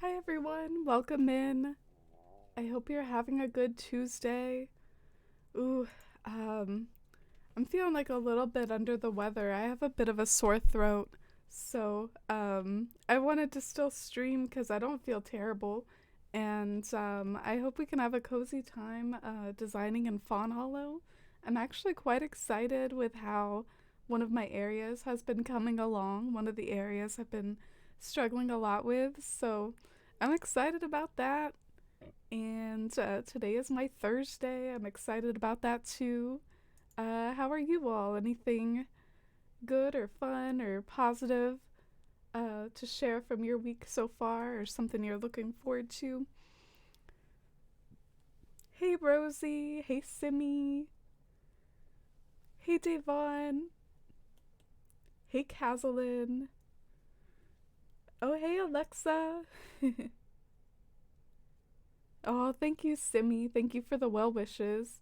Hi everyone, welcome in. I hope you're having a good Tuesday. Ooh, um, I'm feeling like a little bit under the weather. I have a bit of a sore throat, so I wanted to still stream because I don't feel terrible. And I hope we can have a cozy time designing in Fawn Hollow. I'm actually quite excited with how one of my areas has been coming along. One of the areas I've been struggling a lot with, so I'm excited about that. And today is my Thursday. I'm excited about that too. How are you all? Anything good or fun or positive to share from your week so far, or something you're looking forward to? Hey Rosie. Hey Simi. Hey Devon. Hey Kazalyn. Oh hey Alexa. Oh, thank you, Simi. Thank you for the well wishes.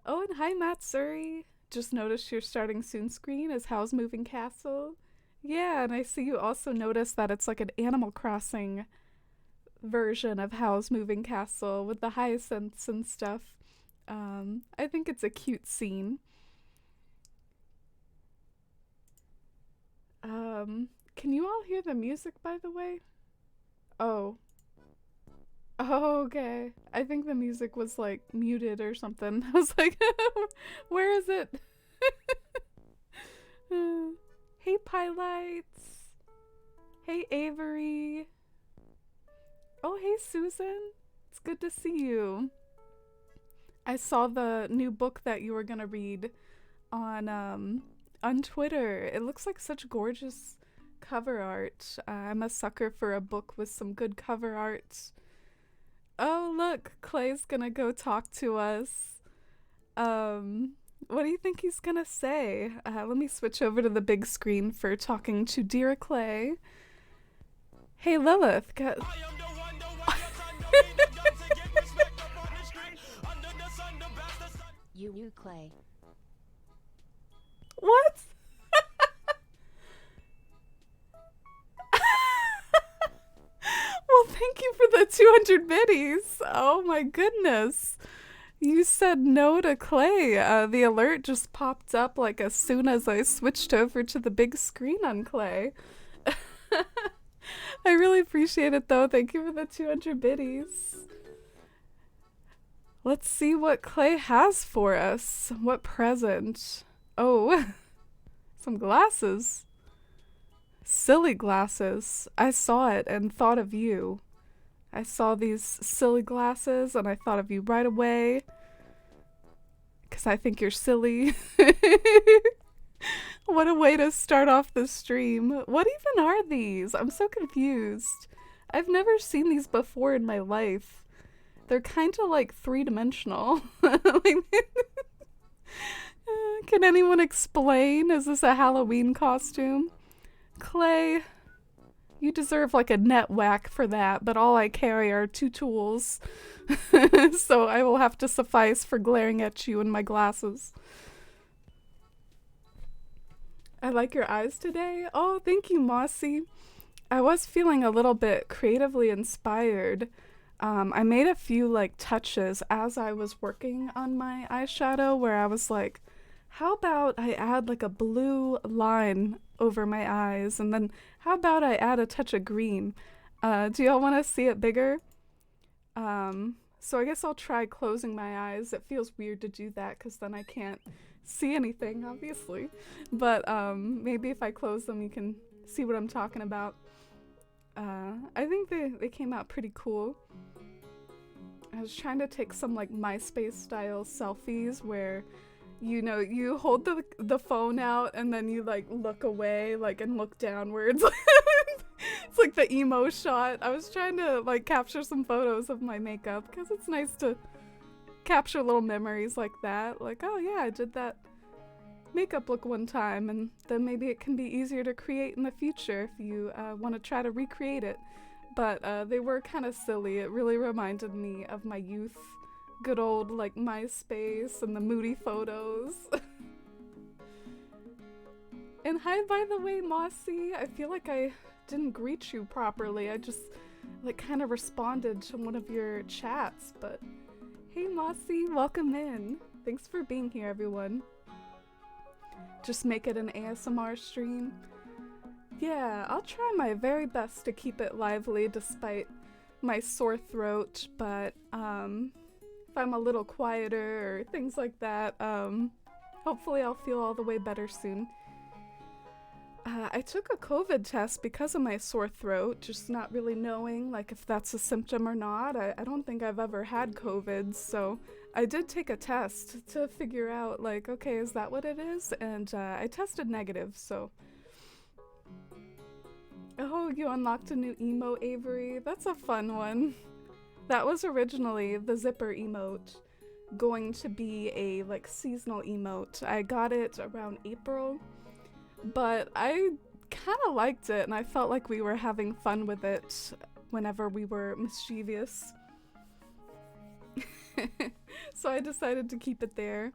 Oh, and hi, Matsuri. Just noticed your starting soon screen is How's Moving Castle. Yeah, and I see you also noticed that it's like an Animal Crossing version of How's Moving Castle with the hyacinths and stuff. I think it's a cute scene. Can you all hear the music, by the way? Oh. Oh, okay. I think the music was like muted or something. I was like, where is it? Hey, Pylites. Hey, Avery. Oh, hey, Susan. It's good to see you. I saw the new book that you were gonna read on Twitter. It looks like such gorgeous cover art. I'm a sucker for a book with some good cover art. Oh, look, Clay's gonna go talk to us. What do you think he's gonna say? Let me switch over to the big screen for talking to dear Clay. Hey, Lilith. You Clay. What? Well, thank you for the 200 biddies. Oh my goodness. You said no to Clay. The alert just popped up like as soon as I switched over to the big screen on Clay. I really appreciate it though. Thank you for the 200 biddies. Let's see what Clay has for us. What present? Oh, some glasses. Silly glasses. I saw it and thought of you. I saw these silly glasses and I thought of you right away. Because I think you're silly. What a way to start off the stream. What even are these? I'm so confused. I've never seen these before in my life. They're kind of like three-dimensional. Can anyone explain? Is this a Halloween costume? Clay, you deserve like a net whack for that, but all I carry are two tools. So I will have to suffice for glaring at you in my glasses. I like your eyes today. Oh, thank you, Mossy. I was feeling a little bit creatively inspired. I made a few like touches as I was working on my eyeshadow where I was like, how about I add like a blue line over my eyes, and then how about I add a touch of green? Do y'all want to see it bigger? So I guess I'll try closing my eyes. It feels weird to do that because then I can't see anything, obviously. But maybe if I close them, you can see what I'm talking about. I think they came out pretty cool. I was trying to take some like MySpace style selfies where you hold the phone out and then you like look away like and look downwards. It's like the emo shot. I was trying to like capture some photos of my makeup because it's nice to capture little memories like that. Like, oh yeah, I did that makeup look one time, and then maybe it can be easier to create in the future if you want to try to recreate it. But they were kind of silly. It really reminded me of my youth. Good old like MySpace and the moody photos. And hi, by the way, Mossy. I feel like I didn't greet you properly. I just like kind of responded to one of your chats, but hey Mossy, welcome in. Thanks for being here, everyone. Just make it an ASMR stream. Yeah, I'll try my very best to keep it lively despite my sore throat, but if I'm a little quieter or things like that, hopefully I'll feel all the way better soon. I took a COVID test because of my sore throat, just not really knowing like if that's a symptom or not. I don't think I've ever had COVID, so I did take a test to figure out like, okay, is that what it is? And I tested negative, so. Oh, you unlocked a new emote, Avery. That's a fun one. That was originally the zipper emote, going to be a like seasonal emote. I got it around April. But I kind of liked it, and I felt like we were having fun with it whenever we were mischievous. So I decided to keep it there.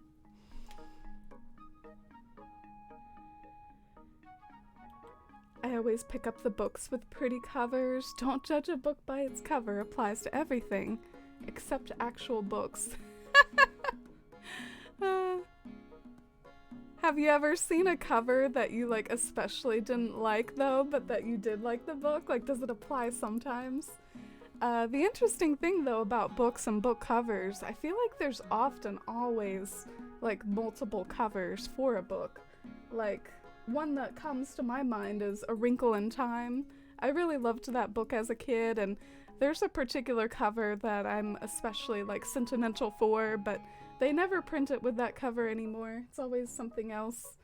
I always pick up the books with pretty covers. Don't judge a book by its cover applies to everything, except actual books. Have you ever seen a cover that you like especially didn't like though, but that you did like the book? Like, does it apply sometimes? The interesting thing though about books and book covers, I feel like there's often always like multiple covers for a book. Like, one that comes to my mind is A Wrinkle in Time. I really loved that book as a kid, and there's a particular cover that I'm especially like sentimental for, but they never print it with that cover anymore. It's always something else.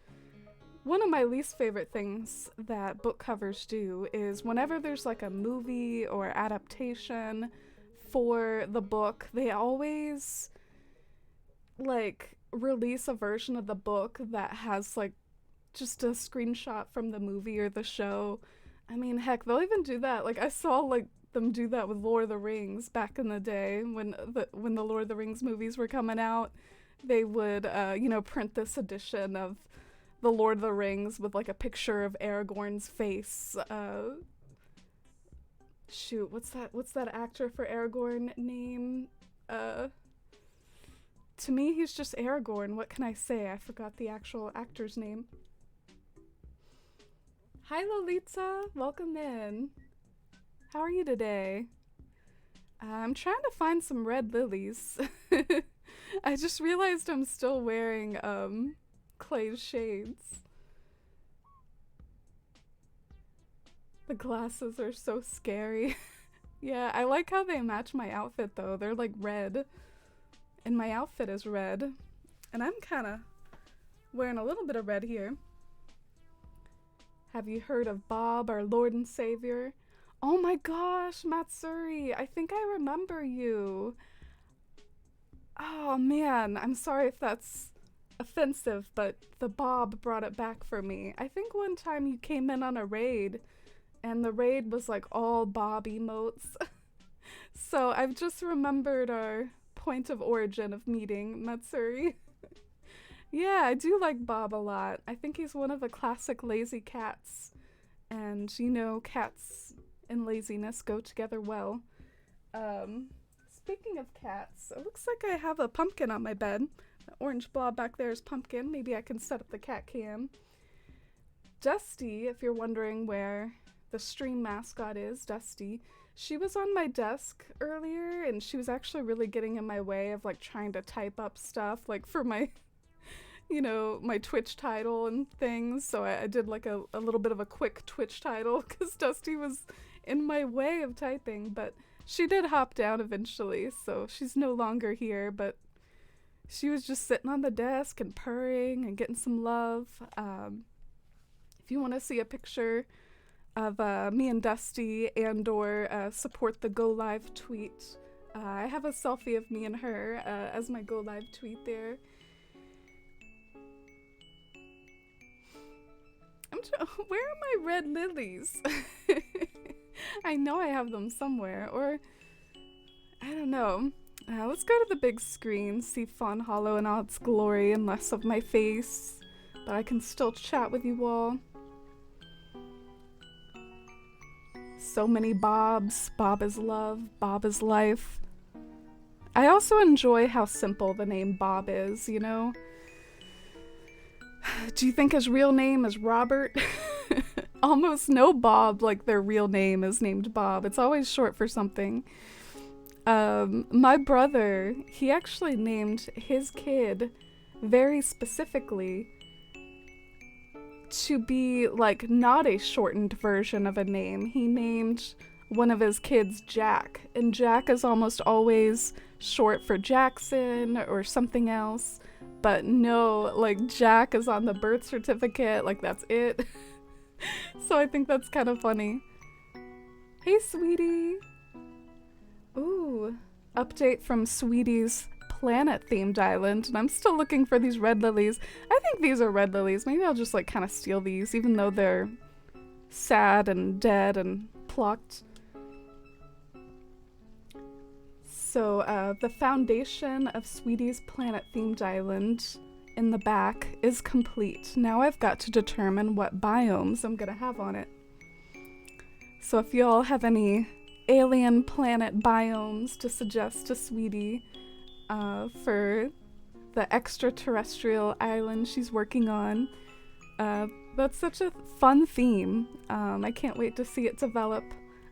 One of my least favorite things that book covers do is whenever there's like a movie or adaptation for the book, they always like release a version of the book that has like just a screenshot from the movie or the show. I mean, heck, they'll even do that. Like, I saw like them do that with Lord of the Rings back in the day when the Lord of the Rings movies were coming out. They would print this edition of the Lord of the Rings with like a picture of Aragorn's face. Shoot, what's that actor for Aragorn name? To me, he's just Aragorn. What can I say? I forgot the actual actor's name. Hi Lolita, welcome in. How are you today? I'm trying to find some red lilies. I just realized I'm still wearing Clay's shades. The glasses are so scary. Yeah, I like how they match my outfit though. They're like red. And my outfit is red. And I'm kind of wearing a little bit of red here. Have you heard of Bob, our Lord and Savior? Oh my gosh, Matsuri, I think I remember you. Oh man, I'm sorry if that's offensive, but the Bob brought it back for me. I think one time you came in on a raid, and the raid was like all Bob emotes. So I've just remembered our point of origin of meeting, Matsuri. Yeah, I do like Bob a lot. I think he's one of the classic lazy cats. And, you know, cats and laziness go together well. Speaking of cats, it looks like I have a pumpkin on my bed. The orange blob back there is Pumpkin. Maybe I can set up the cat cam. Dusty, if you're wondering where the stream mascot is, Dusty, she was on my desk earlier, and she was actually really getting in my way of, like, trying to type up stuff, like, for my... you know, my Twitch title and things, so I did like a little bit of a quick Twitch title because Dusty was in my way of typing, but she did hop down eventually, so she's no longer here, but she was just sitting on the desk and purring and getting some love. If you want to see a picture of me and Dusty and or support the Go Live tweet, I have a selfie of me and her as my Go Live tweet there. Where are my red lilies? I know I have them somewhere, or I don't know. Let's go to the big screen, see Fawn Hollow in all its glory and less of my face, but I can still chat with you all. So many Bobs. Bob is love. Bob is life. I also enjoy how simple the name Bob is, you know? Do you think his real name is Robert? Almost no Bob like their real name is named Bob. It's always short for something. My brother, he actually named his kid very specifically to be like not a shortened version of a name. He named one of his kids Jack, and Jack is almost always short for Jackson or something else. But no, like Jack is on the birth certificate, like that's it. So I think that's kind of funny. Hey, sweetie. Ooh, update from Sweetie's planet-themed island, and I'm still looking for these red lilies. I think these are red lilies. Maybe I'll just like kind of steal these, even though they're sad and dead and plucked. So the foundation of Sweetie's planet-themed island in the back is complete. Now I've got to determine what biomes I'm gonna have on it. So if y'all have any alien planet biomes to suggest to Sweetie for the extraterrestrial island she's working on, that's such a fun theme. I can't wait to see it develop.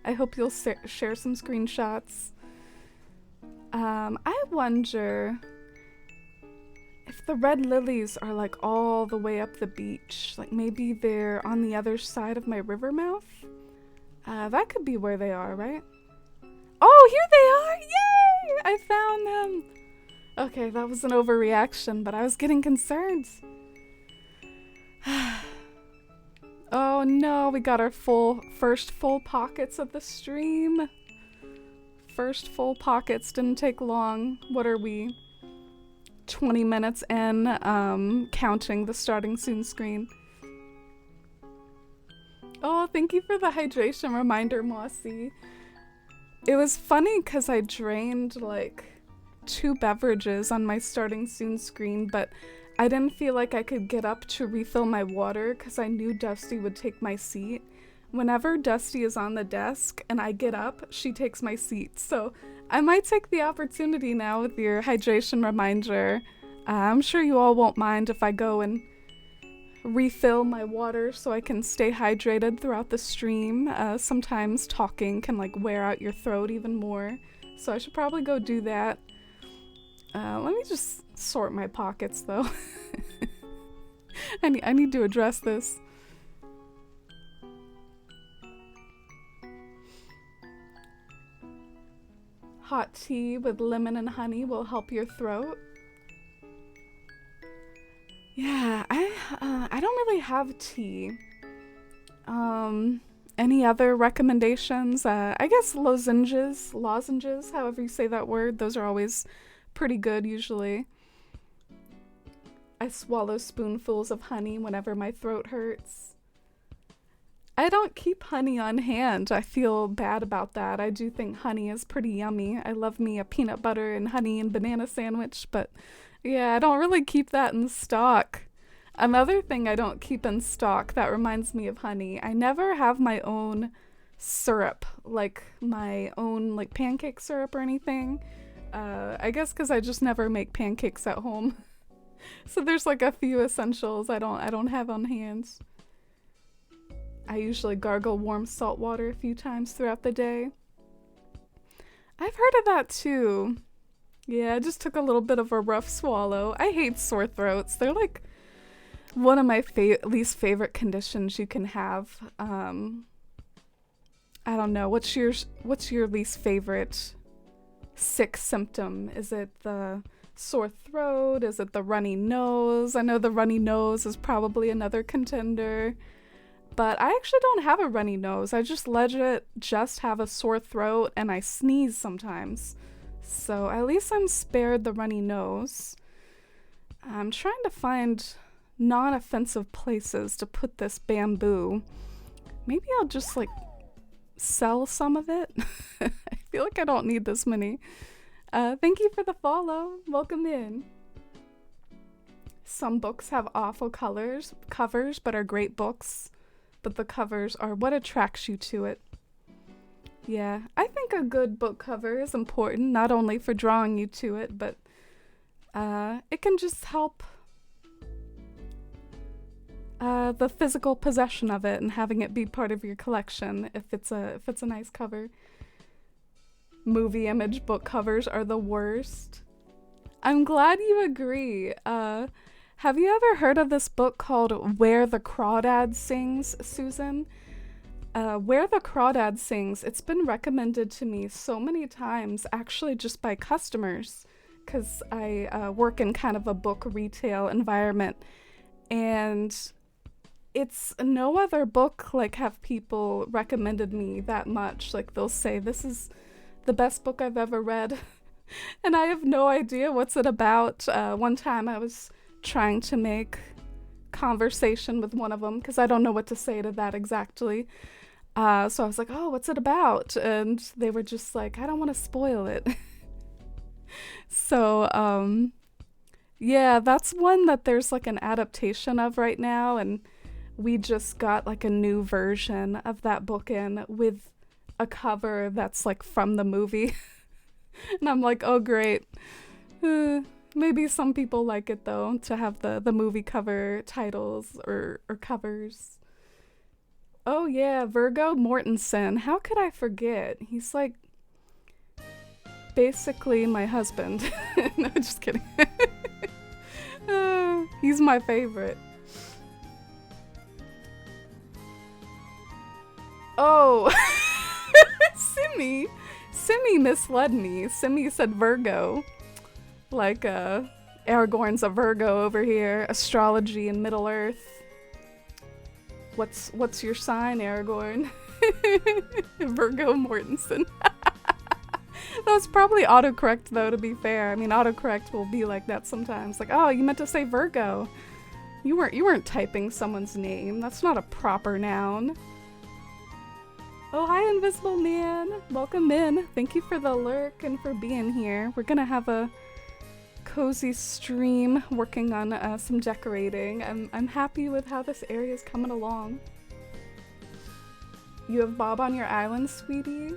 I hope you'll share some screenshots. I wonder if the red lilies are like all the way up the beach, like maybe they're on the other side of my river mouth. That could be where they are, right? Oh, here they are! Yay! I found them! Okay, that was an overreaction, but I was getting concerned. Oh no, we got our first full pockets of the stream. First full pockets didn't take long. What are we? 20 minutes in, counting the starting soon screen. Oh, thank you for the hydration reminder, Mossy. It was funny because I drained like 2 beverages on my starting soon screen, but I didn't feel like I could get up to refill my water because I knew Dusty would take my seat. Whenever Dusty is on the desk and I get up, she takes my seat. So I might take the opportunity now with your hydration reminder. I'm sure you all won't mind if I go and refill my water so I can stay hydrated throughout the stream. Sometimes talking can like wear out your throat even more. So I should probably go do that. Let me just sort my pockets though. I need to address this. Hot tea with lemon and honey will help your throat. Yeah, I don't really have tea. Any other recommendations? I guess lozenges, however you say that word. Those are always pretty good usually. I swallow spoonfuls of honey whenever my throat hurts. I don't keep honey on hand. I feel bad about that. I do think honey is pretty yummy. I love me a peanut butter and honey and banana sandwich, but yeah, I don't really keep that in stock. Another thing I don't keep in stock that reminds me of honey, I never have my own syrup, like my own like pancake syrup or anything. I guess because I just never make pancakes at home. So there's like a few essentials I don't have on hand. I usually gargle warm salt water a few times throughout the day. I've heard of that too. Yeah, I just took a little bit of a rough swallow. I hate sore throats. They're like one of my least favorite conditions you can have. I don't know. What's your least favorite sick symptom? Is it the sore throat? Is it the runny nose? I know the runny nose is probably another contender. But I actually don't have a runny nose. I just legit just have a sore throat and I sneeze sometimes. So at least I'm spared the runny nose. I'm trying to find non-offensive places to put this bamboo. Maybe I'll just like sell some of it. I feel like I don't need this many. Thank you for the follow. Welcome in. Some books have awful covers, but are great books. But the covers are what attracts you to it. Yeah, I think a good book cover is important, not only for drawing you to it, but it can just help the physical possession of it and having it be part of your collection if it's a nice cover. Movie image book covers are the worst. I'm glad you agree. Have you ever heard of this book called Where the Crawdad Sings, Susan? Where the Crawdad Sings, it's been recommended to me so many times, actually just by customers, because I work in kind of a book retail environment, and it's no other book like have people recommended me that much. Like they'll say, this is the best book I've ever read, and I have no idea what's it about. One time I was trying to make conversation with one of them because I don't know what to say to that exactly. So I was like, oh, what's it about? And they were just like, I don't want to spoil it. So, yeah, that's one that there's like an adaptation of right now. And we just got like a new version of that book in with a cover that's like from the movie. And I'm like, oh, great. Maybe some people like it though, to have the movie cover titles or covers. Oh yeah, Virgo Mortensen. How could I forget? He's like basically my husband. No, just kidding. He's my favorite. Oh, Simi misled me. Simi said Virgo. Like, Aragorn's a Virgo over here. Astrology in Middle Earth. What's your sign, Aragorn? Virgo Mortensen. That was probably autocorrect though, to be fair. I mean, autocorrect will be like that sometimes. Like, oh, you meant to say Virgo. You weren't typing someone's name. That's not a proper noun. Oh, hi, Invisible Man. Welcome in. Thank you for the lurk and for being here. We're gonna have a cozy stream working on some decorating. I'm happy with how this area is coming along. You have Bob on your island, sweetie?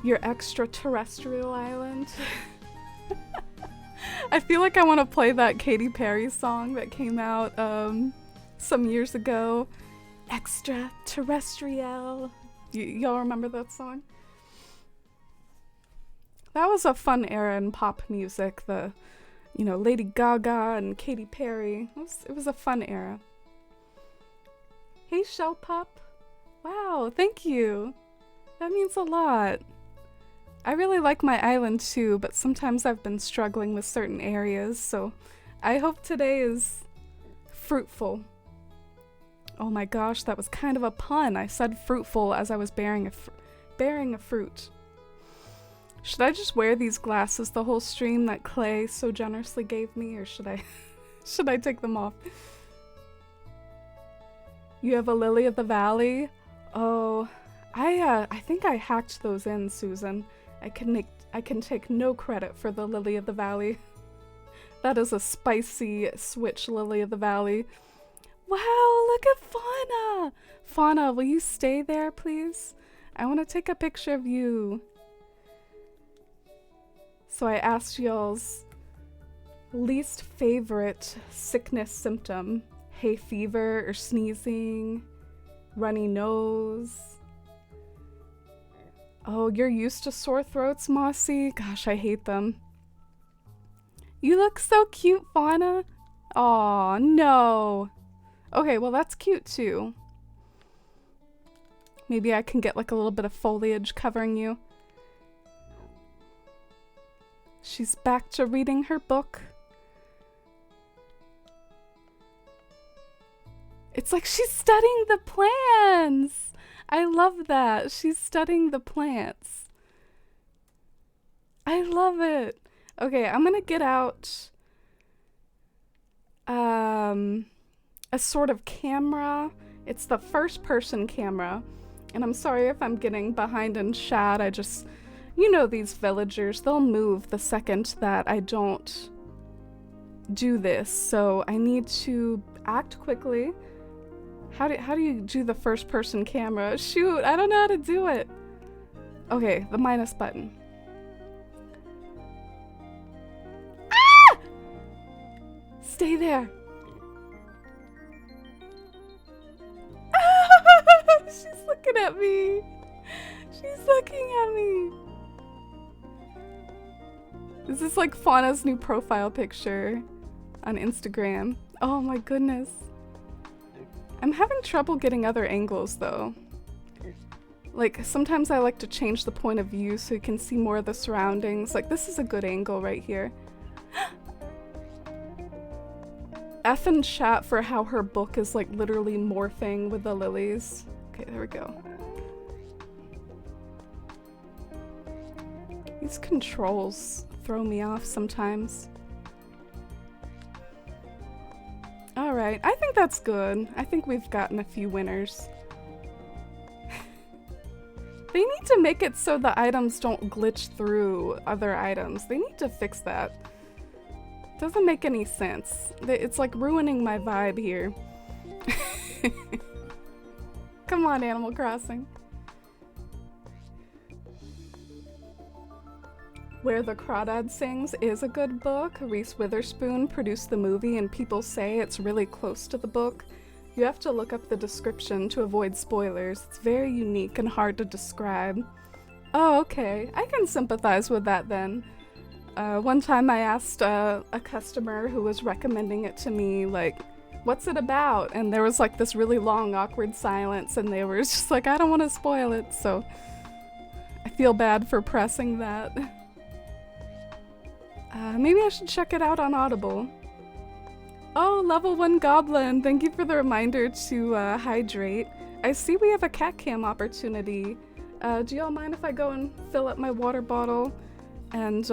Your extraterrestrial island? I feel like I want to play that Katy Perry song that came out some years ago. Extraterrestrial. Y'all remember that song? That was a fun era in pop music. Lady Gaga and Katy Perry. It was a fun era. Hey, Shell Pup. Wow, thank you. That means a lot. I really like my island too, but sometimes I've been struggling with certain areas, so I hope today is fruitful. Oh my gosh, that was kind of a pun. I said fruitful as I was bearing a fruit. Should I just wear these glasses the whole stream that Clay so generously gave me, or should I take them off? You have a Lily of the Valley? Oh, I think I hacked those in, Susan. I can take no credit for the Lily of the Valley. That is a spicy switch Lily of the Valley. Wow, look at Fauna! Fauna, will you stay there, please? I want to take a picture of you. So I asked y'all's least favorite sickness symptom. Hay fever or sneezing, runny nose. Oh, you're used to sore throats, Mossy? Gosh, I hate them. You look so cute, Fauna. Aw, no. Okay, well that's cute too. Maybe I can get like a little bit of foliage covering you. She's back to reading her book. It's like she's studying the plants. I love that. She's studying the plants. I love it. Okay, I'm gonna get out a sort of camera. It's the first person camera. And I'm sorry if I'm getting behind in chat. These villagers, they'll move the second that I don't do this. So I need to act quickly, How do you do the first person camera? Shoot, I don't know how to do it. Okay, the minus button. Ah! Stay there. Ah! She's looking at me. She's looking at me. This is like Fauna's new profile picture on Instagram. Oh my goodness. I'm having trouble getting other angles though. Like sometimes I like to change the point of view so you can see more of the surroundings. Like this is a good angle right here. F in chat for how her book is like literally morphing with the lilies. Okay, there we go. These controls throw me off sometimes. Alright, I think that's good. I think we've gotten a few winners. They need to make it so the items don't glitch through other items. They need to fix that. Doesn't make any sense. It's like ruining my vibe here. Come on, Animal Crossing. Where the Crawdad Sings is a good book. Reese Witherspoon produced the movie and people say it's really close to the book. You have to look up the description to avoid spoilers. It's very unique and hard to describe. Oh, okay. I can sympathize with that then. One time I asked a customer who was recommending it to me, like, what's it about? And there was like this really long, awkward silence and they were just like, I don't want to spoil it, so I feel bad for pressing that. Maybe I should check it out on Audible. Oh, level 1 goblin, thank you for the reminder to hydrate. I see we have a cat cam opportunity. Do y'all mind if I go and fill up my water bottle? And,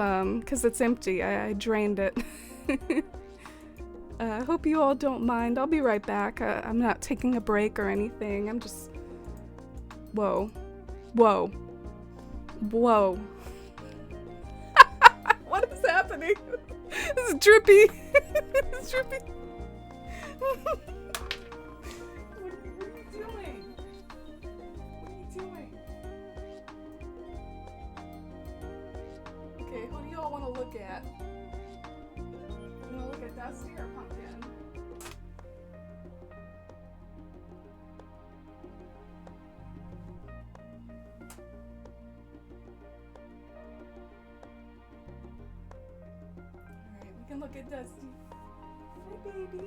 cause it's empty, I drained it. Hope you all don't mind. I'll be right back. I'm not taking a break or anything. I'm just... Whoa. Whoa. Whoa. What is happening? This is drippy. It's drippy. What are you doing? What are you doing? Okay, who do y'all want to look at? You want to look at Dusty or Pumpkin? Alright, we can look at Dusty. Hi, baby.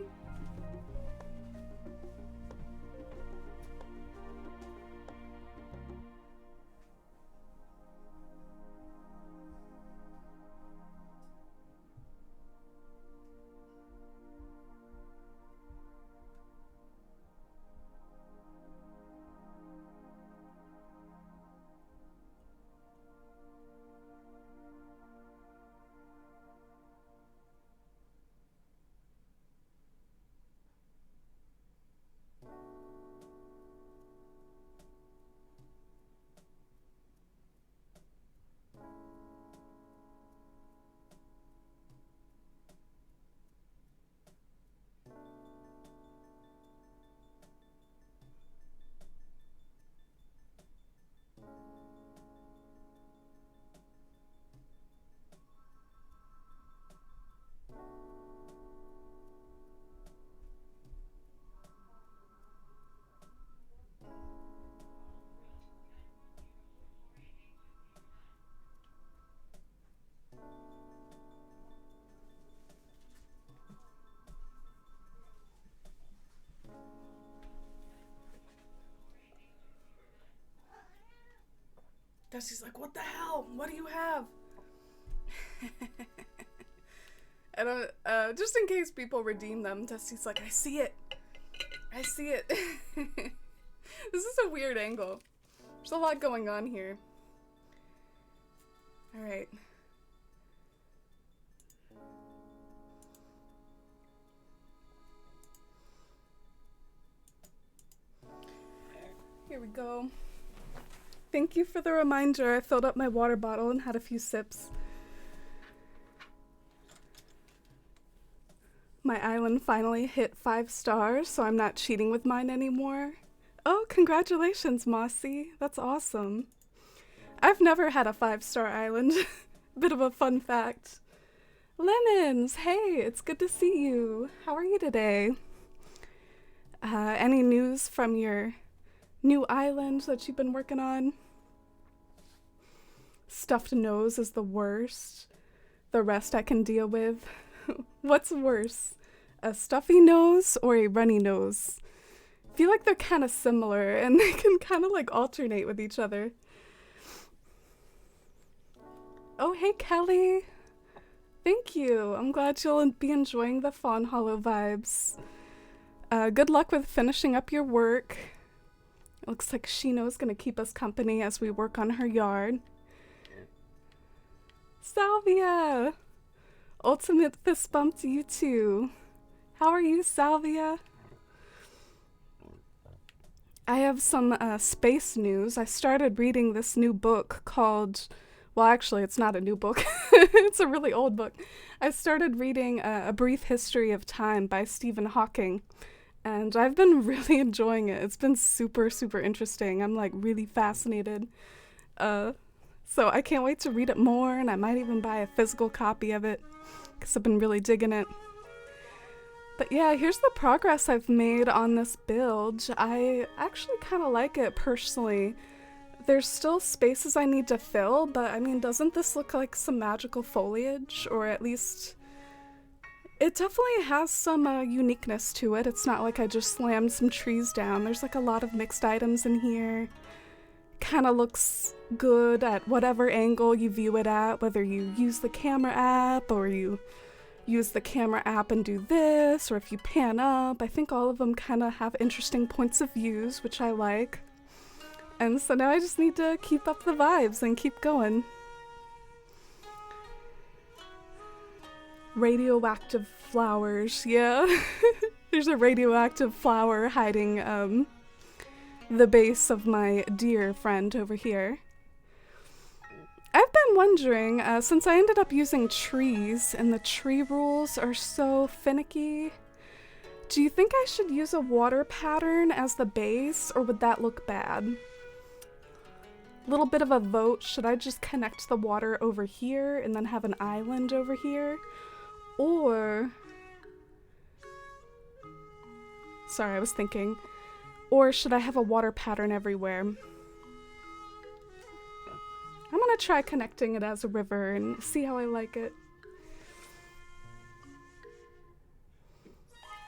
Dusty's like, what the hell? What do you have? And just in case people redeem them, Dusty's like, I see it. I see it. This is a weird angle. There's a lot going on here. Alright. Here we go. Thank you for the reminder. I filled up my water bottle and had a few sips. My island finally hit 5 stars, so I'm not cheating with mine anymore. Oh, congratulations, Mossy. That's awesome. I've never had a 5-star island. Bit of a fun fact. Lemons, hey, it's good to see you. How are you today? Any news from your new island that you've been working on? Stuffed nose is the worst. The rest I can deal with. What's worse? A stuffy nose or a runny nose? I feel like they're kind of similar and they can kind of like alternate with each other. Oh, hey, Kelly. Thank you. I'm glad you'll be enjoying the Fawn Hollow vibes. Good luck with finishing up your work. It looks like Shino's gonna keep us company as we work on her yard. Salvia! Ultimate fist bump to you too. How are you, Salvia? I have some space news. I started reading this new book called... Well, actually, it's not a new book. It's a really old book. I started reading A Brief History of Time by Stephen Hawking, and I've been really enjoying it. It's been super, super interesting. I'm, like, really fascinated. So I can't wait to read it more, and I might even buy a physical copy of it, because I've been really digging it. But yeah, here's the progress I've made on this build. I actually kind of like it personally. There's still spaces I need to fill, but I mean, doesn't this look like some magical foliage? Or at least, it definitely has some uniqueness to it. It's not like I just slammed some trees down. There's like a lot of mixed items in here. Kind of looks good at whatever angle you view it at, whether you use the camera app or you use the camera app and do this, or if you pan up. I think all of them kind of have interesting points of views, which I like. And so now I just need to keep up the vibes and keep going. Radioactive flowers, yeah. There's a radioactive flower hiding the base of my deer friend over here. I've been wondering, since I ended up using trees and the tree rules are so finicky, do you think I should use a water pattern as the base, or would that look bad? Little bit of a vote, should I just connect the water over here and then have an island over here? Or... Sorry, I was thinking. Or should I have a water pattern everywhere? I'm gonna try connecting it as a river and see how I like it.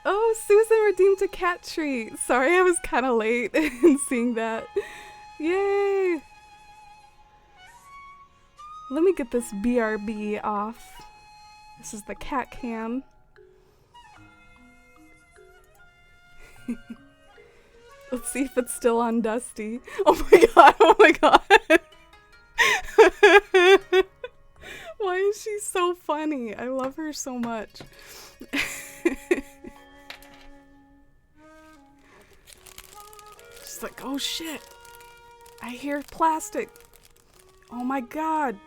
Oh, Susan redeemed a cat treat! Sorry, I was kind of late in seeing that. Yay! Let me get this BRB off. This is the cat cam. Let's see if it's still on Dusty. Oh my god, oh my god! Why is she so funny? I love her so much. She's like, oh shit! I hear plastic! Oh my god!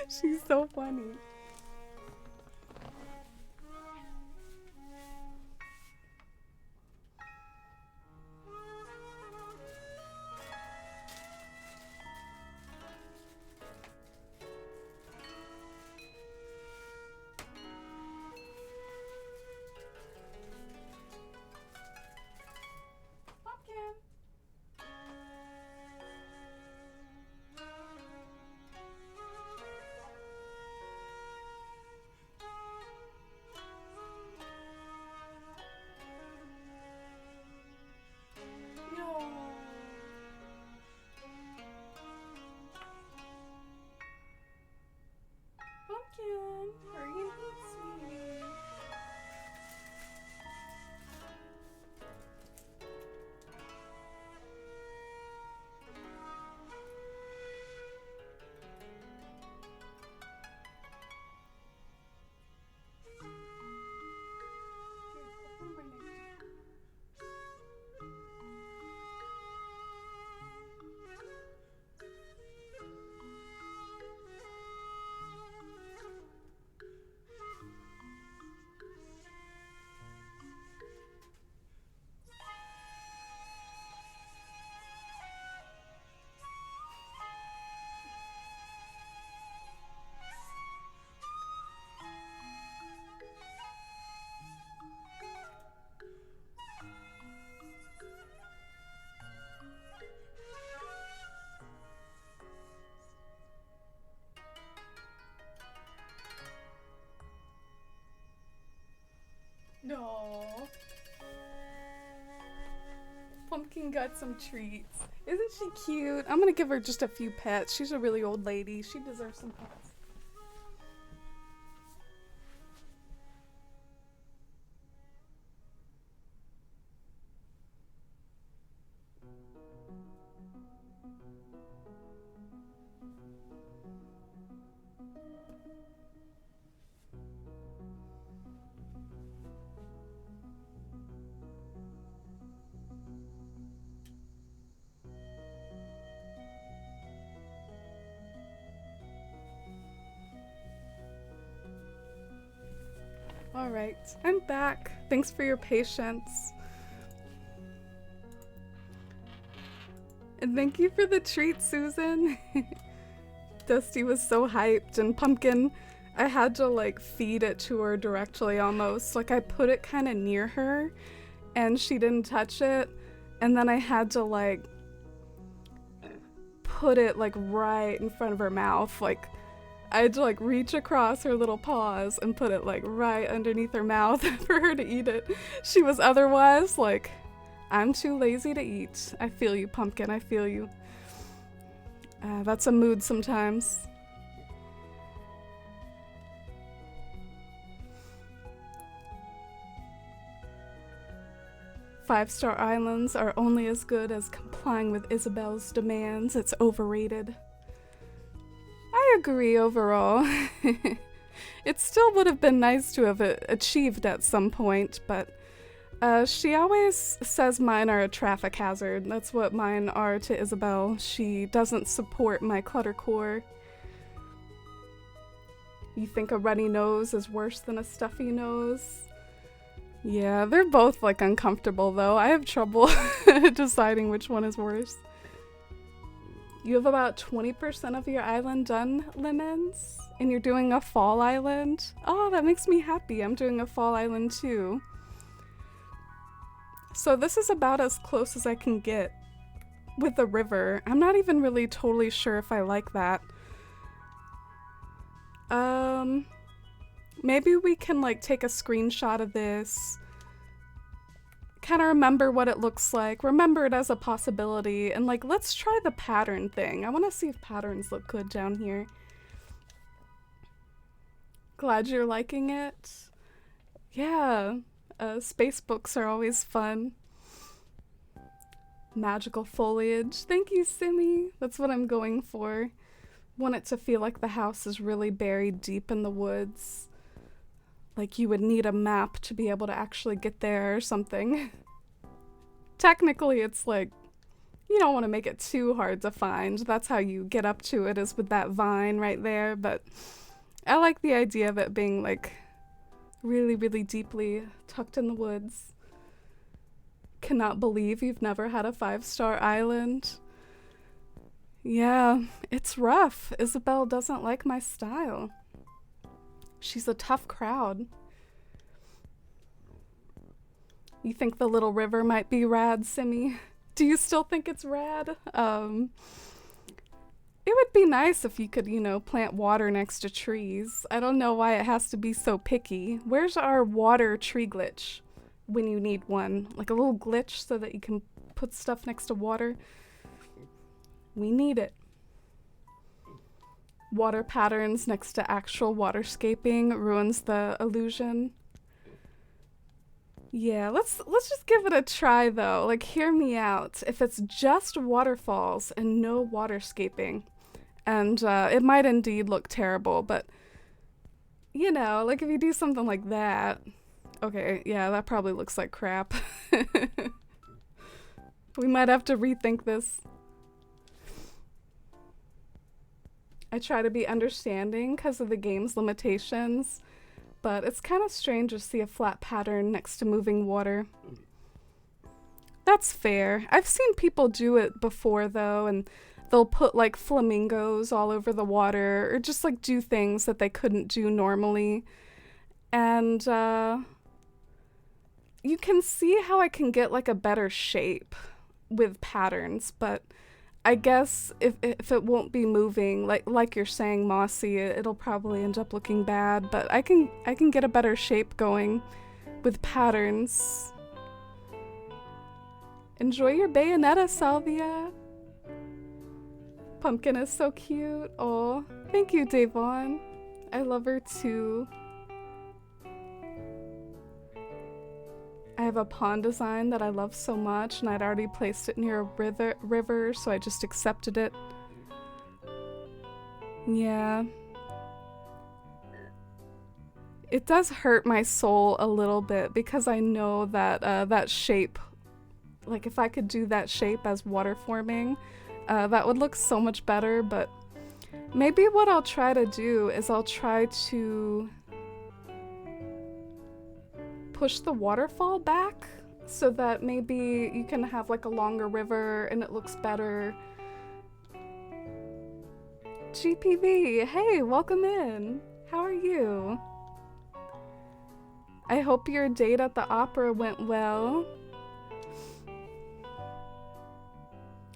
She's so funny. No. Pumpkin got some treats. Isn't she cute? I'm gonna give her just a few pets. She's a really old lady. She deserves some pets. Alright, I'm back. Thanks for your patience. And thank you for the treat, Susan. Dusty was so hyped, and Pumpkin, I had to like feed it to her directly almost. Like I put it kind of near her and she didn't touch it, and then I had to like put it like right in front of her mouth. Like I had to like reach across her little paws and put it like right underneath her mouth for her to eat it. She was otherwise like, I'm too lazy to eat. I feel you, Pumpkin, I feel you. That's a mood sometimes. Five-star islands are only as good as complying with Isabel's demands. It's overrated. I agree overall. It still would have been nice to have achieved at some point, but she always says mine are a traffic hazard. That's what mine are to Isabel. She doesn't support my cluttercore. You think a runny nose is worse than a stuffy nose? Yeah, they're both like uncomfortable though. I have trouble deciding which one is worse. You have about 20% of your island done, Lemons? And you're doing a fall island? Oh, that makes me happy. I'm doing a fall island too. So this is about as close as I can get with the river. I'm not even really totally sure if I like that. Maybe we can like take a screenshot of this, kind of remember what it looks like, remember it as a possibility, and like let's try the pattern thing. I want to see if patterns look good down here. Glad you're liking it. Yeah, space books are always fun. Magical foliage. Thank you, Simi. That's what I'm going for. Want it to feel like the house is really buried deep in the woods. Like you would need a map to be able to actually get there or something. Technically, it's like, you don't want to make it too hard to find. That's how you get up to it, is with that vine right there. But I like the idea of it being like really, really deeply tucked in the woods. Cannot believe you've never had a 5-star island. Yeah, it's rough. Isabel doesn't like my style. She's a tough crowd. You think the little river might be rad, Simi? Do you still think it's rad? It would be nice if you could, you know, plant water next to trees. I don't know why it has to be so picky. Where's our water tree glitch when you need one? Like a little glitch so that you can put stuff next to water. We need it. Water patterns next to actual waterscaping ruins the illusion. Yeah, let's just give it a try though. Like, hear me out. If it's just waterfalls and no waterscaping, and it might indeed look terrible, but you know, like if you do something like that, okay, yeah, that probably looks like crap. We might have to rethink this. I try to be understanding because of the game's limitations, but it's kind of strange to see a flat pattern next to moving water. That's fair. I've seen people do it before though, and they'll put like flamingos all over the water, or just like do things that they couldn't do normally. And you can see how I can get like a better shape with patterns, but I guess if it won't be moving, like you're saying, Mossy, it'll probably end up looking bad, but I can get a better shape going with patterns. Enjoy your Bayonetta, Salvia. Pumpkin is so cute. Oh, thank you, Davon. I love her too. I have a pond design that I love so much, and I'd already placed it near a river, so I just accepted it. Yeah. It does hurt my soul a little bit because I know that that shape, like if I could do that shape as water forming, that would look so much better, but maybe what I'll try to do is I'll try to push the waterfall back so that maybe you can have like a longer river and it looks better. GPV, hey, welcome in. How are you? I hope your date at the opera went well.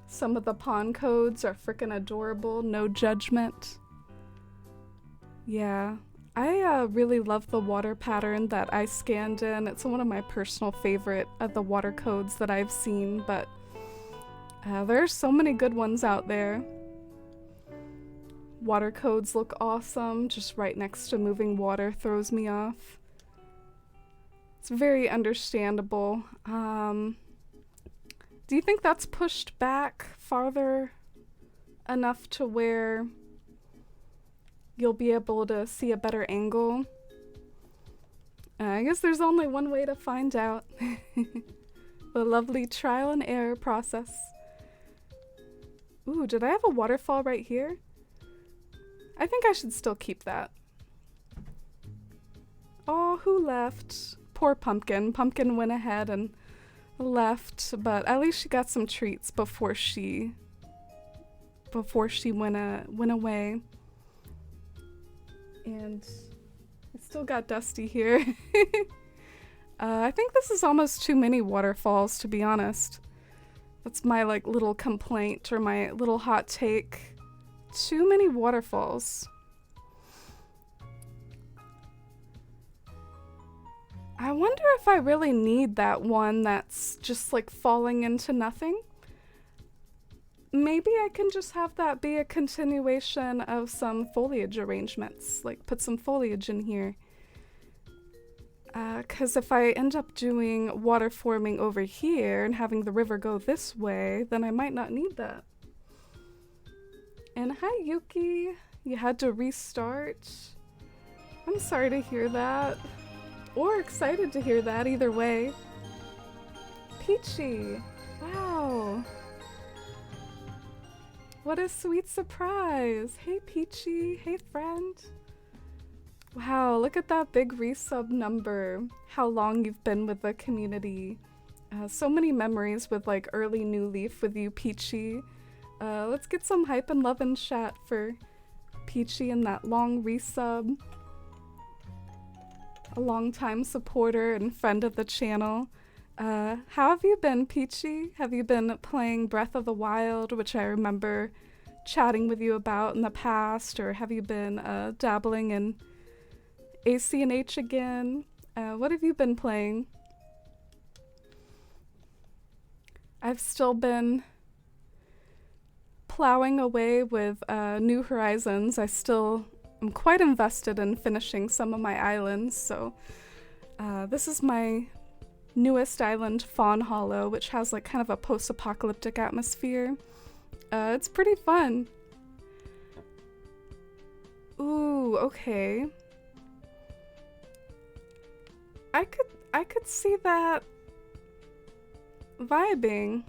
Some of the pawn codes are freaking adorable, no judgment. Yeah, I really love the water pattern that I scanned in. It's one of my personal favorite of the water codes that I've seen, but there are so many good ones out there. Water codes look awesome, just right next to moving water throws me off. It's very understandable. Do you think that's pushed back farther enough to where you'll be able to see a better angle? I guess there's only one way to find out. The lovely trial and error process. Ooh, did I have a waterfall right here? I think I should still keep that. Oh, who left? Poor Pumpkin. Pumpkin went ahead and left, but at least she got some treats before she went away. And I still got Dusty here. I think this is almost too many waterfalls, to be honest. That's my like little complaint or my little hot take. Too many waterfalls. I wonder if I really need that one that's just like falling into nothing. Maybe I can just have that be a continuation of some foliage arrangements, like put some foliage in here. 'Cause if I end up doing water forming over here and having the river go this way, then I might not need that. And hi Yuki, you had to restart. I'm sorry to hear that. Or excited to hear that, either way. Peachy, wow. What a sweet surprise. Hey Peachy, hey friend. Wow, look at that big resub number. How long you've been with the community. So many memories with like early New Leaf with you, Peachy. Let's get some hype and love in chat for Peachy and that long resub. A long-time supporter and friend of the channel. How have you been, Peachy? Have you been playing Breath of the Wild, which I remember chatting with you about in the past, or have you been dabbling in AC&H again? What have you been playing? I've still been plowing away with New Horizons. I'm quite invested in finishing some of my islands, so this is my newest island, Fawn Hollow, which has like kind of a post-apocalyptic atmosphere. It's pretty fun. Ooh, okay. I could see that vibing.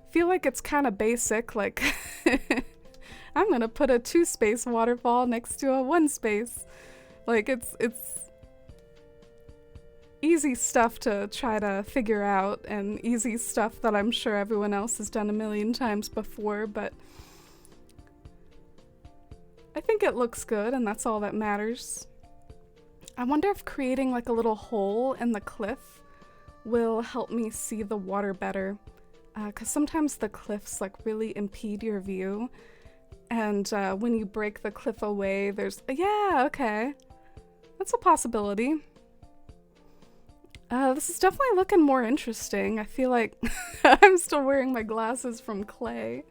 Feel like it's kind of basic, like I'm gonna put a 2-space waterfall next to a 1-space. Like it's easy stuff to try to figure out and easy stuff that I'm sure everyone else has done a million times before, but I think it looks good and that's all that matters. I wonder if creating like a little hole in the cliff will help me see the water better. 'Cause sometimes the cliffs like really impede your view. And when you break the cliff away, there's... Yeah, okay. That's a possibility. This is definitely looking more interesting. I feel like I'm still wearing my glasses from Clay.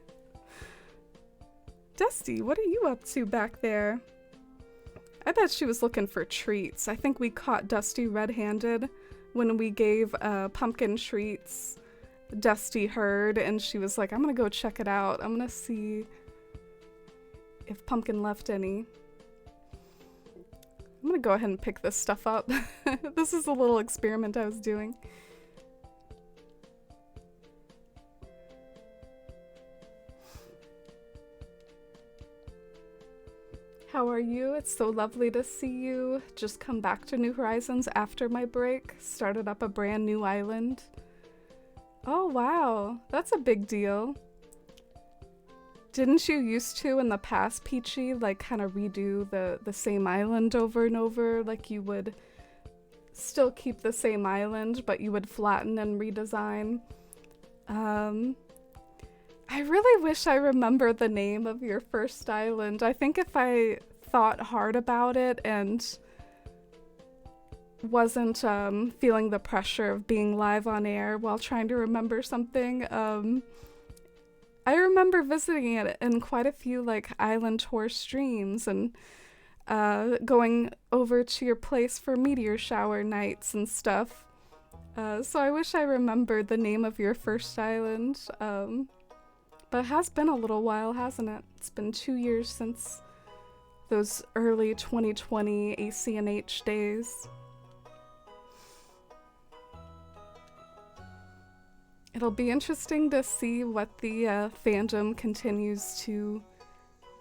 Dusty, what are you up to back there? I bet she was looking for treats. I think we caught Dusty red-handed when we gave pumpkin treats. Dusty heard, and she was like, I'm gonna go check it out. I'm gonna see if Pumpkin left any. I'm gonna go ahead and pick this stuff up. This is a little experiment I was doing. How are you? It's so lovely to see you. Just come back to New Horizons after my break. Started up a brand new island. Oh wow, that's a big deal. Didn't you used to in the past, Peachy, like kind of redo the same island over and over? Like you would still keep the same island, but you would flatten and redesign. I really wish I remembered the name of your first island. I think if I thought hard about it and wasn't feeling the pressure of being live on air while trying to remember something, I remember visiting it in quite a few like island tour streams and going over to your place for meteor shower nights and stuff. So I wish I remembered the name of your first island. But it has been a little while, hasn't it? It's been 2 years since those early 2020 ACNH days. It'll be interesting to see what the fandom continues to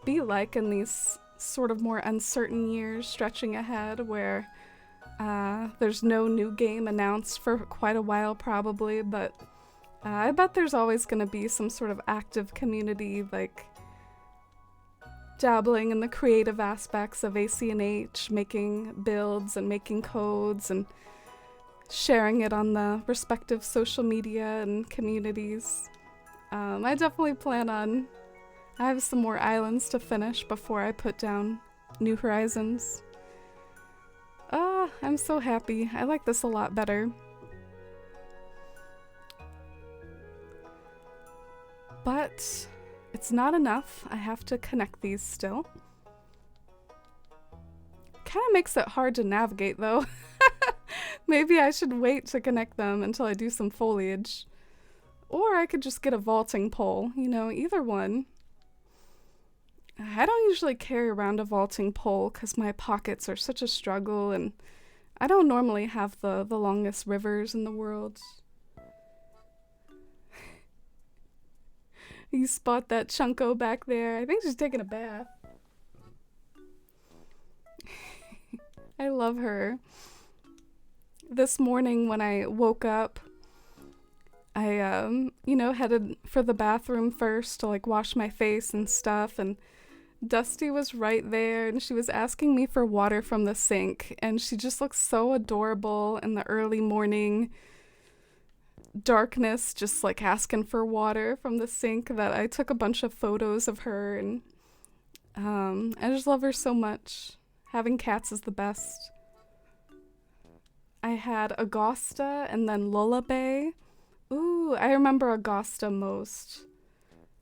be like in these sort of more uncertain years stretching ahead, where there's no new game announced for quite a while probably, but I bet there's always going to be some sort of active community like dabbling in the creative aspects of ACNH, making builds and making codes and sharing it on the respective social media and communities. I definitely plan on... I have some more islands to finish before I put down New Horizons. I'm so happy. I like this a lot better. But it's not enough. I have to connect these still. Kind of makes it hard to navigate though. Maybe I should wait to connect them until I do some foliage. Or I could just get a vaulting pole, you know, either one. I don't usually carry around a vaulting pole because my pockets are such a struggle and I don't normally have the longest rivers in the world. You spot that Chunko back there. I think she's taking a bath. I love her. This morning when I woke up, I, headed for the bathroom first to, like, wash my face and stuff, and Dusty was right there, and she was asking me for water from the sink, and she just looks so adorable in the early morning darkness, just, like, asking for water from the sink, that I took a bunch of photos of her, and I just love her so much. Having cats is the best. I had Augusta and then Lullaby. Ooh, I remember Augusta most.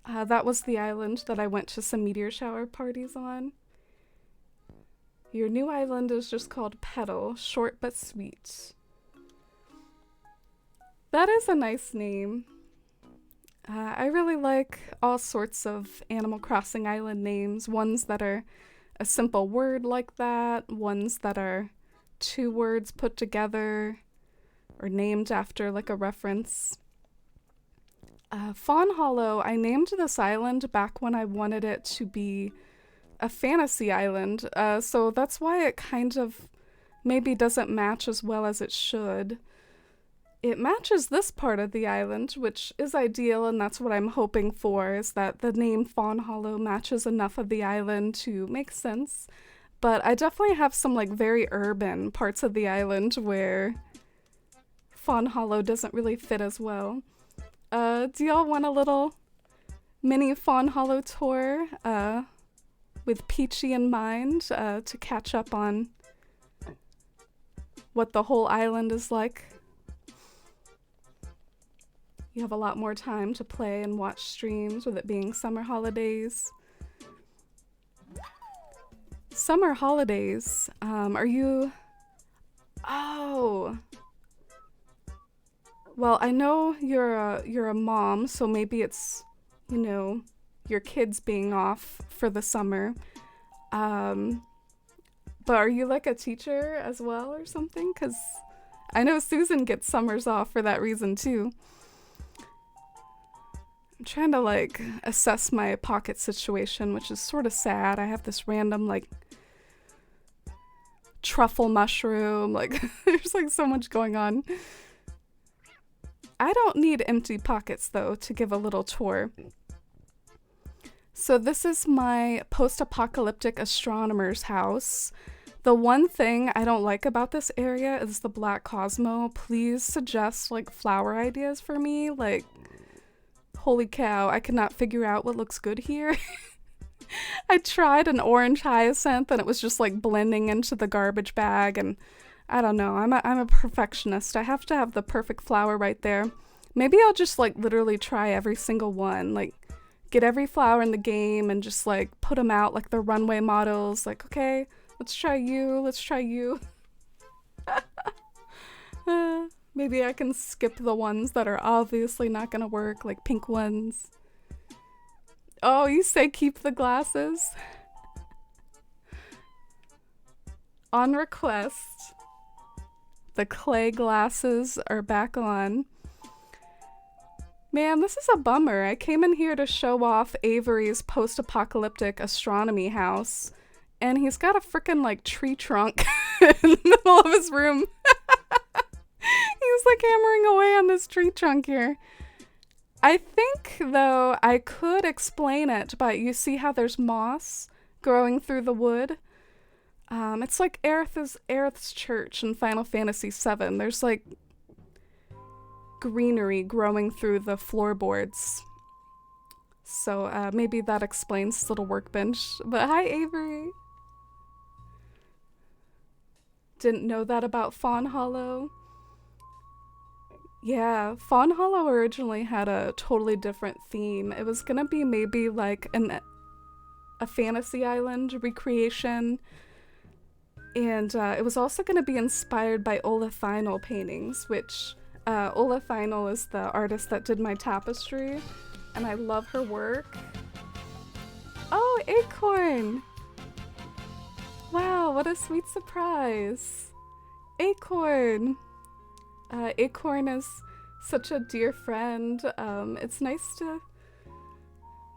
That was the island that I went to some meteor shower parties on. Your new island is just called Petal, short but sweet. That is a nice name. I really like all sorts of Animal Crossing island names, ones that are a simple word like that, ones that are 2 words put together or named after like a reference. Fawn Hollow, I named this island back when I wanted it to be a fantasy island, so that's why it kind of maybe doesn't match as well as it should. It matches this part of the island, which is ideal, and that's what I'm hoping for, is that the name Fawn Hollow matches enough of the island to make sense. But I definitely have some like very urban parts of the island where Fawn Hollow doesn't really fit as well. Do y'all want a little mini Fawn Hollow tour with Peachy in mind to catch up on what the whole island is like You have a lot more time to play and watch streams with it being summer holidays. Summer holidays, are you... Oh! Well, I know you're a mom, so maybe it's, you know, your kids being off for the summer. But are you like a teacher as well or something? Because I know Susan gets summers off for that reason too. I'm trying to like assess my pocket situation, which is sort of sad. I have this random like truffle mushroom, like there's like so much going on. I don't need empty pockets though to give a little tour. So this is my post-apocalyptic astronomer's house. The one thing I don't like about this area is the Black Cosmo. Please suggest like flower ideas for me. Like, holy cow, I cannot figure out what looks good here. I tried an orange hyacinth and it was just like blending into the garbage bag, and I don't know, I'm a perfectionist. I have to have the perfect flower right there. Maybe I'll just like literally try every single one, like get every flower in the game and just like put them out like the runway models, like, okay, let's try you. Maybe I can skip the ones that are obviously not gonna work, like pink ones. Oh, you say keep the glasses? On request, the clay glasses are back on. Man, this is a bummer. I came in here to show off Avery's post-apocalyptic astronomy house, and he's got a frickin' like tree trunk in the middle of his room. He's like hammering away on this tree trunk here. I think, though, I could explain it, but you see how there's moss growing through the wood? It's like Aerith's church in Final Fantasy VII. There's like greenery growing through the floorboards. So maybe that explains this little workbench. But hi, Avery. Didn't know that about Fawn Hollow. Yeah, Fawn Hollow originally had a totally different theme. It was gonna be maybe like a fantasy island recreation. And it was also gonna be inspired by Ola Thynel paintings, which Ola Thynel is the artist that did my tapestry, and I love her work. Oh, Acorn! Wow, what a sweet surprise. Acorn! Acorn is such a dear friend. It's nice to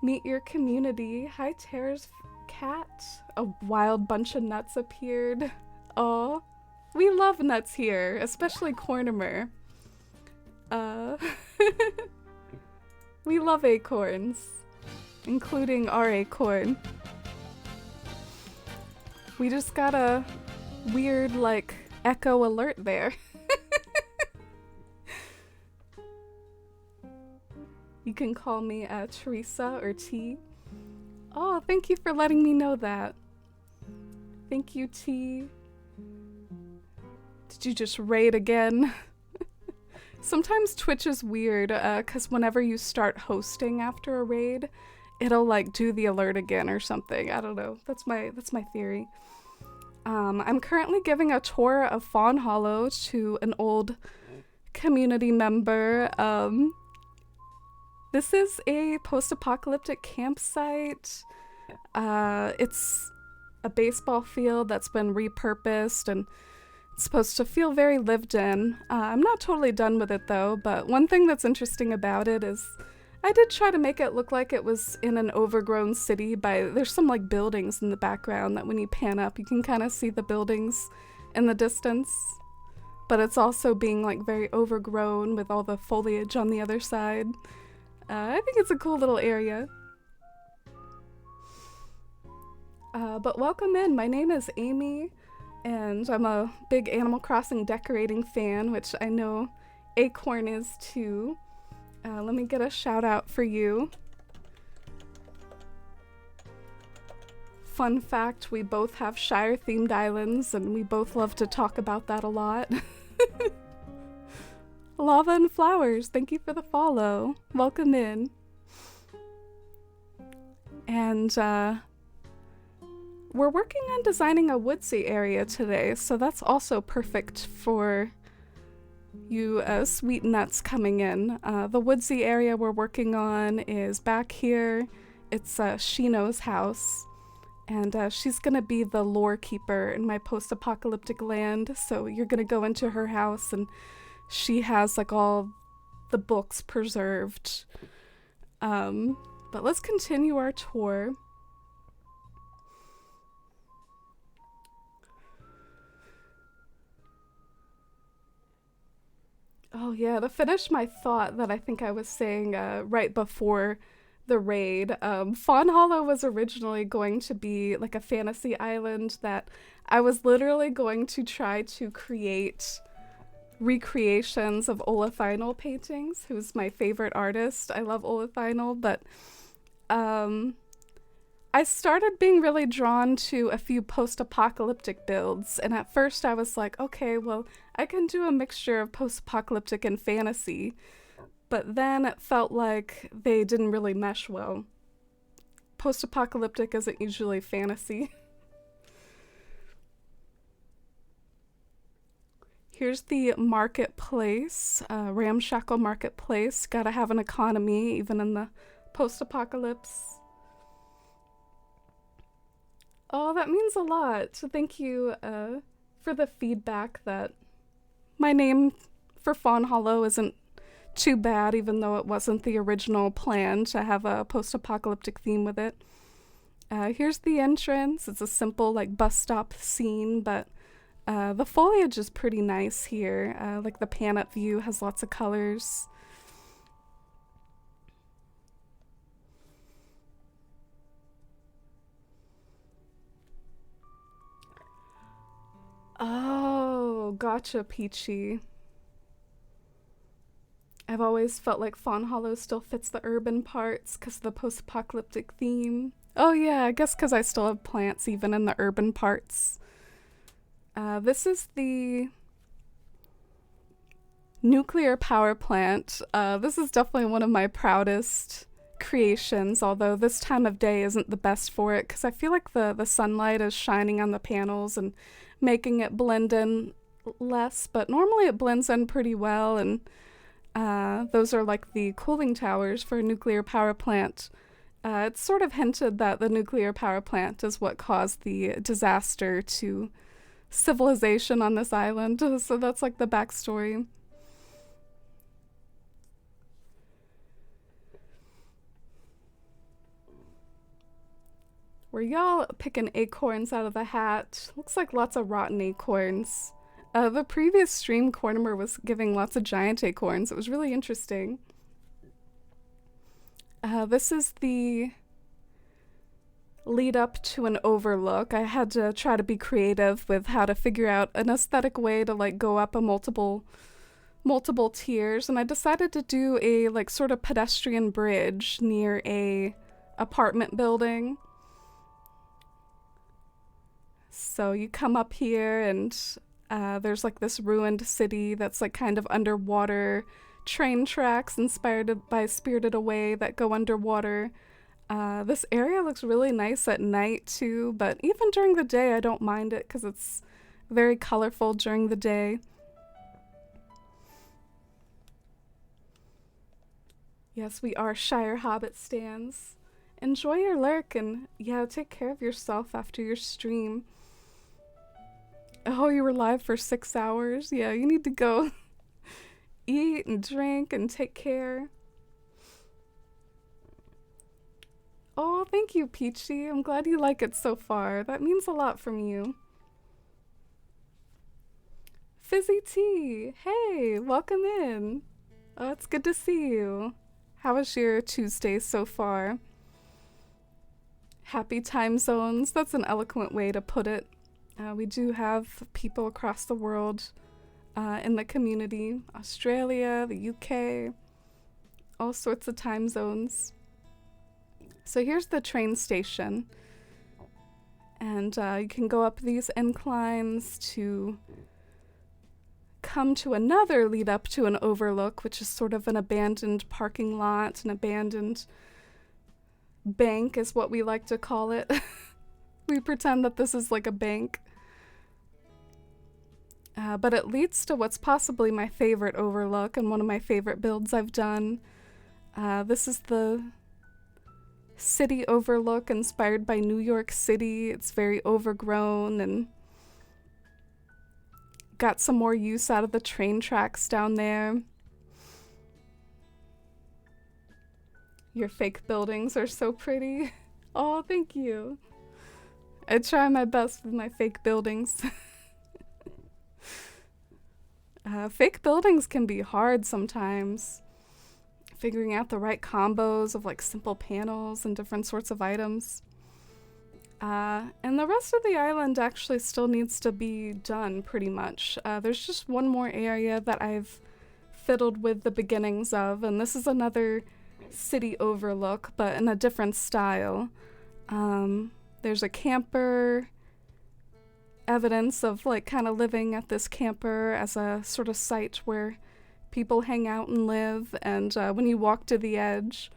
meet your community. Hi, Tara's cat. A wild bunch of nuts appeared. Oh, we love nuts here, especially Cornimer. We love acorns, including our acorn. We just got a weird, like, echo alert there. You can call me Teresa or T. Oh, thank you for letting me know that. Thank you, T. Did you just raid again? Sometimes Twitch is weird, because whenever you start hosting after a raid, it'll like do the alert again or something. I don't know. That's my theory. I'm currently giving a tour of Fawn Hollow to an old community member. This is a post-apocalyptic campsite. It's a baseball field that's been repurposed and it's supposed to feel very lived in. I'm not totally done with it though, but one thing that's interesting about it is I did try to make it look like it was in an overgrown city there's some like buildings in the background that when you pan up you can kind of see the buildings in the distance, but it's also being like very overgrown with all the foliage on the other side. I think it's a cool little area. But welcome in. My name is Amy, and I'm a big Animal Crossing decorating fan, which I know Acorn is too. Let me get a shout out for you. Fun fact, we both have Shire themed islands, and we both love to talk about that a lot. Lava and Flowers, thank you for the follow. Welcome in. And we're working on designing a woodsy area today, so that's also perfect for you sweet nuts coming in. The woodsy area we're working on is back here. It's Shino's house, and she's gonna be the lore keeper in my post-apocalyptic land, so you're gonna go into her house and she has like all the books preserved. But let's continue our tour. Oh yeah, to finish my thought that I think I was saying right before the raid, Fawn Hollow was originally going to be like a fantasy island that I was literally going to try to create recreations of Olafhinal paintings, who's my favorite artist. I love Olafhinal, but I started being really drawn to a few post-apocalyptic builds, and at first I was like, okay, well, I can do a mixture of post-apocalyptic and fantasy, but then it felt like they didn't really mesh well. Post-apocalyptic isn't usually fantasy. Here's the marketplace, ramshackle marketplace. Gotta have an economy, even in the post-apocalypse. Oh, that means a lot. Thank you for the feedback that my name for Fawn Hollow isn't too bad, even though it wasn't the original plan to have a post-apocalyptic theme with it. Here's the entrance. It's a simple like bus stop scene, but the foliage is pretty nice here. Like the pan-up view has lots of colors. Oh, gotcha, Peachy. I've always felt like Fawn Hollow still fits the urban parts because of the post-apocalyptic theme. Oh yeah, I guess because I still have plants even in the urban parts. This is the nuclear power plant. This is definitely one of my proudest creations, although this time of day isn't the best for it because I feel like the sunlight is shining on the panels and making it blend in less, but normally it blends in pretty well, and those are like the cooling towers for a nuclear power plant. It's sort of hinted that the nuclear power plant is what caused the disaster to civilization on this island, so that's like the backstory. Were y'all picking acorns out of the hat? Looks like lots of rotten acorns. The previous stream, Cornimer was giving lots of giant acorns. It was really interesting. This is the lead up to an overlook. I had to try to be creative with how to figure out an aesthetic way to like go up a multiple tiers, and I decided to do a like sort of pedestrian bridge near a apartment building. So you come up here and there's like this ruined city that's like kind of underwater, train tracks inspired by Spirited Away that go underwater. This area looks really nice at night too, but even during the day I don't mind it because it's very colorful during the day. Yes, we are Shire Hobbit stands. Enjoy your lurk and yeah, take care of yourself after your stream. Oh, you were live for 6 hours? Yeah, you need to go eat and drink and take care. Oh, thank you, Peachy. I'm glad you like it so far. That means a lot from you. Fizzy Tea, hey, welcome in. Oh, it's good to see you. How was your Tuesday so far? Happy time zones, that's an eloquent way to put it. We do have people across the world in the community. Australia, the UK, all sorts of time zones. So here's the train station. And you can go up these inclines to come to another lead up to an overlook, which is sort of an abandoned parking lot, an abandoned bank is what we like to call it. We pretend that this is like a bank. But it leads to what's possibly my favorite overlook and one of my favorite builds I've done. This is the city overlook inspired by New York City. It's very overgrown and got some more use out of the train tracks down there. Your fake buildings are so pretty. Oh, thank you. I try my best with my fake buildings. Fake buildings can be hard sometimes. Figuring out the right combos of like simple panels and different sorts of items. And the rest of the island actually still needs to be done pretty much. There's just one more area that I've fiddled with the beginnings of, and this is another city overlook, but in a different style. There's a camper, evidence of like kind of living at this camper as a sort of site where people hang out and live, and when you walk to the edge,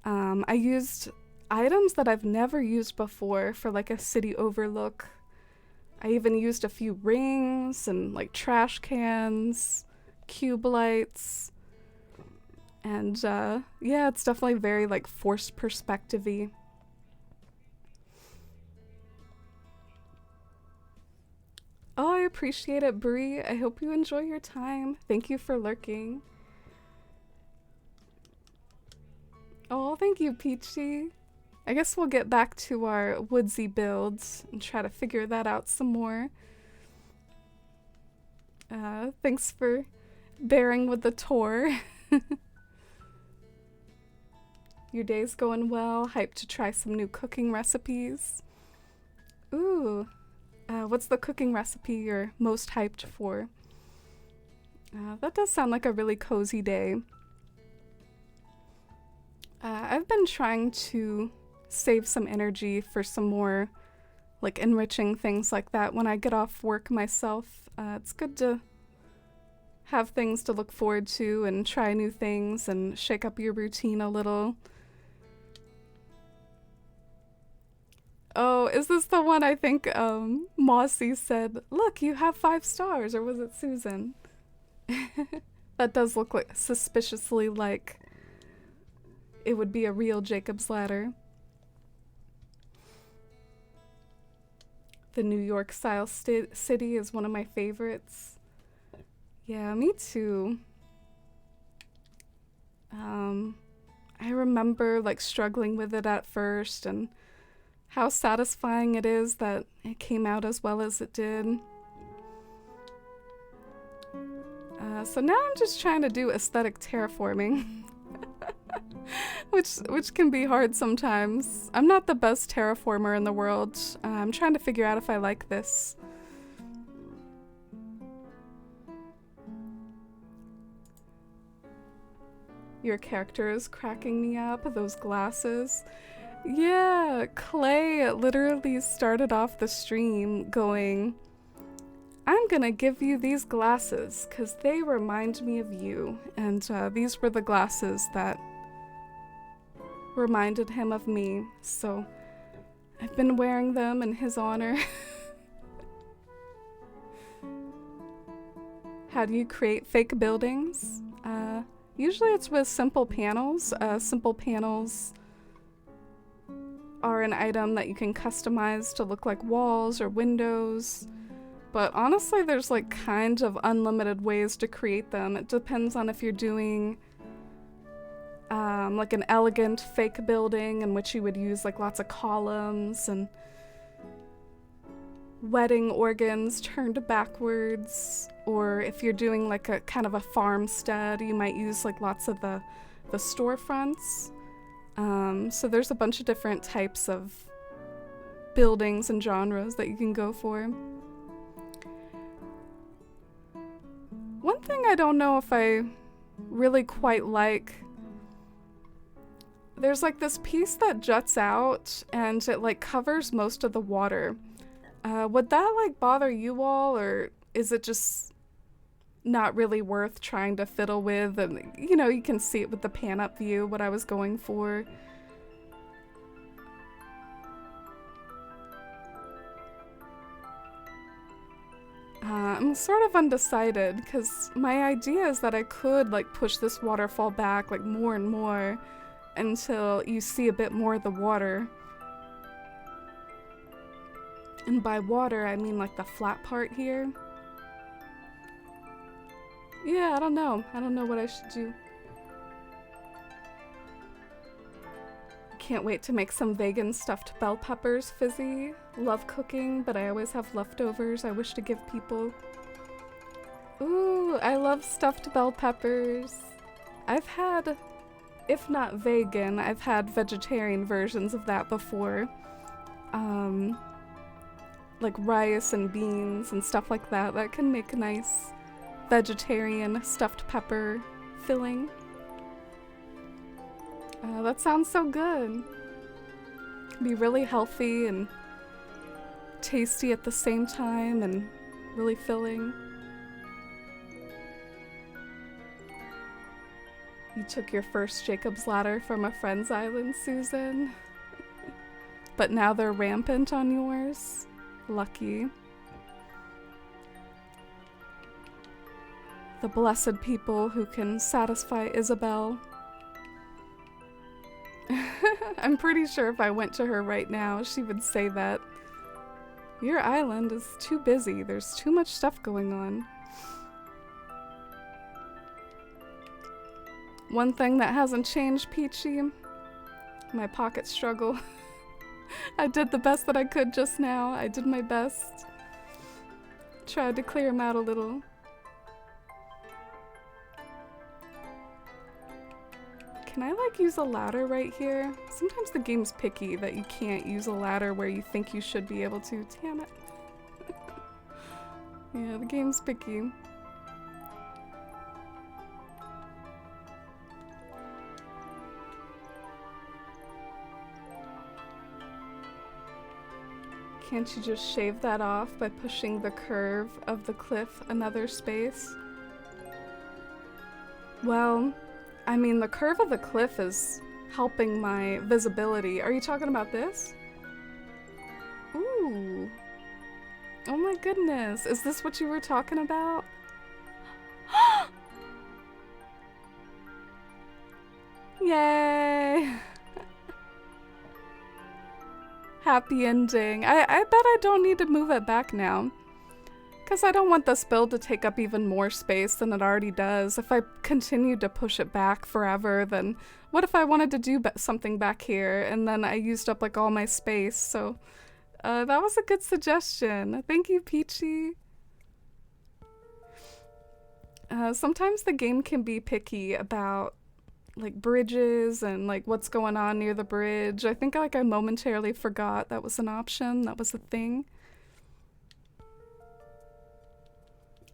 I used items that I've never used before for like a city overlook. I even used a few rings and like trash cans, cube lights, and yeah, it's definitely very like forced perspective-y. Oh, I appreciate it, Brie. I hope you enjoy your time. Thank you for lurking. Oh, thank you, Peachy. I guess we'll get back to our woodsy builds and try to figure that out some more. Thanks for bearing with the tour. Your day's going well. Hyped to try some new cooking recipes. Ooh. What's the cooking recipe you're most hyped for? That does sound like a really cozy day. I've been trying to save some energy for some more like enriching things like that when I get off work myself. It's good to have things to look forward to and try new things and shake up your routine a little. Oh, is this the one I think Mossy said, look, you have 5 stars, or was it Susan? That does look like suspiciously like it would be a real Jacob's Ladder. The New York style city is one of my favorites. Yeah, me too. I remember like struggling with it at first and how satisfying it is that it came out as well as it did. So now I'm just trying to do aesthetic terraforming, which can be hard sometimes. I'm not the best terraformer in the world. I'm trying to figure out if I like this. Your character is cracking me up, those glasses. Yeah, Clay literally started off the stream going, I'm gonna give you these glasses because they remind me of you. And these were the glasses that reminded him of me. So I've been wearing them in his honor. How do you create fake buildings? Usually it's with simple panels. Simple panels are an item that you can customize to look like walls or windows. But honestly, there's like kind of unlimited ways to create them. It depends on if you're doing like an elegant fake building in which you would use like lots of columns and wedding organs turned backwards, or if you're doing like a kind of a farmstead, you might use like lots of the storefronts. So there's a bunch of different types of buildings and genres that you can go for. One thing I don't know if I really quite like, there's like this piece that juts out and it like covers most of the water. Would that like bother you all, or is it just not really worth trying to fiddle with, and you know, you can see it with the pan up view what I was going for. I'm sort of undecided because my idea is that I could like push this waterfall back like more and more until you see a bit more of the water. And by water, I mean like the flat part here. Yeah, I don't know. I don't know what I should do. Can't wait to make some vegan stuffed bell peppers fizzy. Love cooking, but I always have leftovers I wish to give people. Ooh, I love stuffed bell peppers. I've had, if not vegan, I've had vegetarian versions of that before. Like rice and beans and stuff like that. That can make a nice vegetarian stuffed pepper filling. That sounds so good. Be really healthy and tasty at the same time and really filling. You took your first Jacob's Ladder from a friend's island, Susan. But now they're rampant on yours. Lucky. The blessed people who can satisfy Isabelle. I'm pretty sure if I went to her right now, she would say that. Your island is too busy. There's too much stuff going on. One thing that hasn't changed, Peachy, my pocket struggle. I did the best that I could just now. I did my best. Tried to clear them out a little. Can I like use a ladder right here? Sometimes the game's picky that you can't use a ladder where you think you should be able to. Damn it. Yeah, the game's picky. Can't you just shave that off by pushing the curve of the cliff another space? Well, I mean, the curve of the cliff is helping my visibility. Are you talking about this? Ooh. Oh my goodness. Is this what you were talking about? Yay! Happy ending. I bet I don't need to move it back now. Because I don't want this build to take up even more space than it already does. If I continued to push it back forever, then what if I wanted to do something back here and then I used up like all my space? So that was a good suggestion. Thank you, Peachy. Sometimes the game can be picky about like bridges and like what's going on near the bridge. I think like I momentarily forgot that was an option, that was a thing.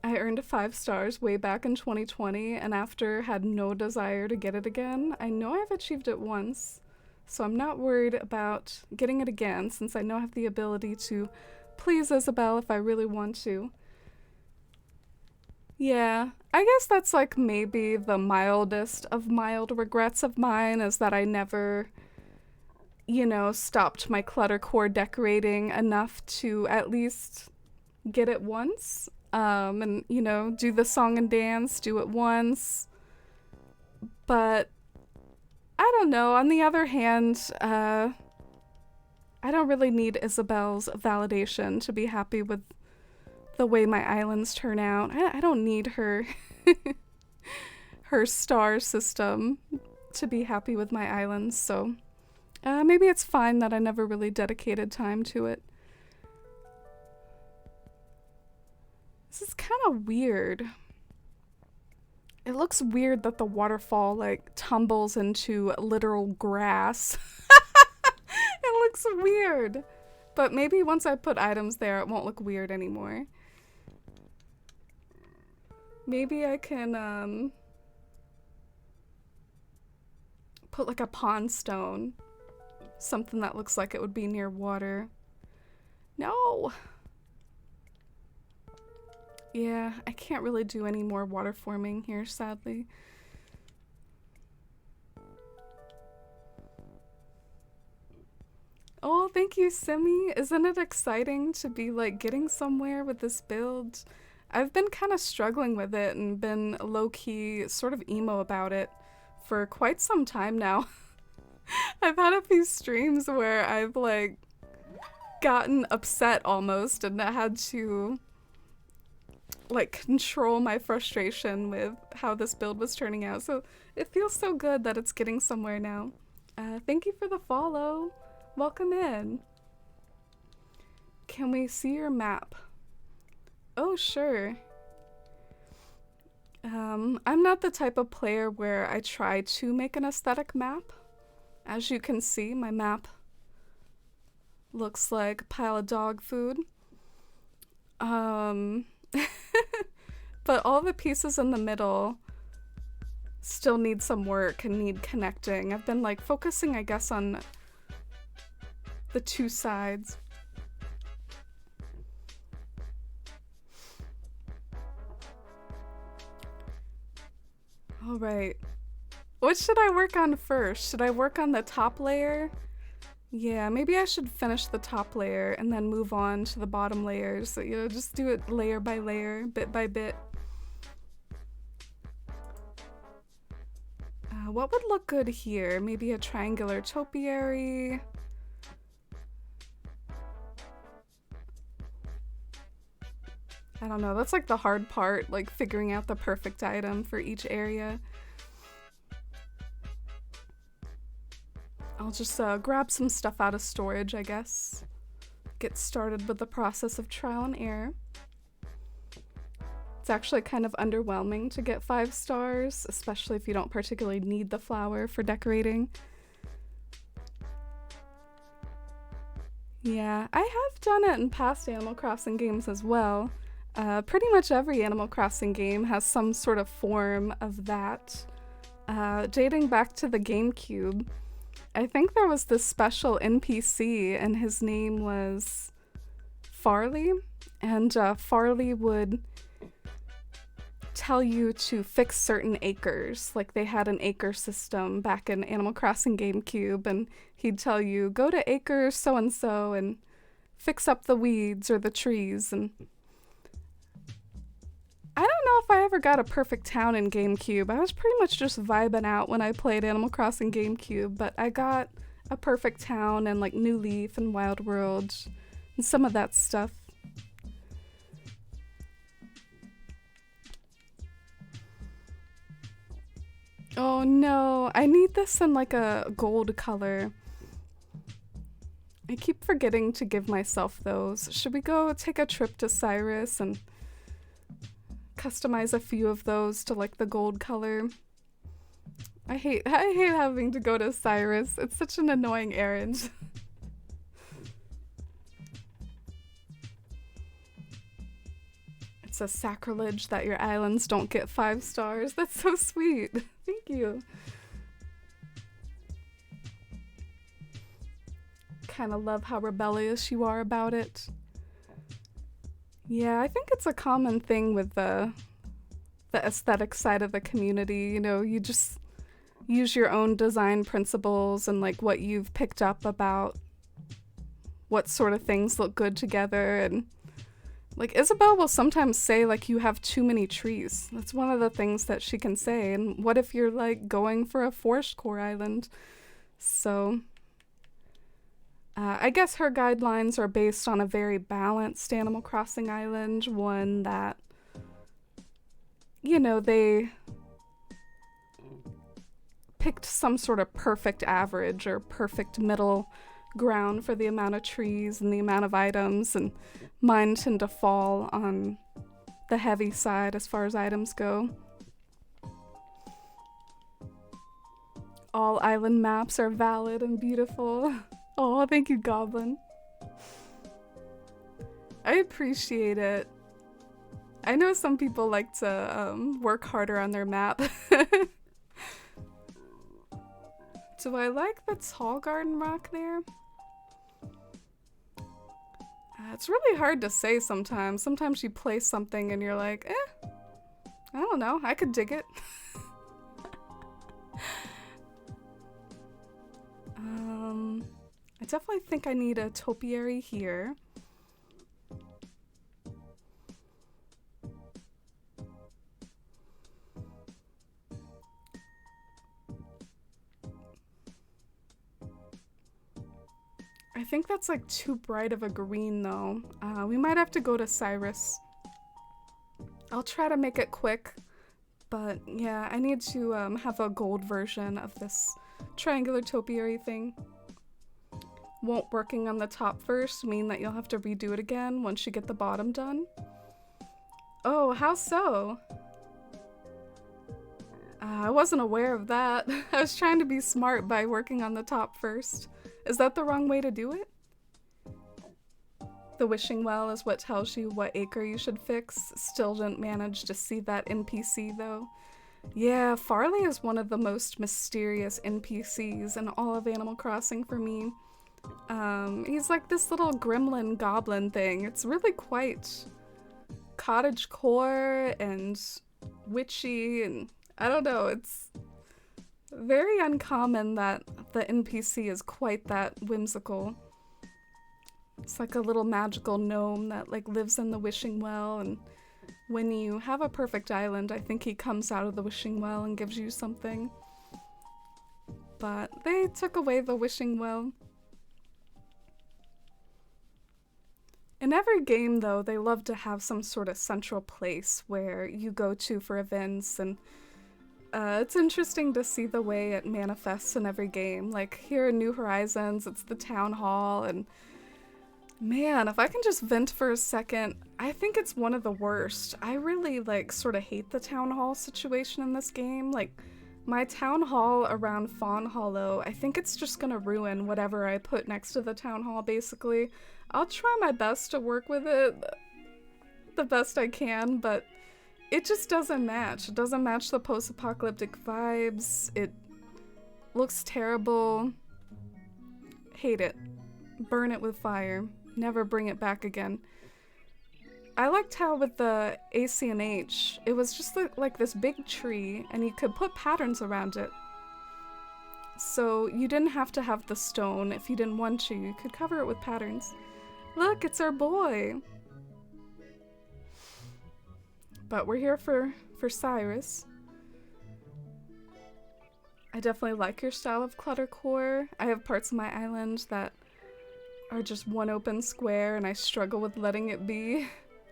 I earned 5 stars way back in 2020 and after had no desire to get it again. I know I've achieved it once, so I'm not worried about getting it again since I know I have the ability to please Isabelle if I really want to. Yeah, I guess that's like maybe the mildest of mild regrets of mine is that I never, you know, stopped my cluttercore decorating enough to at least get it once. And, you know, do the song and dance, do it once. But, I don't know. On the other hand, I don't really need Isabelle's validation to be happy with the way my islands turn out. I don't need her, her star system to be happy with my islands, so maybe it's fine that I never really dedicated time to it. This is kind of weird. It looks weird that the waterfall like tumbles into literal grass. It looks weird. But maybe once I put items there, it won't look weird anymore. Maybe I can put like a pond stone. Something that looks like it would be near water. No! Yeah, I can't really do any more water forming here, sadly. Oh, thank you, Simi. Isn't it exciting to be like getting somewhere with this build? I've been kind of struggling with it and been low-key sort of emo about it for quite some time now. I've had a few streams where I've like gotten upset almost and I had to like control my frustration with how this build was turning out. So it feels so good that it's getting somewhere now. Thank you for the follow. Welcome in. Can we see your map? Oh, sure. I'm not the type of player where I try to make an aesthetic map. As you can see, my map looks like a pile of dog food. But all the pieces in the middle still need some work and need connecting. I've been like focusing, I guess, on the two sides. All right. What should I work on first? Should I work on the top layer? Yeah, maybe I should finish the top layer and then move on to the bottom layers. So, you know, just do it layer by layer, bit by bit. What would look good here? Maybe a triangular topiary. I don't know, that's like the hard part, like figuring out the perfect item for each area. I'll just grab some stuff out of storage, I guess. Get started with the process of trial and error. It's actually kind of underwhelming to get 5 stars, especially if you don't particularly need the flower for decorating. Yeah, I have done it in past Animal Crossing games as well. Pretty much every Animal Crossing game has some sort of form of that. Dating back to the GameCube, I think there was this special NPC and his name was Farley, and Farley would tell you to fix certain acres. Like they had an acre system back in Animal Crossing GameCube, and he'd tell you, go to acre so-and-so and fix up the weeds or the trees. And I don't know if I ever got a perfect town in GameCube. I was pretty much just vibing out when I played Animal Crossing GameCube, but I got a perfect town and like New Leaf and Wild World and some of that stuff. Oh no, I need this in like a gold color. I keep forgetting to give myself those. Should we go take a trip to Cyrus and customize a few of those to like the gold color? I hate having to go to Cyrus. It's such an annoying errand. It's a sacrilege that your islands don't get 5 stars. That's so sweet. Thank you. Kind of love how rebellious you are about it. Yeah, I think it's a common thing with the aesthetic side of the community. You know, you just use your own design principles and like what you've picked up about what sort of things look good together. And like Isabelle will sometimes say like you have too many trees. That's one of the things that she can say. And what if you're like going for a forest core island? So I guess her guidelines are based on a very balanced Animal Crossing island, one that, you know, they picked some sort of perfect average or perfect middle ground for the amount of trees and the amount of items, and mine tend to fall on the heavy side as far as items go. All island maps are valid and beautiful. Oh, thank you, Goblin. I appreciate it. I know some people like to work harder on their map. Do I like the tall garden rock there? It's really hard to say sometimes. Sometimes you play something and you're like, I don't know, I could dig it. I definitely think I need a topiary here. I think that's like too bright of a green though. We might have to go to Cyrus. I'll try to make it quick, but yeah, I need to have a gold version of this triangular topiary thing. Won't working on the top first mean that you'll have to redo it again once you get the bottom done? Oh, how so? I wasn't aware of that. I was trying to be smart by working on the top first. Is that the wrong way to do it? The wishing well is what tells you what acre you should fix. Still didn't manage to see that NPC though. Yeah, Farley is one of the most mysterious NPCs in all of Animal Crossing for me. He's like this little gremlin goblin thing. It's really quite cottagecore and witchy, and I don't know, it's very uncommon that the NPC is quite that whimsical. It's like a little magical gnome that like lives in the wishing well, and when you have a perfect island, I think he comes out of the wishing well and gives you something. But they took away the wishing well. In every game, though, they love to have some sort of central place where you go to for events, and it's interesting to see the way it manifests in every game. Like here in New Horizons, it's the town hall, and man, if I can just vent for a second, I think it's one of the worst. I really like sort of hate the town hall situation in this game. Like my town hall around Fawn Hollow, I think it's just gonna ruin whatever I put next to the town hall, basically. I'll try my best to work with it the best I can, but it just doesn't match. It doesn't match the post-apocalyptic vibes. It looks terrible. Hate it. Burn it with fire. Never bring it back again. I liked how with the ACNH, it was just like this big tree, and you could put patterns around it. So you didn't have to have the stone if you didn't want to. You could cover it with patterns. Look, it's our boy! But we're here for Cyrus. I definitely like your style of cluttercore. I have parts of my island that are just one open square and I struggle with letting it be.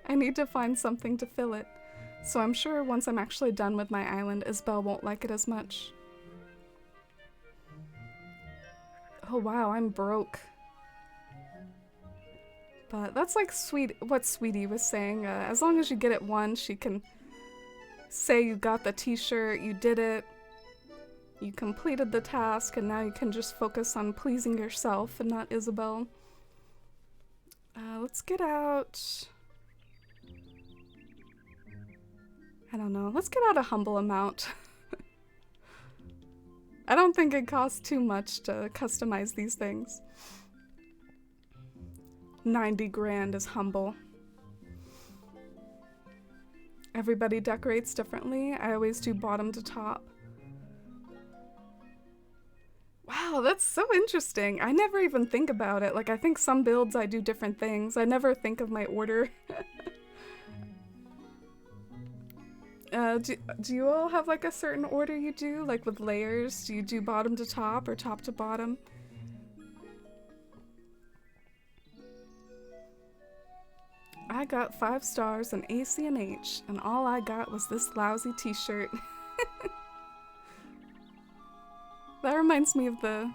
I need to find something to fill it. So I'm sure once I'm actually done with my island, Isabelle won't like it as much. Oh wow, I'm broke. But that's like what Sweetie was saying. As long as you get it once, you can say you got the t-shirt, you did it, you completed the task, and now you can just focus on pleasing yourself and not Isabelle. Let's get out... I don't know. Let's get out a humble amount. I don't think it costs too much to customize these things. 90 grand is humble. Everybody decorates differently. I always do bottom to top. Wow, that's so interesting. I never even think about it. Like, I think some builds I do different things. I never think of my order. Do you all have like a certain order you do? Like with layers? Do you do bottom to top or top to bottom? I got 5 stars in ACNH, and all I got was this lousy t-shirt. That reminds me of the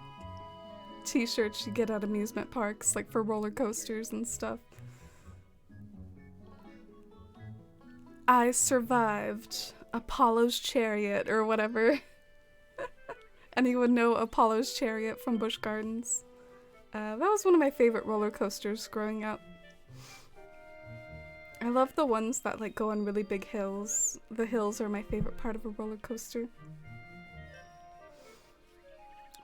t-shirts you get at amusement parks, like for roller coasters and stuff. I survived Apollo's Chariot, or whatever. Anyone know Apollo's Chariot from Busch Gardens? That was one of my favorite roller coasters growing up. I love the ones that like go on really big hills. The hills are my favorite part of a roller coaster.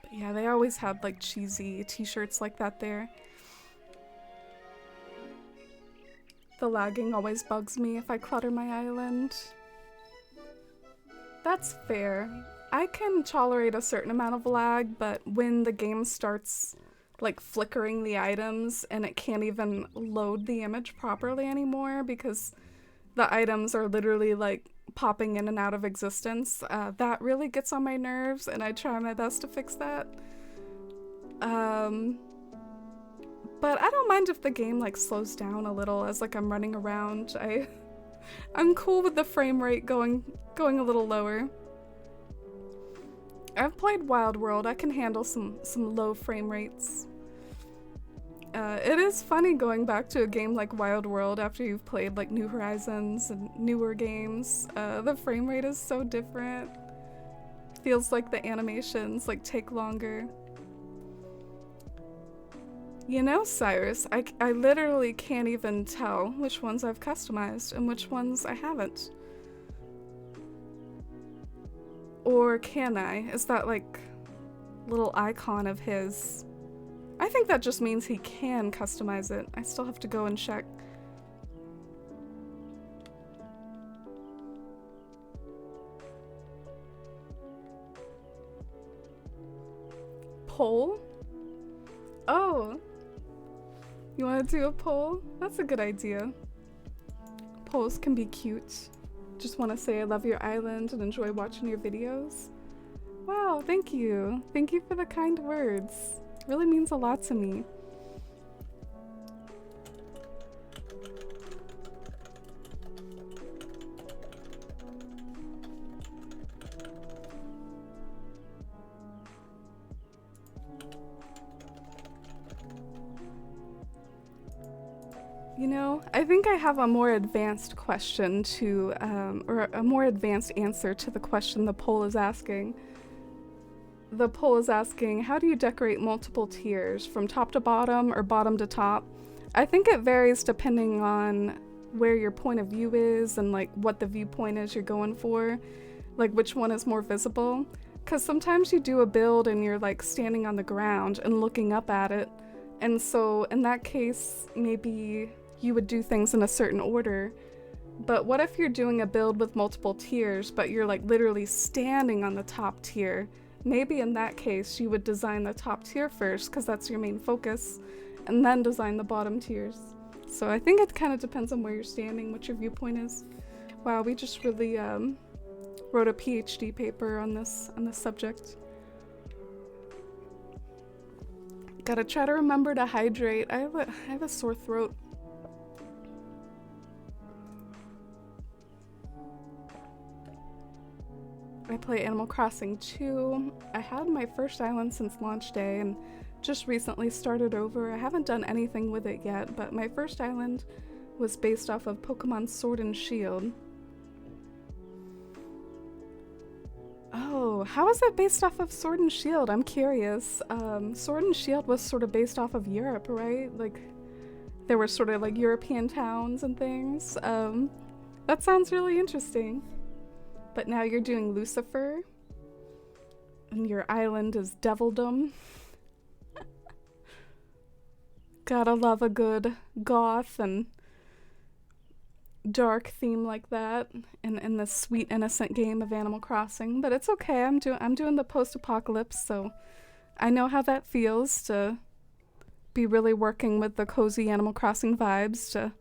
But yeah, they always had like cheesy t-shirts like that there. The lagging always bugs me if I clutter my island. That's fair. I can tolerate a certain amount of lag, but when the game starts like flickering the items and it can't even load the image properly anymore because the items are literally like popping in and out of existence, that really gets on my nerves, and I try my best to fix that. But I don't mind if the game like slows down a little as like I'm running around. I'm cool with the frame rate going a little lower. I've played Wild World. I can handle some low frame rates. It is funny going back to a game like Wild World after you've played like New Horizons and newer games. The frame rate is so different. Feels like the animations like take longer. You know, Cyrus, I literally can't even tell which ones I've customized and which ones I haven't. Or can I? Is that like little icon of his? I think that just means he can customize it. I still have to go and check. Poll? Oh. You want to do a poll? That's a good idea. Polls can be cute. Just want to say I love your island and enjoy watching your videos. Wow, thank you. Thank you for the kind words. It really means a lot to me. You know, I think I have a more advanced question to, or a more advanced answer to the question the poll is asking. The poll is asking, how do you decorate multiple tiers, from top to bottom or bottom to top? I think it varies depending on where your point of view is and like what the viewpoint is you're going for, like which one is more visible. Because sometimes you do a build and you're like standing on the ground and looking up at it. And so in that case, maybe you would do things in a certain order. But what if you're doing a build with multiple tiers, but you're like literally standing on the top tier? Maybe in that case, you would design the top tier first, because that's your main focus, and then design the bottom tiers. So I think it kind of depends on where you're standing, what your viewpoint is. Wow, we just really wrote a PhD paper on this subject. Gotta try to remember to hydrate. I have a sore throat. I play Animal Crossing 2. I had my first island since launch day and just recently started over. I haven't done anything with it yet, but my first island was based off of Pokemon Sword and Shield. Oh, how is it based off of Sword and Shield? I'm curious. Sword and Shield was sort of based off of Europe, right? Like, there were sort of like European towns and things. That sounds really interesting. But now you're doing Lucifer, and your island is Devildom. Gotta love a good goth and dark theme like that in the sweet innocent game of Animal Crossing. But it's okay. I'm doing the post-apocalypse, so I know how that feels to be really working with the cozy Animal Crossing vibes to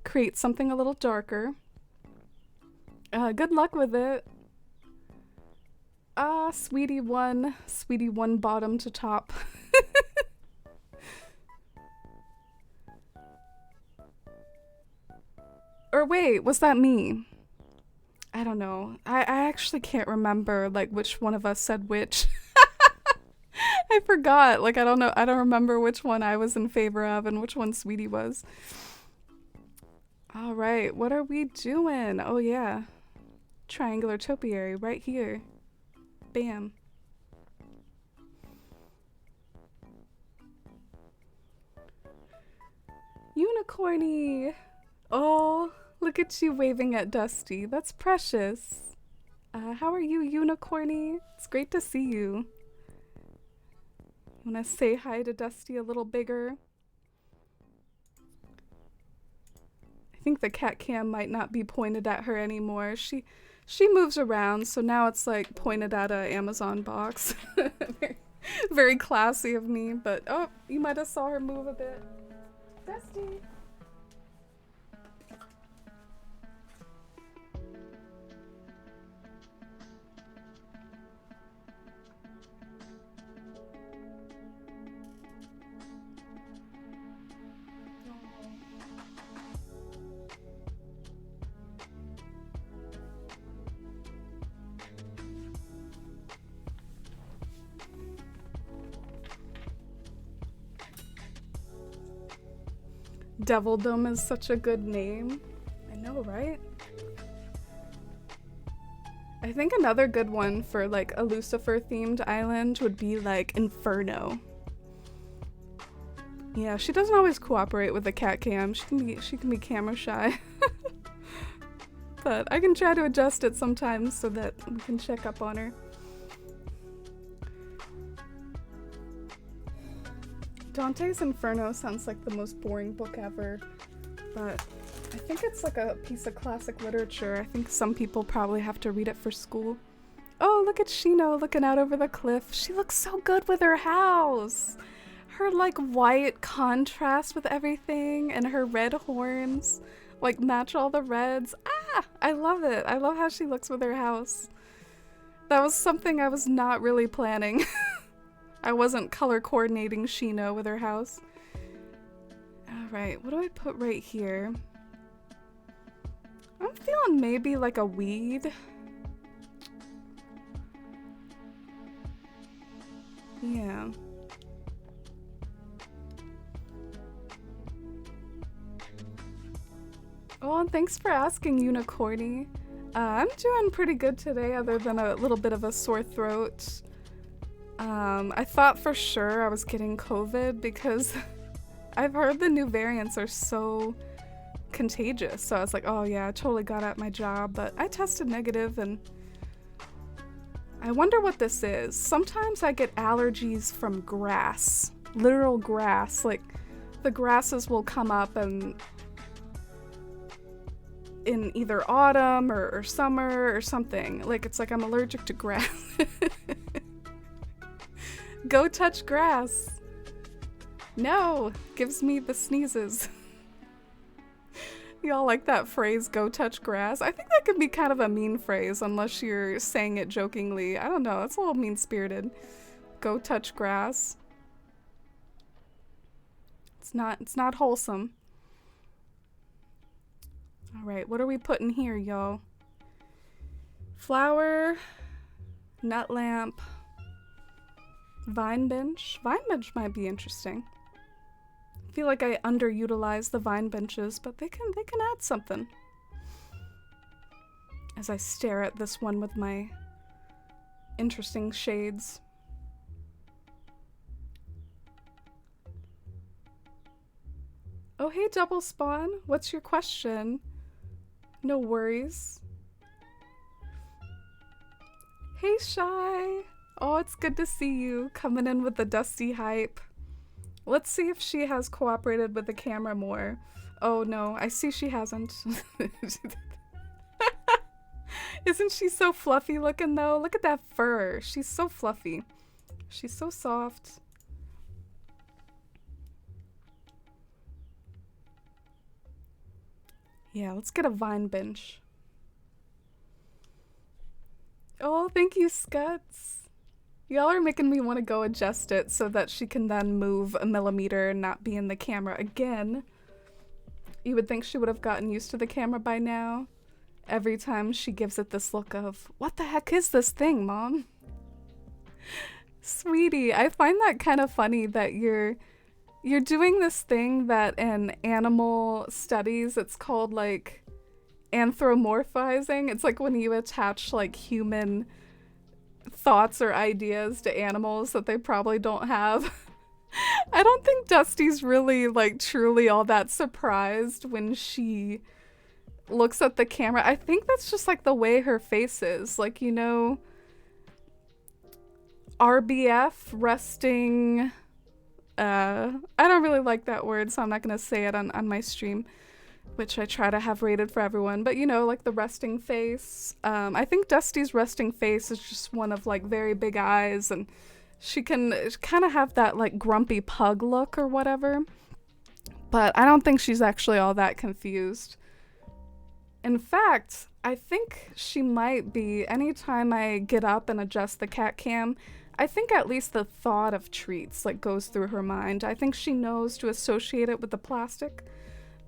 create something a little darker. Good luck with it. Sweetie one bottom to top. Or wait, was that me? I don't know. I actually can't remember like which one of us said which. I forgot. Like I don't know. I don't remember which one I was in favor of and which one Sweetie was. All right, what are we doing? Oh yeah. Triangular topiary right here. Bam. Unicorny. Oh, look at you waving at Dusty. That's precious. How are you, Unicorny? It's great to see you. Want to say hi to Dusty a little bigger? I think the cat cam might not be pointed at her anymore. She moves around, so now it's like pointed at a Amazon box. very, very classy of me, but oh, you might have saw her move a bit. Dusty. Devildom is such a good name. I know, right? I think another good one for like a Lucifer themed island would be like Inferno. Yeah, she doesn't always cooperate with the cat cam. She can be camera shy. But I can try to adjust it sometimes so that we can check up on her. Dante's Inferno sounds like the most boring book ever, but I think it's like a piece of classic literature. I think some people probably have to read it for school. Oh, look at Shino looking out over the cliff. She looks so good with her house. Her like white contrast with everything and her red horns like match all the reds. Ah, I love it. I love how she looks with her house. That was something I was not really planning. I wasn't color coordinating Shino with her house. Alright, what do I put right here? I'm feeling maybe like a weed. Yeah. Oh, and thanks for asking, Unicorny. I'm doing pretty good today, other than a little bit of a sore throat. I thought for sure I was getting COVID because I've heard the new variants are so contagious. So I was like, oh yeah, I totally got at my job, but I tested negative and I wonder what this is. Sometimes I get allergies from grass, literal grass. Like the grasses will come up and in either autumn or summer or something. Like it's like I'm allergic to grass. Go touch grass. No, gives me the sneezes. Y'all like that phrase, go touch grass? I think that could be kind of a mean phrase unless you're saying it jokingly. I don't know, it's a little mean-spirited. Go touch grass. It's not wholesome. All right, what are we putting here, y'all? Flower, nut lamp, vine bench. Vine bench might be interesting. I feel like I underutilize the vine benches, but they can add something. As I stare at this one with my interesting shades. Oh, hey, Double Spawn. What's your question? No worries. Hey, Shy. Oh, it's good to see you coming in with the Dusty hype. Let's see if she has cooperated with the camera more. Oh no, I see she hasn't. Isn't she so fluffy looking though? Look at that fur. She's so fluffy. She's so soft. Yeah, let's get a vine bench. Oh, thank you, Scuts. Y'all are making me want to go adjust it so that she can then move a millimeter and not be in the camera again. You would think she would have gotten used to the camera by now. Every time she gives it this look of, what the heck is this thing, Mom? Sweetie, I find that kind of funny that you're doing this thing that in animal studies it's called like anthropomorphizing. It's like when you attach like human thoughts or ideas to animals that they probably don't have. I don't think Dusty's really like truly all that surprised when she looks at the camera. I think that's just like the way her face is. Like, you know, RBF, resting, I don't really like that word, so I'm not gonna say it on my stream. which I try to have rated for everyone. But you know, like the resting face. I think Dusty's resting face is just one of like very big eyes, and she can kind of have that like grumpy pug look or whatever. But I don't think she's actually all that confused. In fact, I think she might be. Anytime I get up and adjust the cat cam, I think at least the thought of treats like goes through her mind. I think she knows to associate it with the plastic.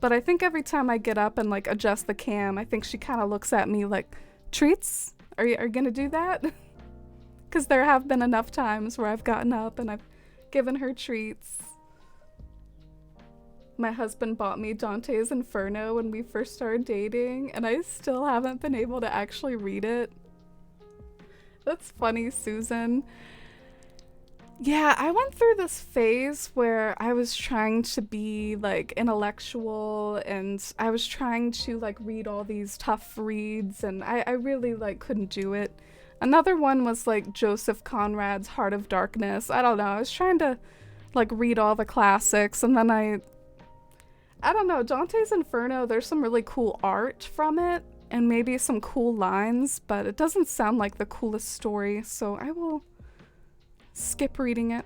But I think every time I get up and like adjust the cam, I think she kind of looks at me like, treats? Are you gonna do that? Because there have been enough times where I've gotten up and I've given her treats. My husband bought me Dante's Inferno when we first started dating, and I still haven't been able to actually read it. That's funny, Susan. Yeah, I went through this phase where I was trying to be like intellectual, and I was trying to like read all these tough reads, and I really like couldn't do it. Another one was like Joseph Conrad's Heart of Darkness. I don't know, I was trying to like read all the classics, and then I don't know, Dante's Inferno, there's some really cool art from it and maybe some cool lines, but it doesn't sound like the coolest story, so I will skip reading it.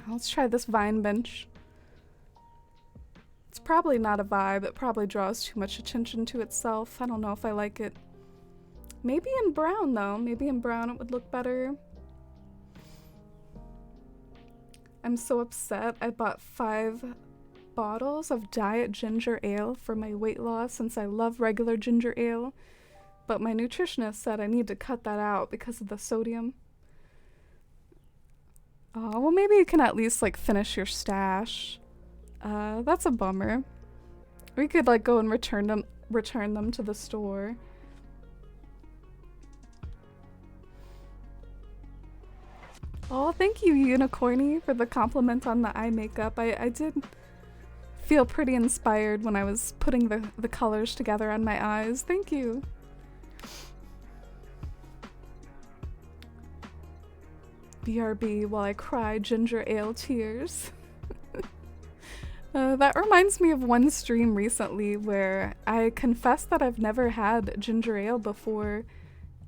Let's try this vine bench. It's probably not a vibe, it probably draws too much attention to itself. I don't know if I like it. Maybe in brown though, maybe in brown it would look better. I'm so upset. I bought 5 bottles of diet ginger ale for my weight loss since I love regular ginger ale, but my nutritionist said I need to cut that out because of the sodium. Oh, well maybe you can at least like finish your stash. That's a bummer. We could like go and return them to the store. Oh, thank you, Unicorny, for the compliment on the eye makeup. I did feel pretty inspired when I was putting the colors together on my eyes. Thank you. BRB while I cry ginger ale tears. That reminds me of one stream recently where I confessed that I've never had ginger ale before,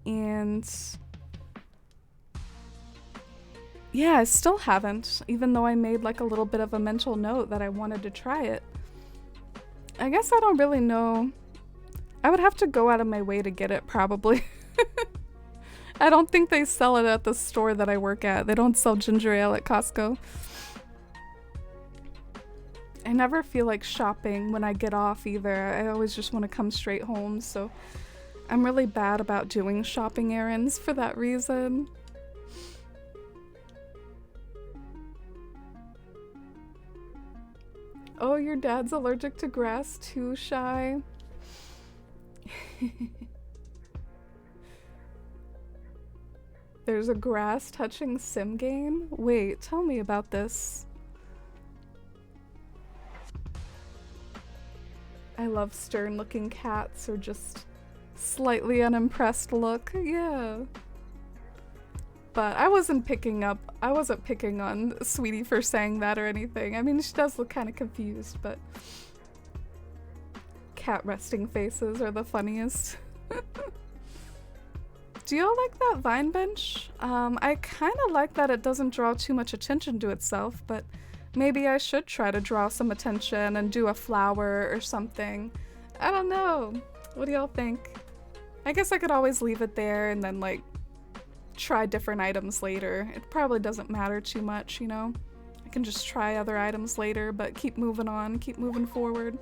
and yeah, I still haven't, even though I made like a little bit of a mental note that I wanted to try it. I guess I don't really know. I would have to go out of my way to get it, probably. I don't think they sell it at the store that I work at. They don't sell ginger ale at Costco. I never feel like shopping when I get off either. I always just want to come straight home, so I'm really bad about doing shopping errands for that reason. Oh, your dad's allergic to grass too, Shy? There's a grass touching sim game? Wait, tell me about this. I love stern looking cats or just slightly unimpressed look. Yeah. But I wasn't picking on Sweetie for saying that or anything. I mean, she does look kind of confused, but cat resting faces are the funniest. Do y'all like that vine bench? I kind of like that it doesn't draw too much attention to itself, but maybe I should try to draw some attention and do a flower or something. I don't know. What do y'all think? I guess I could always leave it there and then like try different items later. It probably doesn't matter too much, you know? I can just try other items later, but keep moving on, keep moving forward.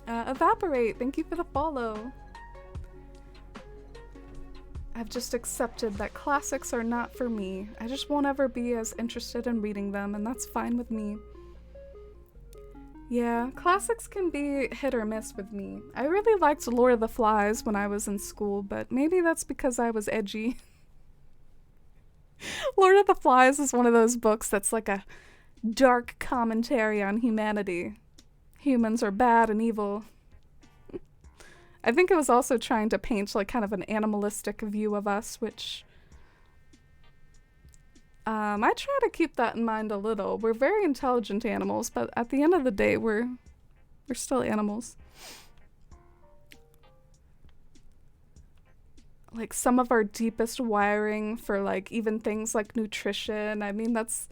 Evaporate, thank you for the follow. I've just accepted that classics are not for me. I just won't ever be as interested in reading them, and that's fine with me. Yeah, classics can be hit or miss with me. I really liked Lord of the Flies when I was in school, but maybe that's because I was edgy. Lord of the Flies is one of those books that's like a dark commentary on humanity. Humans are bad and evil. I think it was also trying to paint like kind of an animalistic view of us, which I try to keep that in mind a little. We're very intelligent animals, but at the end of the day, we're still animals. Like some of our deepest wiring for like even things like nutrition. I mean, that's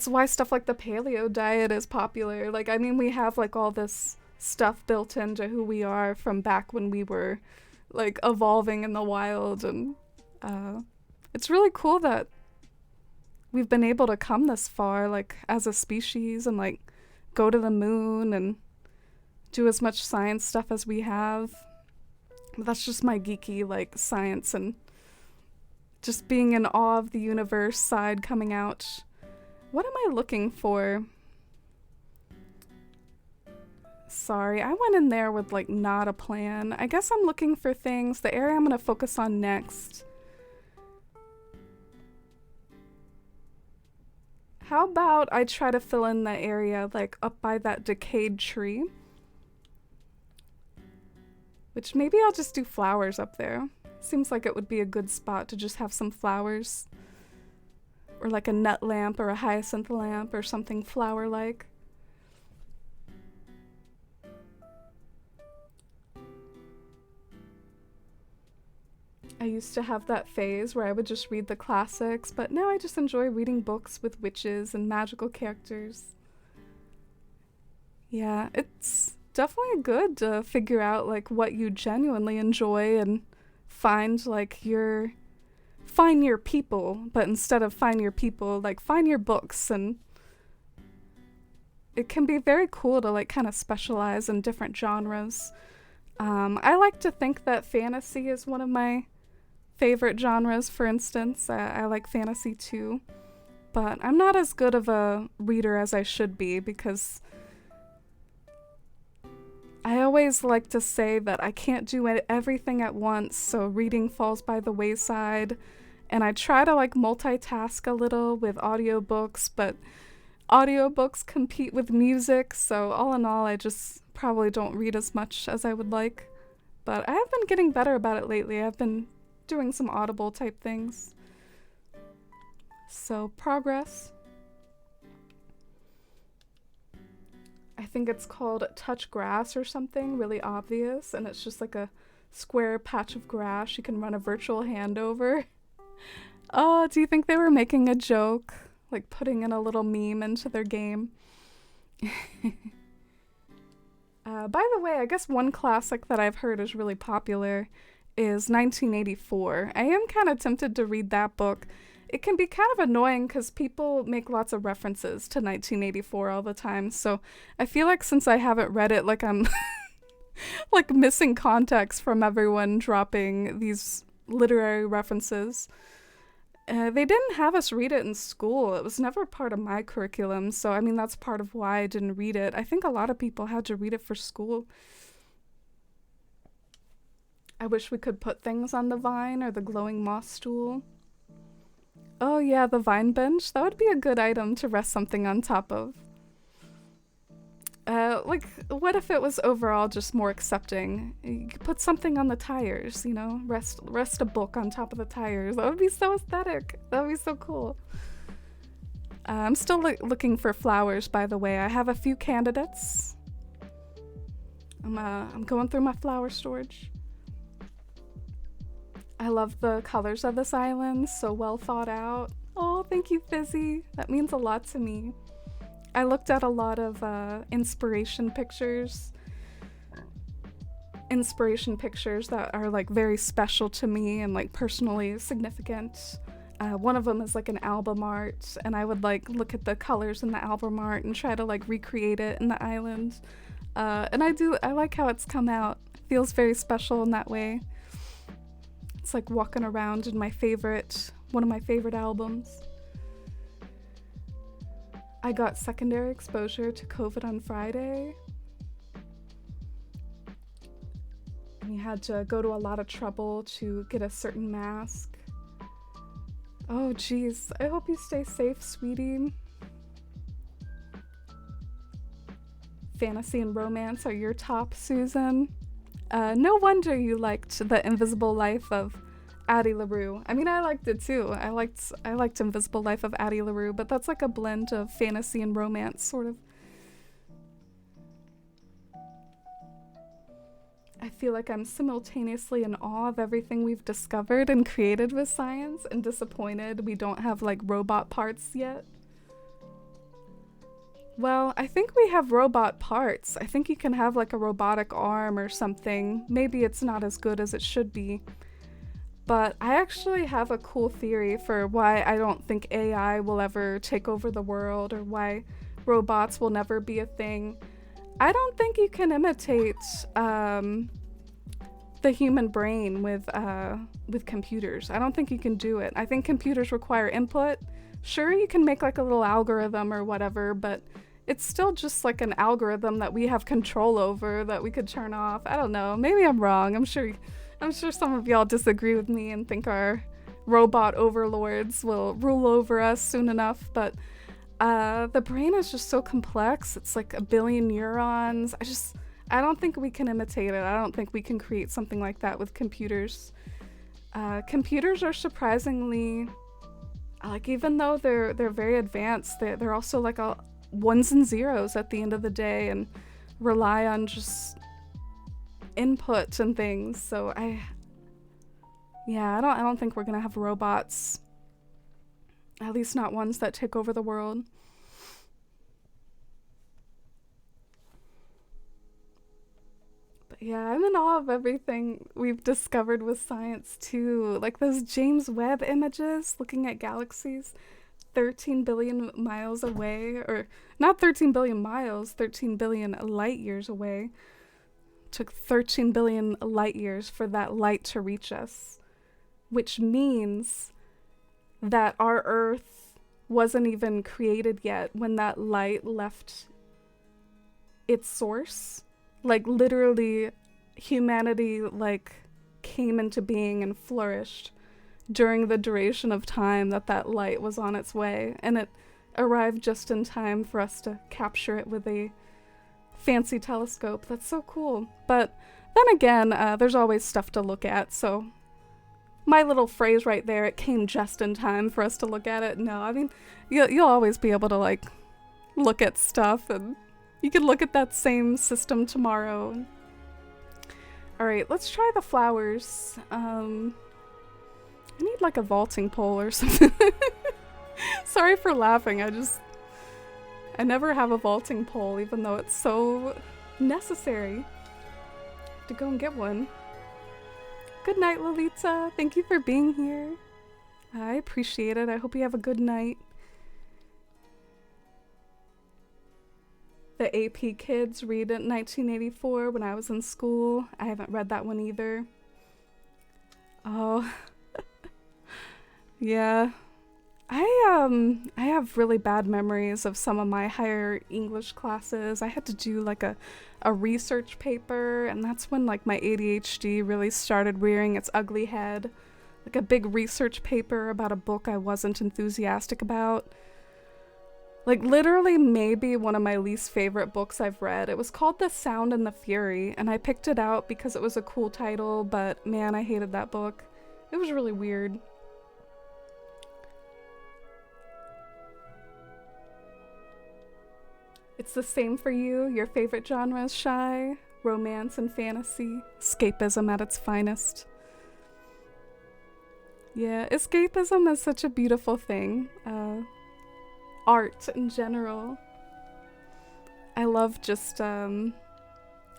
why stuff like the paleo diet is popular. Like, I mean, we have like all this stuff built into who we are from back when we were like evolving in the wild, and uh, it's really cool that we've been able to come this far, like as a species, and like go to the moon and do as much science stuff as we have. That's just my geeky like science and just being in awe of the universe side coming out. What am I looking for? Sorry, I went in there with like not a plan. I guess I'm looking for things. The area I'm gonna focus on next. How about I try to fill in the area like up by that decayed tree? Which maybe I'll just do flowers up there. Seems like it would be a good spot to just have some flowers. Or like a nut lamp or a hyacinth lamp or something flower-like. I used to have that phase where I would just read the classics, but now I just enjoy reading books with witches and magical characters. Yeah, it's definitely good to figure out like what you genuinely enjoy and find like find your people, but instead of find your people, like find your books. And it can be very cool to like kind of specialize in different genres. I like to think that fantasy is one of my favorite genres, for instance. I like fantasy too, but I'm not as good of a reader as I should be because I always like to say that I can't do everything at once, so reading falls by the wayside. And I try to like multitask a little with audiobooks, but audiobooks compete with music, so all in all, I just probably don't read as much as I would like. But I have been getting better about it lately. I've been doing some Audible type things. So, progress. I think it's called Touch Grass or something, really obvious, and it's just like a square patch of grass you can run a virtual hand over. Oh, do you think they were making a joke? Like putting in a little meme into their game? By the way, I guess one classic that I've heard is really popular is 1984. I am kind of tempted to read that book. It can be kind of annoying because people make lots of references to 1984 all the time, so I feel like since I haven't read it, like I'm like missing context from everyone dropping these literary references. They didn't have us read it in school. It was never part of my curriculum, so I mean that's part of why I didn't read it. I think a lot of people had to read it for school. I wish we could put things on the vine or the glowing moss stool. Oh yeah, the vine bench. That would be a good item to rest something on top of. Like, what if it was overall just more accepting? You could put something on the tires, you know? Rest a book on top of the tires. That would be so aesthetic. That would be so cool. I'm still looking for flowers, by the way. I have a few candidates. I'm going through my flower storage. I love the colors of this island, so well thought out. Oh, thank you, Fizzy. That means a lot to me. I looked at a lot of inspiration pictures that are like very special to me and like personally significant. One of them is like an album art, and I would like look at the colors in the album art and try to like recreate it in the island. And I like how it's come out. It feels very special in that way. It's like walking around in one of my favorite albums. I got secondary exposure to COVID on Friday. And you had to go to a lot of trouble to get a certain mask. Oh geez, I hope you stay safe, sweetie. Fantasy and romance are your top, Susan. No wonder you liked The Invisible Life of Addie LaRue. I mean, I liked it too. I liked Invisible Life of Addie LaRue, but that's like a blend of fantasy and romance, sort of. I feel like I'm simultaneously in awe of everything we've discovered and created with science, and disappointed we don't have like robot parts yet. Well, I think we have robot parts. I think you can have like a robotic arm or something. Maybe it's not as good as it should be. But I actually have a cool theory for why I don't think AI will ever take over the world, or why robots will never be a thing. I don't think you can imitate the human brain with computers. I don't think you can do it. I think computers require input. Sure, you can make like a little algorithm or whatever, but it's still just like an algorithm that we have control over that we could turn off. I don't know. Maybe I'm wrong. I'm sure some of y'all disagree with me and think our robot overlords will rule over us soon enough, but the brain is just so complex. It's like a billion neurons. I don't think we can imitate it. I don't think we can create something like that with computers. Computers are surprisingly, like, even though they're very advanced, they're also like a ones and zeros at the end of the day, and rely on just input and things. So I don't think we're gonna have robots, at least not ones that take over the world. But yeah, I'm in awe of everything we've discovered with science too, like those James Webb images looking at galaxies 13 billion miles away, or not 13 billion miles, 13 billion light years away. Took 13 billion light years for that light to reach us, which means that our Earth wasn't even created yet when that light left its source. Like, literally, humanity like came into being and flourished during the duration of time that that light was on its way, and it arrived just in time for us to capture it with a fancy telescope. That's so cool. But then again, there's always stuff to look at, so my little phrase right there, it came just in time for us to look at it. No, I mean, you'll always be able to like look at stuff, and you can look at that same system tomorrow. All right, let's try the flowers. I need like a vaulting pole or something. Sorry for laughing. I never have a vaulting pole, even though it's so necessary to go and get one. Good night, Lolita. Thank you for being here. I appreciate it. I hope you have a good night. The AP Kids read it in 1984 when I was in school. I haven't read that one either. Oh. Yeah. I have really bad memories of some of my higher English classes. I had to do like a research paper, and that's when like my ADHD really started rearing its ugly head. Like a big research paper about a book I wasn't enthusiastic about. Like literally maybe one of my least favorite books I've read. It was called The Sound and the Fury, and I picked it out because it was a cool title, but man, I hated that book. It was really weird. It's the same for you. Your favorite genre is shy, romance and fantasy, escapism at its finest. Yeah, escapism is such a beautiful thing. Art in general. I love just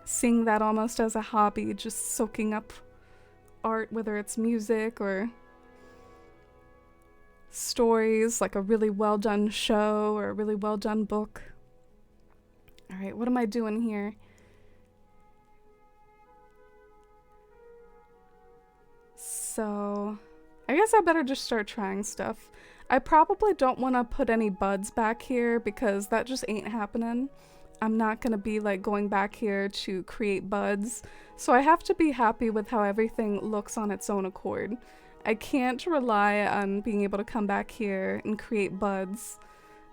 seeing that almost as a hobby, just soaking up art, whether it's music or stories, like a really well done show or a really well done book. Alright, what am I doing here? So, I guess I better just start trying stuff. I probably don't want to put any buds back here because that just ain't happening. I'm not going to be like going back here to create buds. So I have to be happy with how everything looks on its own accord. I can't rely on being able to come back here and create buds.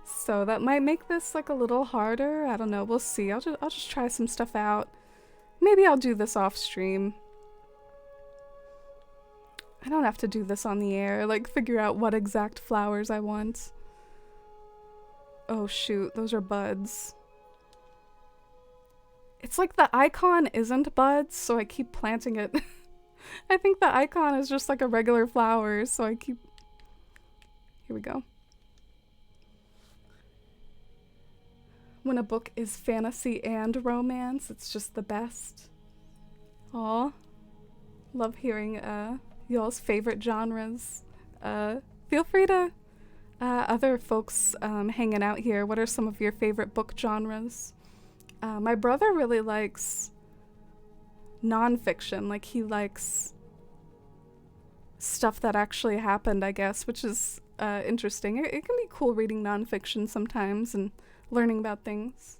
So that might make this like a little harder. I don't know. We'll see. I'll just try some stuff out. Maybe I'll do this off stream. I don't have to do this on the air, like figure out what exact flowers I want. Oh shoot, those are buds. It's like the icon isn't buds, so I keep planting it. I think the icon is just like a regular flower, so I keep... Here we go. When a book is fantasy and romance, it's just the best. Aw. Love hearing y'all's favorite genres. Feel free to other folks hanging out here. What are some of your favorite book genres? My brother really likes nonfiction. Like, he likes stuff that actually happened, I guess, which is interesting. It can be cool reading nonfiction sometimes and learning about things.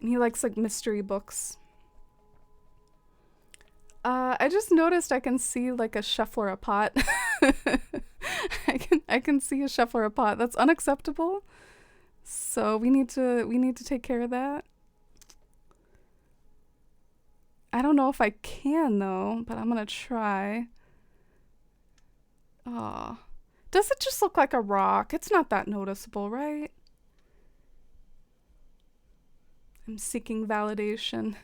And he likes like mystery books. I just noticed I can see like a shuffler a pot. I can see a shuffler a pot. That's unacceptable. So we need to take care of that. I don't know if I can though, but I'm gonna try. Aw. Does it just look like a rock? It's not that noticeable, right? I'm seeking validation.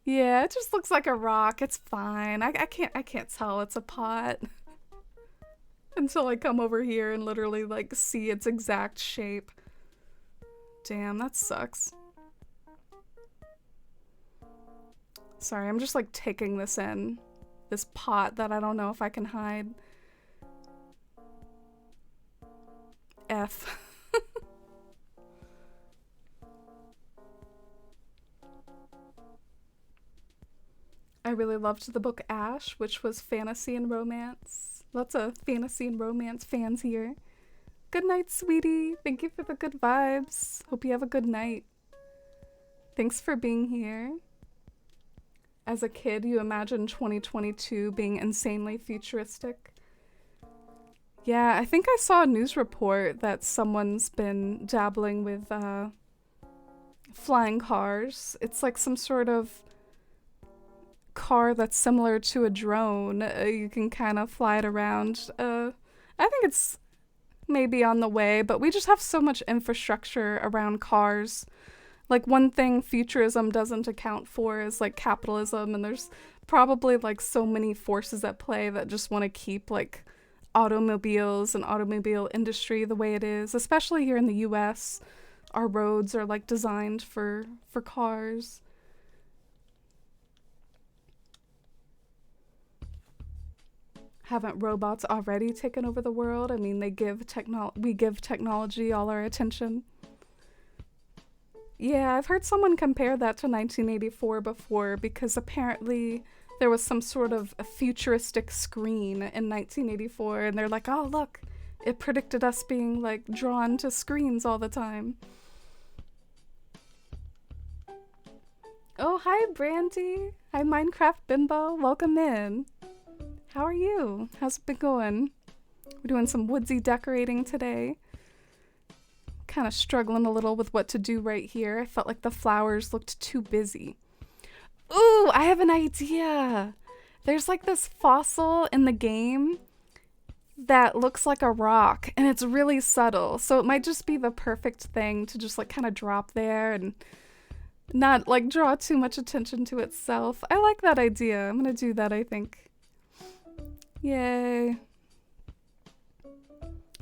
Yeah, it just looks like a rock. It's fine. I can't tell it's a pot until I come over here and literally like see its exact shape. Damn, that sucks. Sorry, I'm just like taking this in. This pot that I don't know if I can hide. F. I really loved the book Ash, which was fantasy and romance. Lots of fantasy and romance fans here. Good night, sweetie. Thank you for the good vibes. Hope you have a good night. Thanks for being here. As a kid, you imagined 2022 being insanely futuristic. Yeah, I think I saw a news report that someone's been dabbling with flying cars. It's like some sort of car that's similar to a drone. You can kind of fly it around. I think it's maybe on the way, but we just have so much infrastructure around cars. Like, one thing futurism doesn't account for is like capitalism, and there's probably like so many forces at play that just want to keep like automobiles and automobile industry the way it is, especially here in the US. Our roads are like designed for cars. Haven't robots already taken over the world? I mean, we give technology all our attention. Yeah, I've heard someone compare that to 1984 before, because apparently there was some sort of a futuristic screen in 1984, and they're like, oh, look, it predicted us being like drawn to screens all the time. Oh, hi, Brandy. Hi, Minecraft Bimbo. Welcome in. How are you? How's it been going? We're doing some woodsy decorating today. Kind of struggling a little with what to do right here. I felt like the flowers looked too busy. Ooh, I have an idea. There's like this fossil in the game that looks like a rock, and it's really subtle. So it might just be the perfect thing to just like kind of drop there and not like draw too much attention to itself. I like that idea. I'm gonna do that, I think. Yay.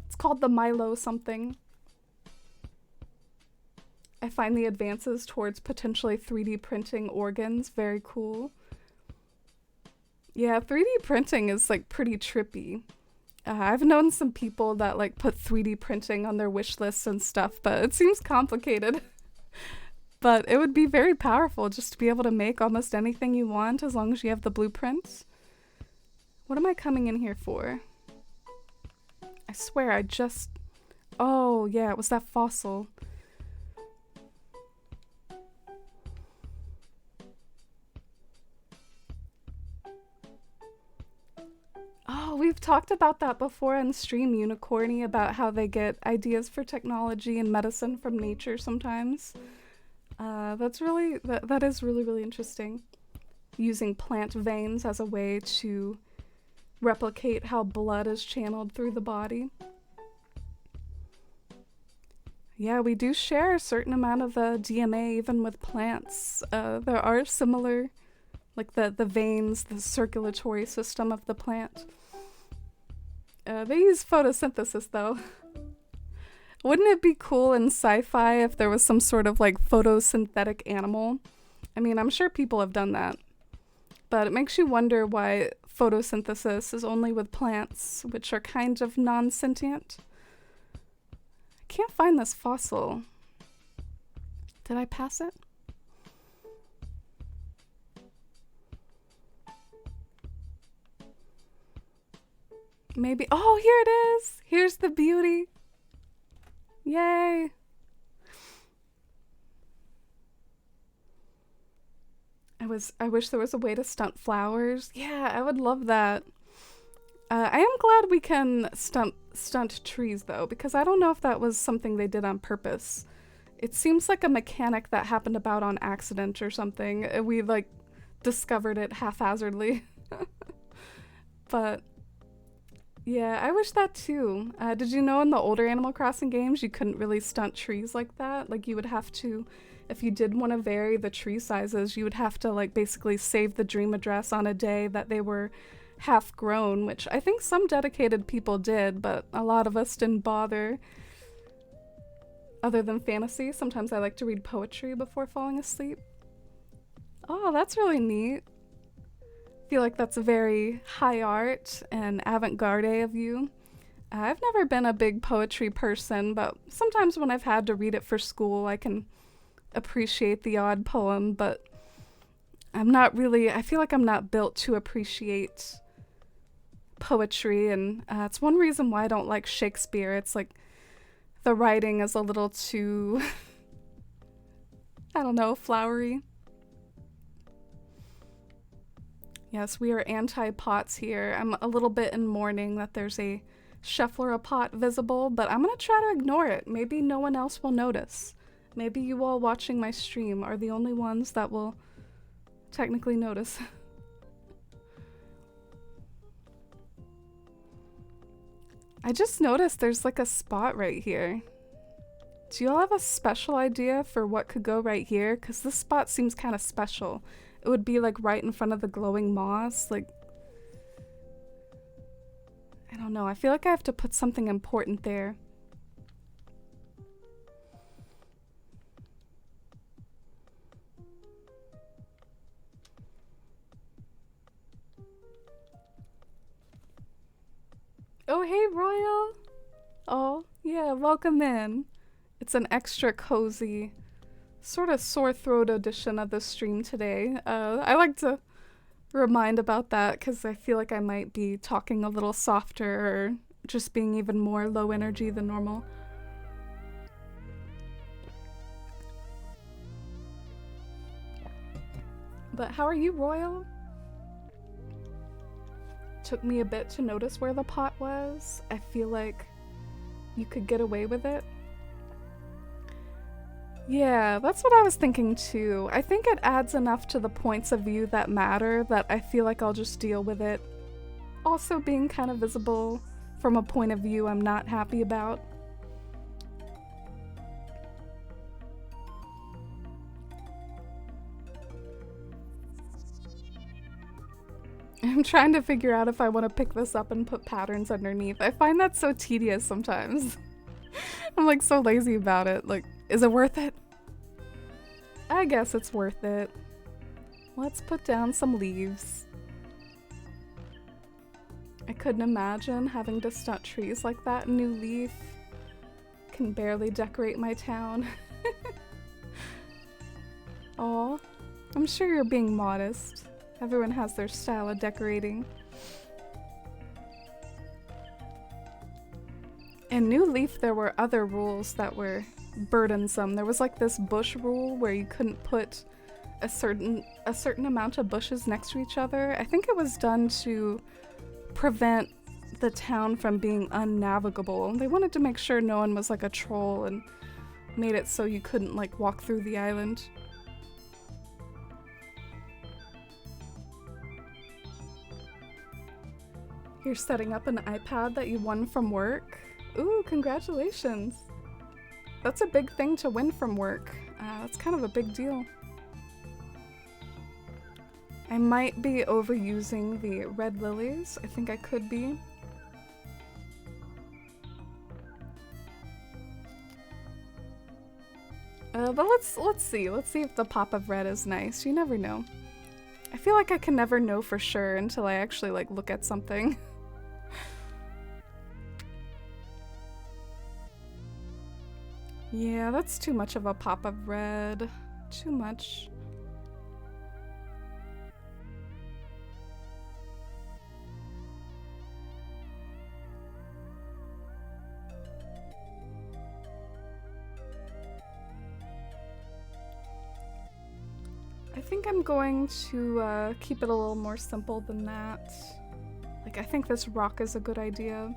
It's called the Milo something. I find the advances towards potentially 3D printing organs very cool. Yeah, 3D printing is like pretty trippy. I've known some people that like put 3D printing on their wish lists and stuff, but it seems complicated. But it would be very powerful just to be able to make almost anything you want as long as you have the blueprints. What am I coming in here for? I swear I just... Oh, yeah, it was that fossil. Oh, we've talked about that before on stream, Unicorny, about how they get ideas for technology and medicine from nature sometimes. That is really, really interesting. using plant veins as a way to replicate how blood is channeled through the body. Yeah, we do share a certain amount of DNA even with plants. There are similar, like the veins, the circulatory system of the plant. They use photosynthesis though. Wouldn't it be cool in sci-fi if there was some sort of like photosynthetic animal? I mean, I'm sure people have done that. But it makes you wonder why photosynthesis is only with plants, which are kind of non-sentient. I can't find this fossil. Did I pass it? Maybe. Oh, here it is. Here's the beauty. Yay. I wish there was a way to stunt flowers. Yeah, I would love that. I am glad we can stunt trees though, because I don't know if that was something they did on purpose. It seems like a mechanic that happened about on accident or something. We like discovered it haphazardly. But yeah, I wish that too. Did you know in the older Animal Crossing games you couldn't really stunt trees like that? Like you would have to, if you did want to vary the tree sizes, you would have to like basically save the dream address on a day that they were half grown, which I think some dedicated people did, but a lot of us didn't bother. Other than fantasy, sometimes I like to read poetry before falling asleep. Oh, that's really neat. Feel like that's very high art and avant-garde of you. I've never been a big poetry person, but sometimes when I've had to read it for school, I can appreciate the odd poem, but I feel like I'm not built to appreciate poetry, and it's one reason why I don't like Shakespeare. It's like the writing is a little too, I don't know, flowery. Yes, we are anti-pots here. I'm a little bit in mourning that there's a Schefflera pot visible, but I'm gonna try to ignore it. Maybe no one else will notice. Maybe you all watching my stream are the only ones that will technically notice. I just noticed there's like a spot right here. Do you all have a special idea for what could go right here? Because this spot seems kind of special. It would be like right in front of the glowing moss. Like, I don't know. I feel like I have to put something important there. Oh, hey, Royal. Oh, yeah, welcome in. It's an extra cozy, sort of sore throat edition of the stream today. I like to remind about that because I feel like I might be talking a little softer or just being even more low energy than normal. But how are you, Royal? Took me a bit to notice where the pot was. I feel like you could get away with it. Yeah, that's what I was thinking too. I think it adds enough to the points of view that matter that I feel like I'll just deal with it. Also being kind of visible from a point of view I'm not happy about. I'm trying to figure out if I want to pick this up and put patterns underneath. I find that so tedious sometimes. I'm like so lazy about it. Like, is it worth it? I guess it's worth it. Let's put down some leaves. I couldn't imagine having to stunt trees like that in New Leaf. Can barely decorate my town. Aw, I'm sure you're being modest. Everyone has their style of decorating. In New Leaf, there were other rules that were burdensome. There was like this bush rule where you couldn't put a certain amount of bushes next to each other. I think it was done to prevent the town from being unnavigable. They wanted to make sure no one was like a troll and made it so you couldn't like walk through the island. You're setting up an iPad that you won from work? Ooh, congratulations. That's a big thing to win from work. That's kind of a big deal. I might be overusing the red lilies. I think I could be. But let's see. Let's see if the pop of red is nice. You never know. I feel like I can never know for sure until I actually like look at something. Yeah, that's too much of a pop of red. Too much. I think I'm going to keep it a little more simple than that. Like, I think this rock is a good idea.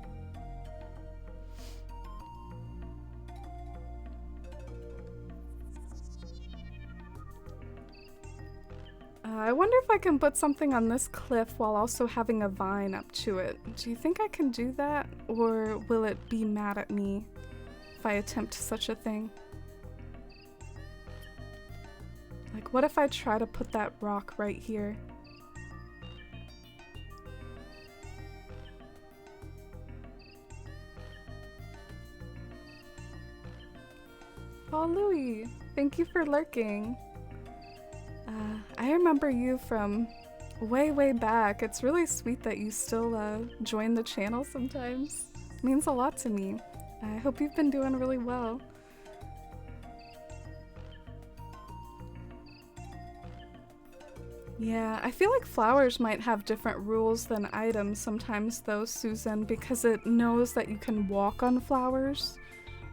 I wonder if I can put something on this cliff while also having a vine up to it. Do you think I can do that? Or will it be mad at me if I attempt such a thing? Like, what if I try to put that rock right here? Oh, Louie, thank you for lurking. I remember you from way, way back. It's really sweet that you still join the channel sometimes. It means a lot to me. I hope you've been doing really well. Yeah, I feel like flowers might have different rules than items sometimes though, Susan, because it knows that you can walk on flowers.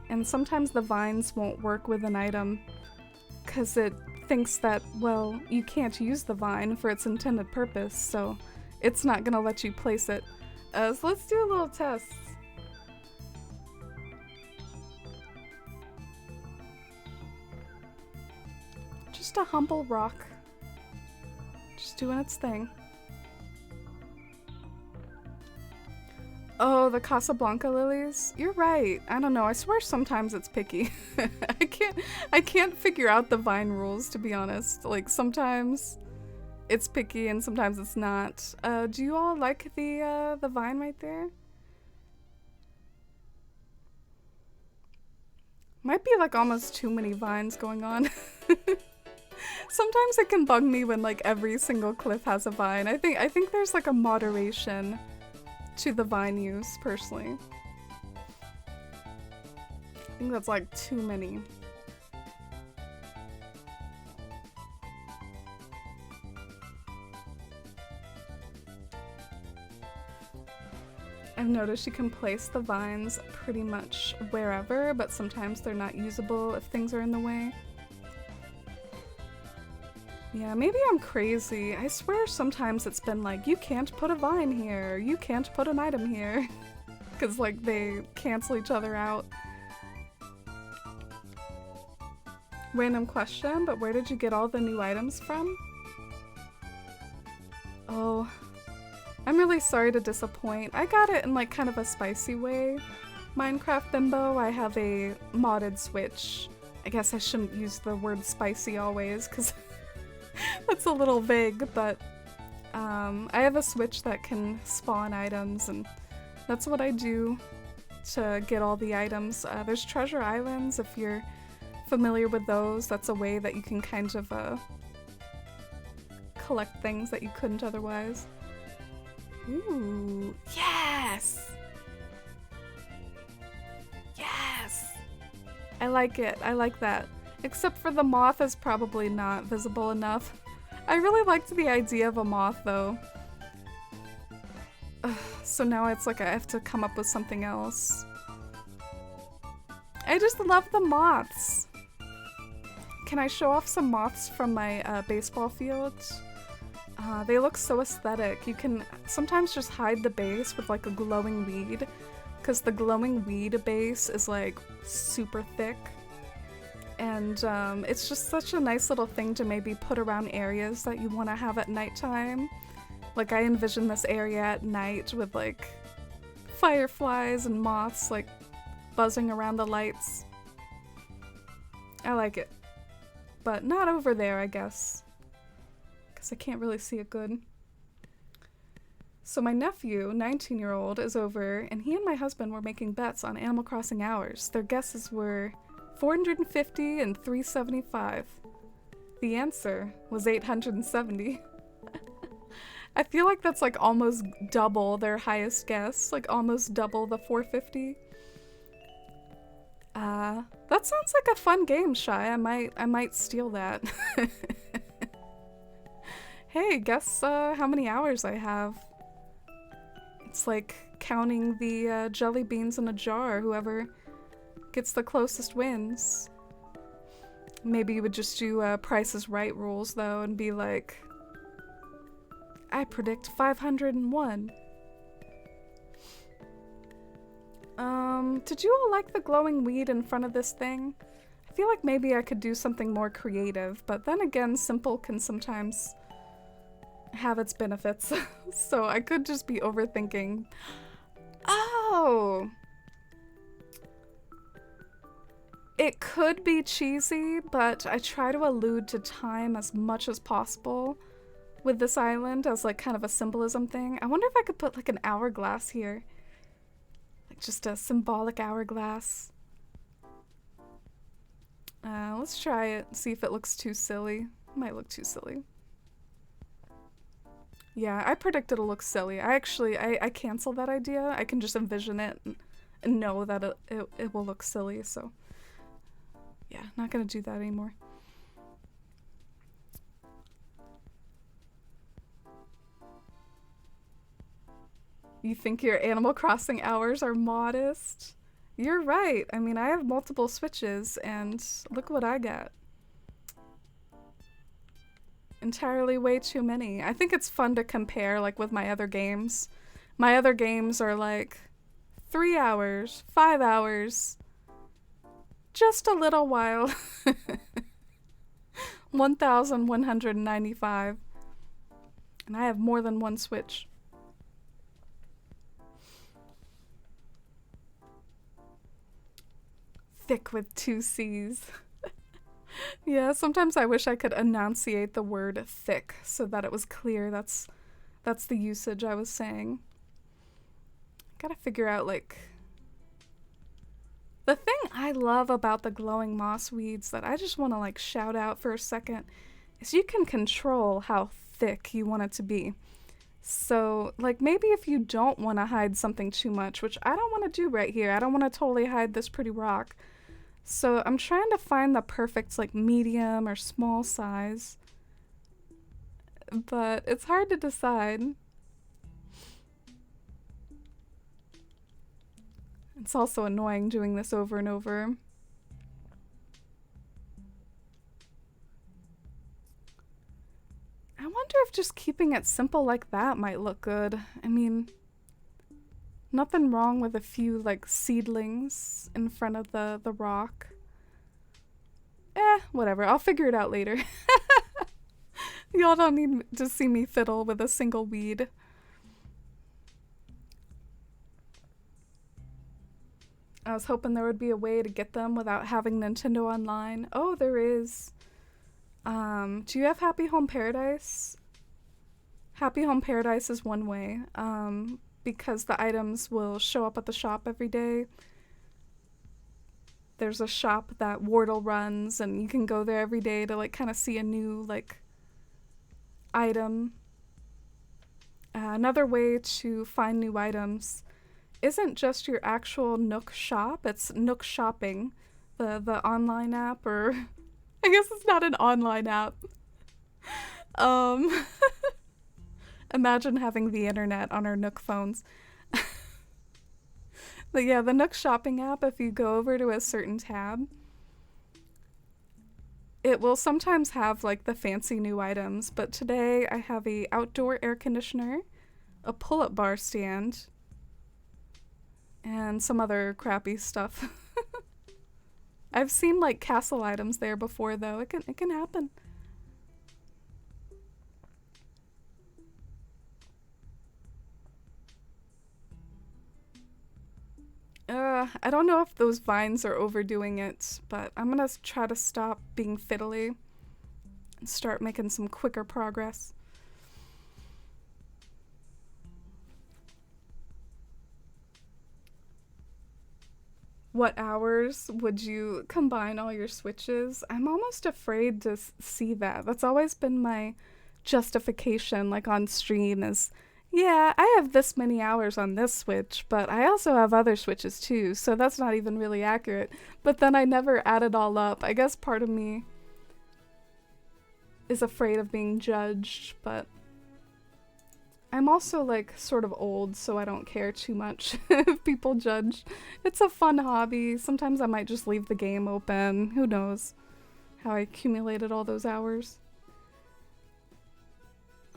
And sometimes the vines won't work with an item because it thinks that, well, you can't use the vine for its intended purpose, so it's not gonna let you place it. So let's do a little test. Just a humble rock. Just doing its thing. Oh, the Casablanca lilies? You're right. I don't know. I swear sometimes it's picky. I can't figure out the vine rules, to be honest. Like, sometimes it's picky and sometimes it's not. Do you all like the vine right there? Might be like almost too many vines going on. Sometimes it can bug me when like every single cliff has a vine. I think there's like a moderation to the vine use, personally. I think that's like too many. I've noticed you can place the vines pretty much wherever, but sometimes they're not usable if things are in the way. Yeah, maybe I'm crazy. I swear sometimes it's been like, you can't put a vine here, you can't put an item here. Because like they cancel each other out. Random question, but where did you get all the new items from? Oh, I'm really sorry to disappoint. I got it in like kind of a spicy way. Minecraft Bimbo, I have a modded Switch. I guess I shouldn't use the word spicy always because that's a little vague, but I have a Switch that can spawn items, and that's what I do to get all the items. There's treasure islands, if you're familiar with those. That's a way that you can kind of collect things that you couldn't otherwise. Ooh, yes! Yes! I like it. I like that. Except for the moth is probably not visible enough. I really liked the idea of a moth though. Ugh, so now it's like I have to come up with something else. I just love the moths. Can I show off some moths from my baseball field? They look so aesthetic. You can sometimes just hide the base with like a glowing weed, because the glowing weed base is like super thick. And it's just such a nice little thing to maybe put around areas that you want to have at nighttime. Like I envision this area at night with like fireflies and moths like buzzing around the lights. I like it. But not over there, I guess. Because I can't really see it good. So my nephew, 19-year-old, is over, and he and my husband were making bets on Animal Crossing hours. Their guesses were 450 and 375. The answer was 870. I feel like that's like almost double their highest guess, like almost double the 450. That sounds like a fun game, Shy. I might steal that. Hey, guess how many hours I have. It's like counting the jelly beans in a jar. Whoever gets the closest wins. Maybe you would just do Price is Right rules though and be like, I predict 501. Did you all like the glowing weed in front of this thing? I feel like maybe I could do something more creative, but then again, simple can sometimes have its benefits. So I could just be overthinking. Oh! It could be cheesy, but I try to allude to time as much as possible with this island as like kind of a symbolism thing. I wonder if I could put like an hourglass here. Like just a symbolic hourglass. Let's try it, see if it looks too silly. It might look too silly. Yeah, I predict it'll look silly. I cancel that idea. I can just envision it and know that it will look silly, so yeah, not gonna do that anymore. You think your Animal Crossing hours are modest? You're right. I mean, I have multiple Switches, and look what I got. Entirely way too many. I think it's fun to compare, like, with my other games. My other games are, like, 3 hours, 5 hours, just a little while. 1,195. And I have more than one Switch. Thick with 2 C's. Yeah, sometimes I wish I could enunciate the word thick so that it was clear that's the usage I was saying. Gotta figure out, like... The thing I love about the glowing moss weeds that I just want to, like, shout out for a second is you can control how thick you want it to be. So, like, maybe if you don't want to hide something too much, which I don't want to do right here. I don't want to totally hide this pretty rock. So I'm trying to find the perfect, like, medium or small size. But it's hard to decide. It's also annoying doing this over and over. I wonder if just keeping it simple like that might look good. I mean, nothing wrong with a few, like, seedlings in front of the rock. Whatever. I'll figure it out later. Y'all don't need to see me fiddle with a single weed. I was hoping there would be a way to get them without having Nintendo Online. Oh, there is. Do you have Happy Home Paradise? Happy Home Paradise is one way. Because the items will show up at the shop every day. There's a shop that Wardle runs, and you can go there every day to, like, kind of see a new, like, item. Another way to find new items isn't just your actual Nook shop, it's Nook Shopping, the online app, or I guess it's not an online app. Imagine having the internet on our Nook phones. But yeah, the Nook Shopping app, if you go over to a certain tab, it will sometimes have, like, the fancy new items, but today I have a outdoor air conditioner, a pull-up bar stand, and some other crappy stuff. I've seen, like, castle items there before, though. It can happen. I don't know if those vines are overdoing it, but I'm gonna try to stop being fiddly and start making some quicker progress. What hours would you combine all your switches? I'm almost afraid to see that. That's always been my justification, like on stream, is yeah, I have this many hours on this switch, but I also have other switches too, so that's not even really accurate. But then I never add it all up. I guess part of me is afraid of being judged, but I'm also like sort of old, so I don't care too much if people judge. It's a fun hobby. Sometimes I might just leave the game open. Who knows how I accumulated all those hours.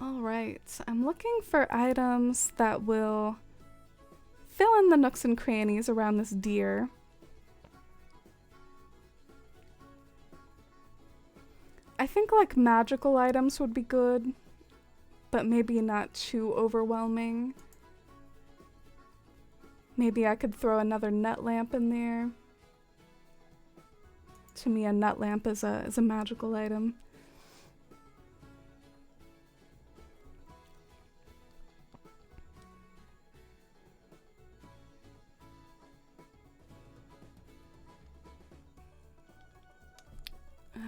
Alright, I'm looking for items that will fill in the nooks and crannies around this deer. I think like magical items would be good, but maybe not too overwhelming. Maybe I could throw another nut lamp in there. To me, a nut lamp is a magical item.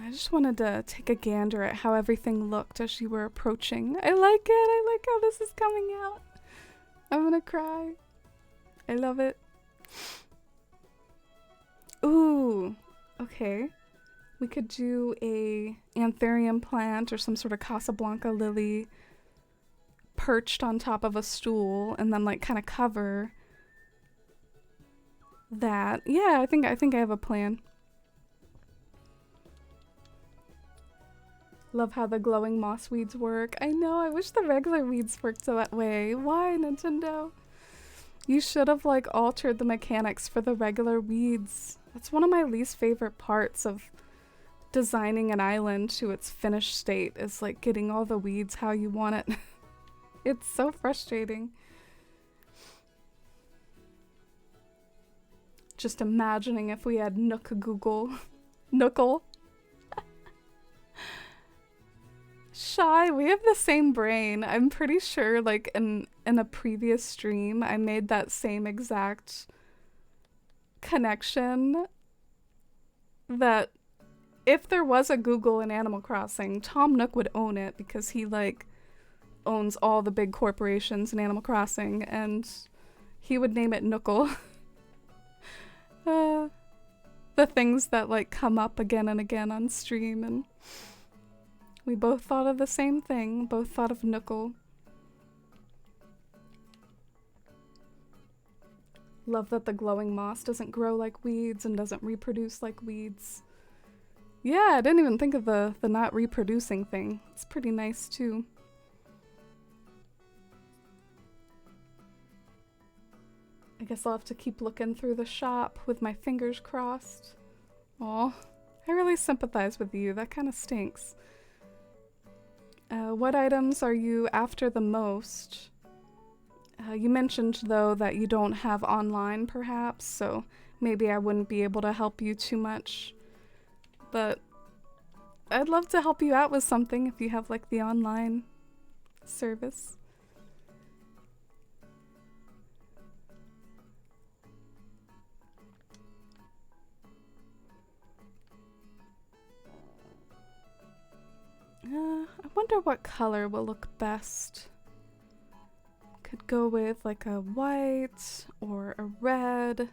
I just wanted to take a gander at how everything looked as you were approaching. I like it. I like how this is coming out. I'm gonna cry. I love it. Ooh, okay. We could do a anthurium plant or some sort of Casablanca lily perched on top of a stool and then like kind of cover that. Yeah, I think I have a plan. Love how the glowing moss weeds work. I know, I wish the regular weeds worked that way. Why, Nintendo? You should have like altered the mechanics for the regular weeds. That's one of my least favorite parts of designing an island to its finished state, is like getting all the weeds how you want it. It's so frustrating. Just imagining if we had Nook Google. Nookle. Shy, we have the same brain. I'm pretty sure like in a previous stream I made that same exact connection, that if there was a Google in Animal Crossing, Tom Nook would own it because he like owns all the big corporations in Animal Crossing, and he would name it Nookle. The things that like come up again and again on stream, and we both thought of the same thing, both thought of Nookle. Love that the glowing moss doesn't grow like weeds and doesn't reproduce like weeds. Yeah, I didn't even think of the not reproducing thing. It's pretty nice too. I guess I'll have to keep looking through the shop with my fingers crossed. Aw, I really sympathize with you. That kind of stinks. What items are you after the most? You mentioned, though, that you don't have online, perhaps, so maybe I wouldn't be able to help you too much. But I'd love to help you out with something if you have, like, the online service. I wonder what color will look best. Could go with like a white or a red.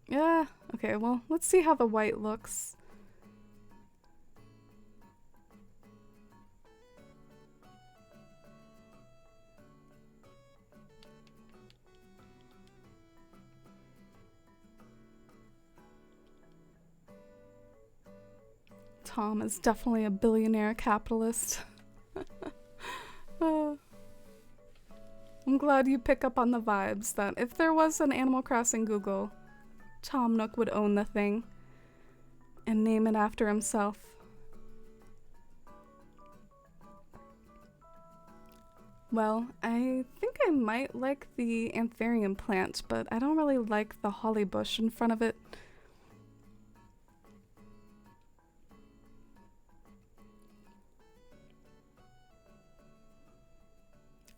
Yeah, okay, well, let's see how the white looks. Tom is definitely a billionaire capitalist. I'm glad you pick up on the vibes that if there was an Animal Crossing Google, Tom Nook would own the thing and name it after himself. Well, I think I might like the anthurium plant, but I don't really like the holly bush in front of it.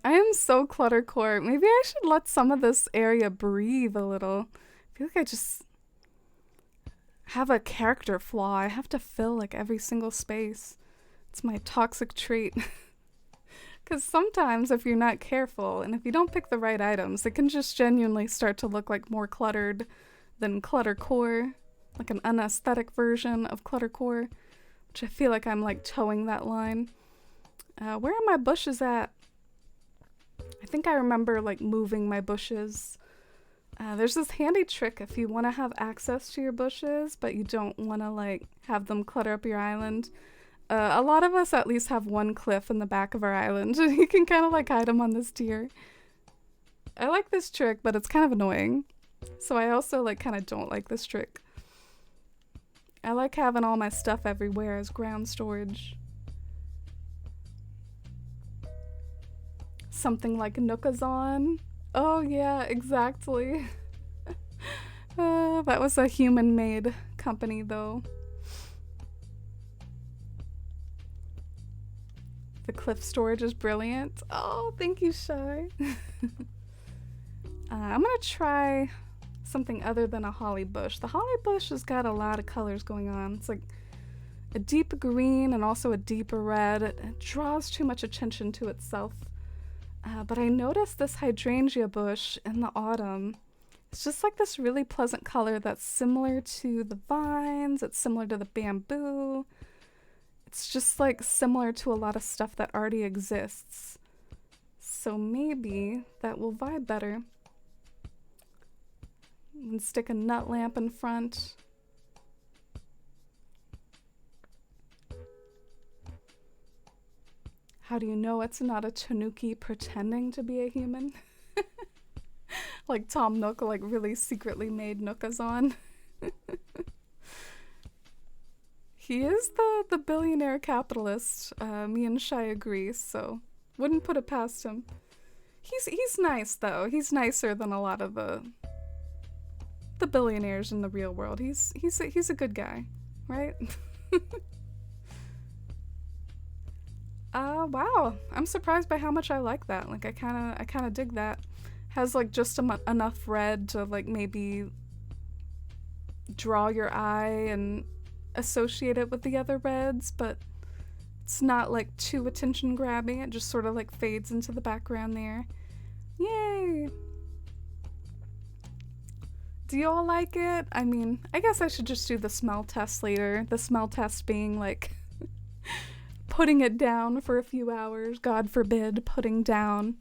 I am so cluttercore. Maybe I should let some of this area breathe a little. I feel like I just have a character flaw. I have to fill like every single space. It's my toxic trait. Because sometimes if you're not careful and if you don't pick the right items, it can just genuinely start to look like more cluttered than cluttercore, like an unaesthetic version of cluttercore, which I feel like I'm like towing that line. Where are my bushes at? I think I remember like moving my bushes. There's this handy trick if you want to have access to your bushes, but you don't want to like have them clutter up your island. A lot of us at least have one cliff in the back of our island. You can kind of like hide them on this tier. I like this trick, but it's kind of annoying. So I also like kind of don't like this trick. I like having all my stuff everywhere as ground storage. Something like Nookazon. Oh yeah, exactly. That was a human-made company though. The cliff storage is brilliant. Oh, thank you, Shy. I'm gonna try something other than a holly bush. The holly bush has got a lot of colors going on. It's like a deep green and also a deeper red. It draws too much attention to itself. But I noticed this hydrangea bush in the autumn. It's just like this really pleasant color that's similar to the vines. It's similar to the bamboo. It's just like similar to a lot of stuff that already exists. So maybe that will vibe better. And stick a nut lamp in front. How do you know it's not a tanuki pretending to be a human? Like Tom Nook like really secretly made Nookazon. He is the billionaire capitalist. Me and Shy agree, so wouldn't put it past him. He's nice though. He's nicer than a lot of the billionaires in the real world. He's a good guy, right? Wow. I'm surprised by how much I like that. Like I kind of dig that. Has like just enough red to like maybe draw your eye and associate it with the other reds, but it's not like too attention grabbing. It just sort of like fades into the background there. Yay! Do you all like it? I mean, I guess I should just do the smell test later. The smell test being like putting it down for a few hours. God forbid putting down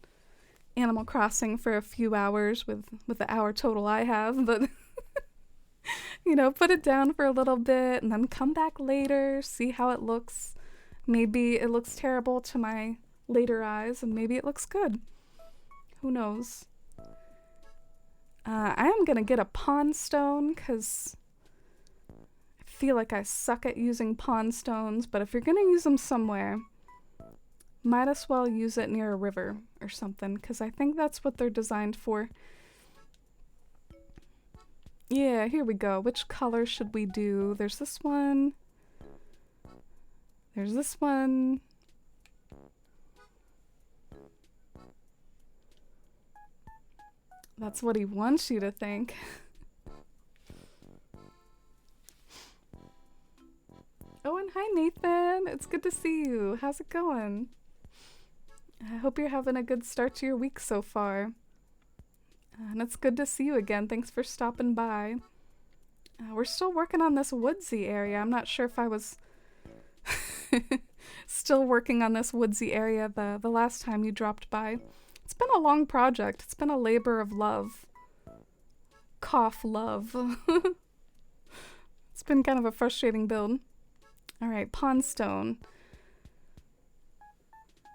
Animal Crossing for a few hours with the hour total I have, but you know, put it down for a little bit and then come back later, see how it looks. Maybe it looks terrible to my later eyes and maybe it looks good. Who knows? I am gonna get a pond stone because I feel like I suck at using pond stones, but if you're gonna use them somewhere, might as well use it near a river or something because I think that's what they're designed for. Yeah, here we go. Which color should we do? There's this one. There's this one. That's what he wants you to think. Oh, and hi Nathan. It's good to see you. How's it going? I hope you're having a good start to your week so far. And it's good to see you again. Thanks for stopping by. We're still working on this woodsy area. I'm not sure if I was still working on this woodsy area the last time you dropped by. It's been a long project. It's been a labor of love. Cough love. It's been kind of a frustrating build. Alright, Pondstone.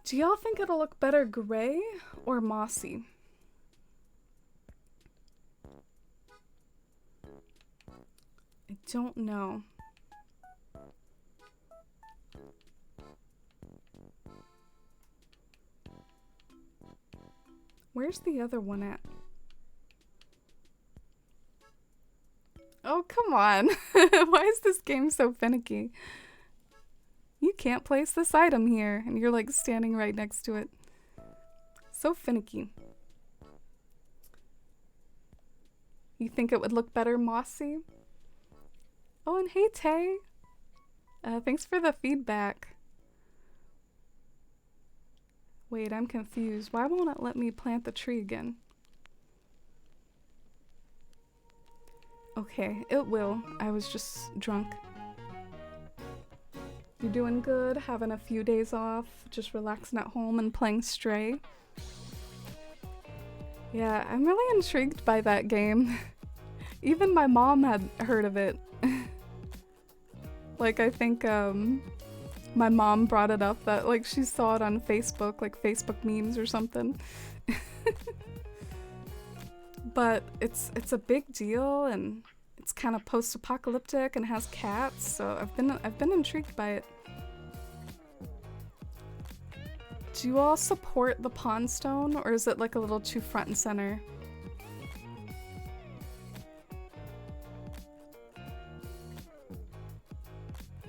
Do y'all think it'll look better gray or mossy? I don't know. Where's the other one at? Oh, come on. Why is this game so finicky? You can't place this item here, and you're like standing right next to it. So finicky. You think it would look better mossy? Oh, and hey, Tay. Thanks for the feedback. Wait, I'm confused. Why won't it let me plant the tree again? Okay, it will. I was just drunk. You're doing good? Having a few days off? Just relaxing at home and playing Stray? Yeah, I'm really intrigued by that game. Even my mom had heard of it. Like, I think, my mom brought it up that, like, she saw it on Facebook, like Facebook memes or something. But it's a big deal, and it's kind of post-apocalyptic and has cats, so I've been intrigued by it. Do you all support the Pawn Stone, or is it like a little too front and center?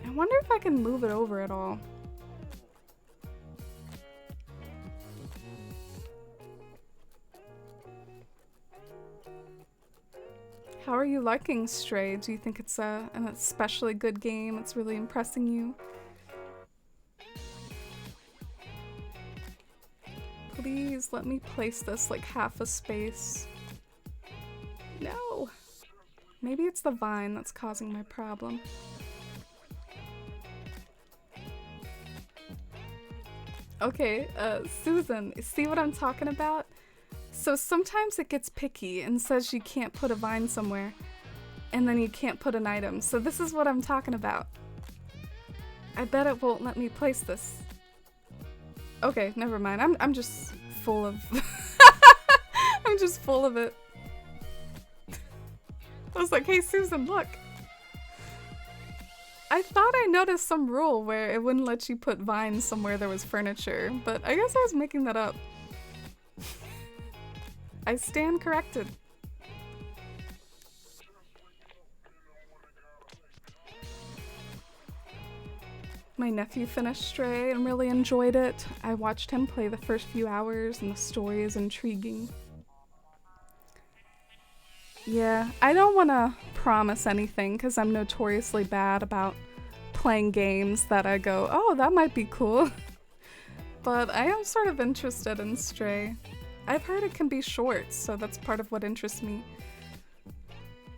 I wonder if I can move it over at all. How are you liking Stray? Do you think it's an especially good game? It's really impressing you? Please let me place this like half a space. No! Maybe it's the vine that's causing my problem. Okay, Susan, see what I'm talking about? So sometimes it gets picky and says you can't put a vine somewhere, and then you can't put an item. So this is what I'm talking about. I bet it won't let me place this. Okay, never mind. I'm just full of I'm just full of it. I was like, hey Susan, look. I thought I noticed some rule where it wouldn't let you put vines somewhere there was furniture, but I guess I was making that up. I stand corrected. My nephew finished Stray and really enjoyed it. I watched him play the first few hours and the story is intriguing. Yeah, I don't want to promise anything because I'm notoriously bad about playing games that I go, oh, that might be cool. But I am sort of interested in Stray. I've heard it can be short, so that's part of what interests me.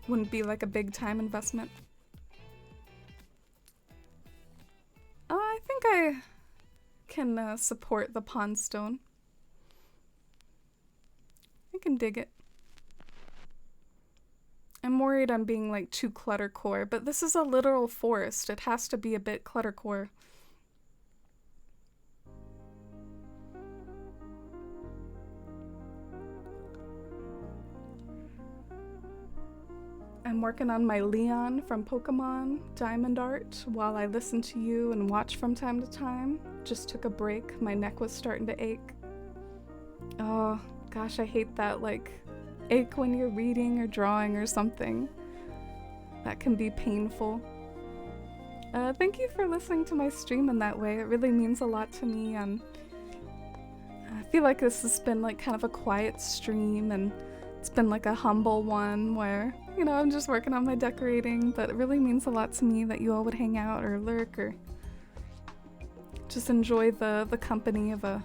Wouldn't be like a big time investment. I think I can support the Pawn Stone. I can dig it. I'm worried I'm being like too cluttercore, but this is a literal forest. It has to be a bit cluttercore. I'm working on my Leon from Pokemon Diamond Art while I listen to you and watch from time to time. Just took a break. My neck was starting to ache. Oh, gosh, I hate that, like, ache when you're reading or drawing or something. That can be painful. Thank you for listening to my stream in that way. It really means a lot to me, and I feel like this has been like kind of a quiet stream, and it's been like a humble one where, you know, I'm just working on my decorating, but it really means a lot to me that you all would hang out or lurk or just enjoy the company of a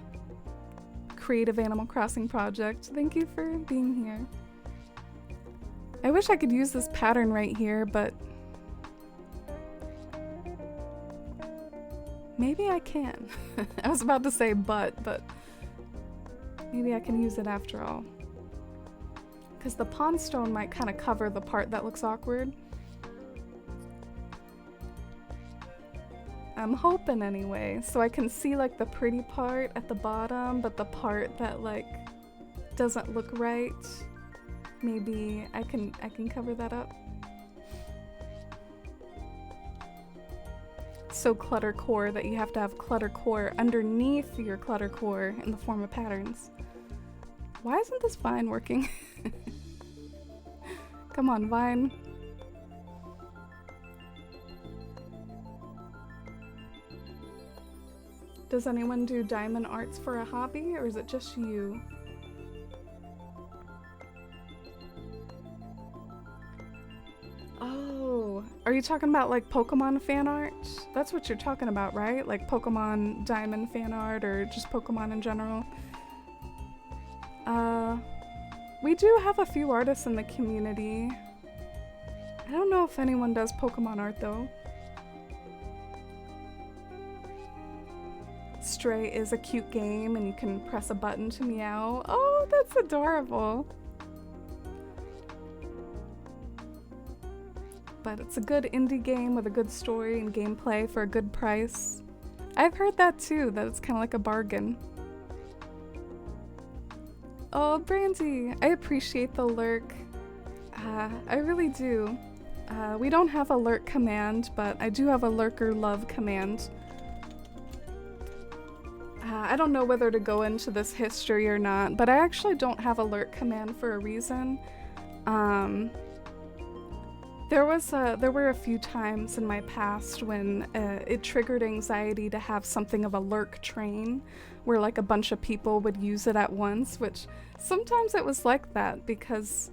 creative Animal Crossing project. Thank you for being here. I wish I could use this pattern right here, but maybe I can. I was about to say but maybe I can use it after all. Because the Pawn Stone might kind of cover the part that looks awkward. I'm hoping anyway, so I can see like the pretty part at the bottom, but the part that like doesn't look right, maybe I can cover that up. So cluttercore that you have to have cluttercore underneath your cluttercore in the form of patterns. Why isn't this Vine working? Come on, Vine. Does anyone do diamond arts for a hobby, or is it just you? Oh, are you talking about like Pokemon fan art? That's what you're talking about, right? Like Pokemon diamond fan art or just Pokemon in general? We do have a few artists in the community. I don't know if anyone does Pokemon art though. Stray is a cute game and you can press a button to meow. Oh, that's adorable. But it's a good indie game with a good story and gameplay for a good price. I've heard that too, that it's kind of like a bargain. Oh, Brandy, I appreciate the lurk. I really do. We don't have a lurk command, but I do have a lurker love command. I don't know whether to go into this history or not, but I actually don't have a lurk command for a reason. There were a few times in my past when it triggered anxiety to have something of a lurk train, where like a bunch of people would use it at once, which sometimes it was like that because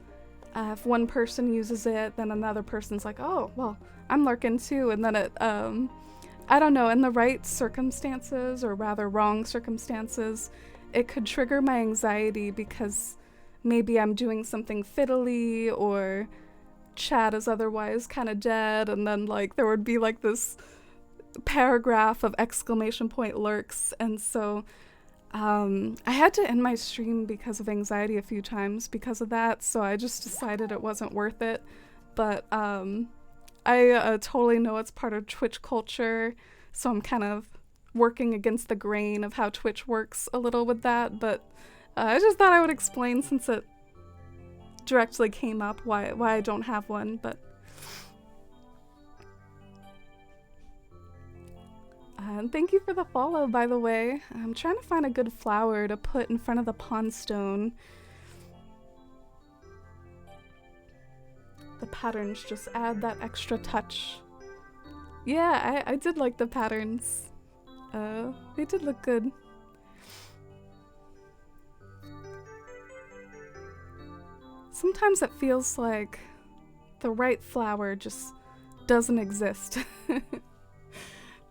if one person uses it, then another person's like, oh, well, I'm lurking too, and then it, I don't know, in the right circumstances, or rather wrong circumstances, it could trigger my anxiety because maybe I'm doing something fiddly or chat is otherwise kind of dead, and then like there would be like this paragraph of exclamation point lurks, and so I had to end my stream because of anxiety a few times because of that, so I just decided it wasn't worth it. But I totally know it's part of Twitch culture, so I'm kind of working against the grain of how Twitch works a little with that, but I just thought I would explain since it directly came up why I don't have one. But and thank you for the follow, by the way. I'm trying to find a good flower to put in front of the pond stone. The patterns just add that extra touch. Yeah, I did like the patterns. They did look good. Sometimes it feels like the right flower just doesn't exist.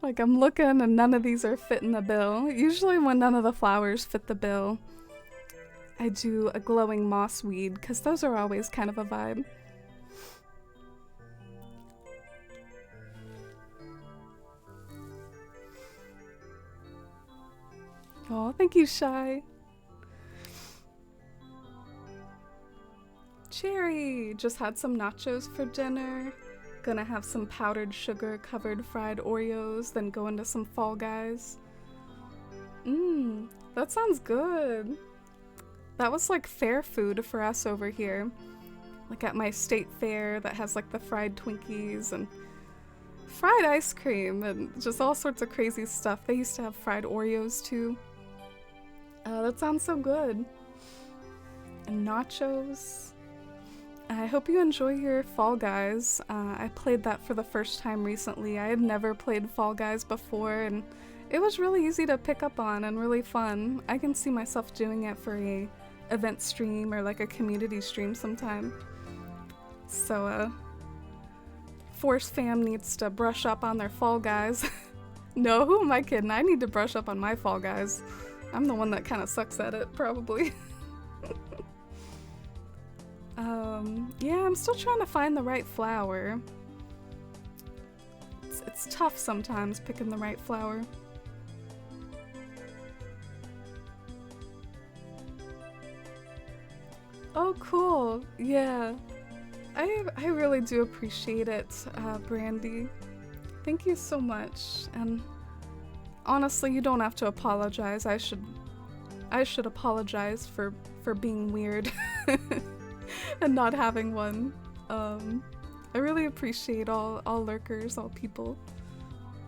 Like I'm looking and none of these are fitting the bill. Usually when none of the flowers fit the bill, I do a glowing moss weed, because those are always kind of a vibe. Oh, thank you, Shy. Cherry! Just had some nachos for dinner. Gonna have some powdered sugar covered fried Oreos, then go into some Fall Guys. That sounds good. That was like fair food for us over here. Like at my state fair that has like the fried Twinkies and fried ice cream and just all sorts of crazy stuff. They used to have fried Oreos too. That sounds so good. And nachos. I hope you enjoy your Fall Guys. I played that for the first time recently. I had never played Fall Guys before, and it was really easy to pick up on and really fun. I can see myself doing it for a event stream or like a community stream sometime. So, Force Fam needs to brush up on their Fall Guys. No, who am I kidding? I need to brush up on my Fall Guys. I'm the one that kind of sucks at it, probably. Yeah, I'm still trying to find the right flower. It's tough sometimes picking the right flower. Oh, cool. Yeah. I really do appreciate it, Brandy. Thank you so much. And honestly, you don't have to apologize. I should apologize for being weird. And not having one. I really appreciate all lurkers, all people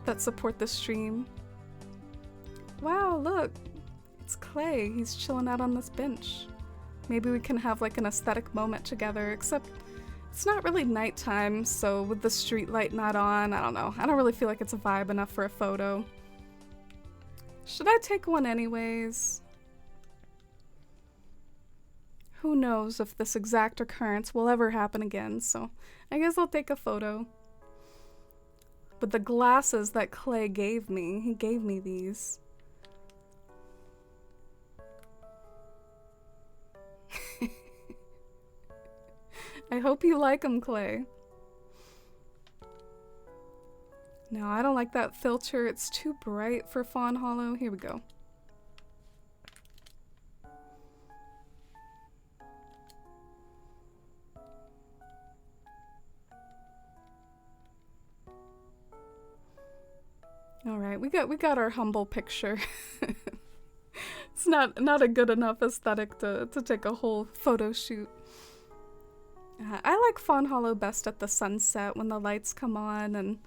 that support the stream. Wow, look! It's Clay. He's chilling out on this bench. Maybe we can have like an aesthetic moment together, except it's not really nighttime, so with the street light not on, I don't know. I don't really feel like it's a vibe enough for a photo. Should I take one anyways? Who knows if this exact occurrence will ever happen again, so I guess I'll take a photo. With the glasses that Clay gave me, he gave me these. I hope you like them, Clay. No, I don't like that filter. It's too bright for Fawn Hollow. Here we go. All right, we got our humble picture. It's not a good enough aesthetic to take a whole photo shoot. I like Fawn Hollow best at the sunset when the lights come on, and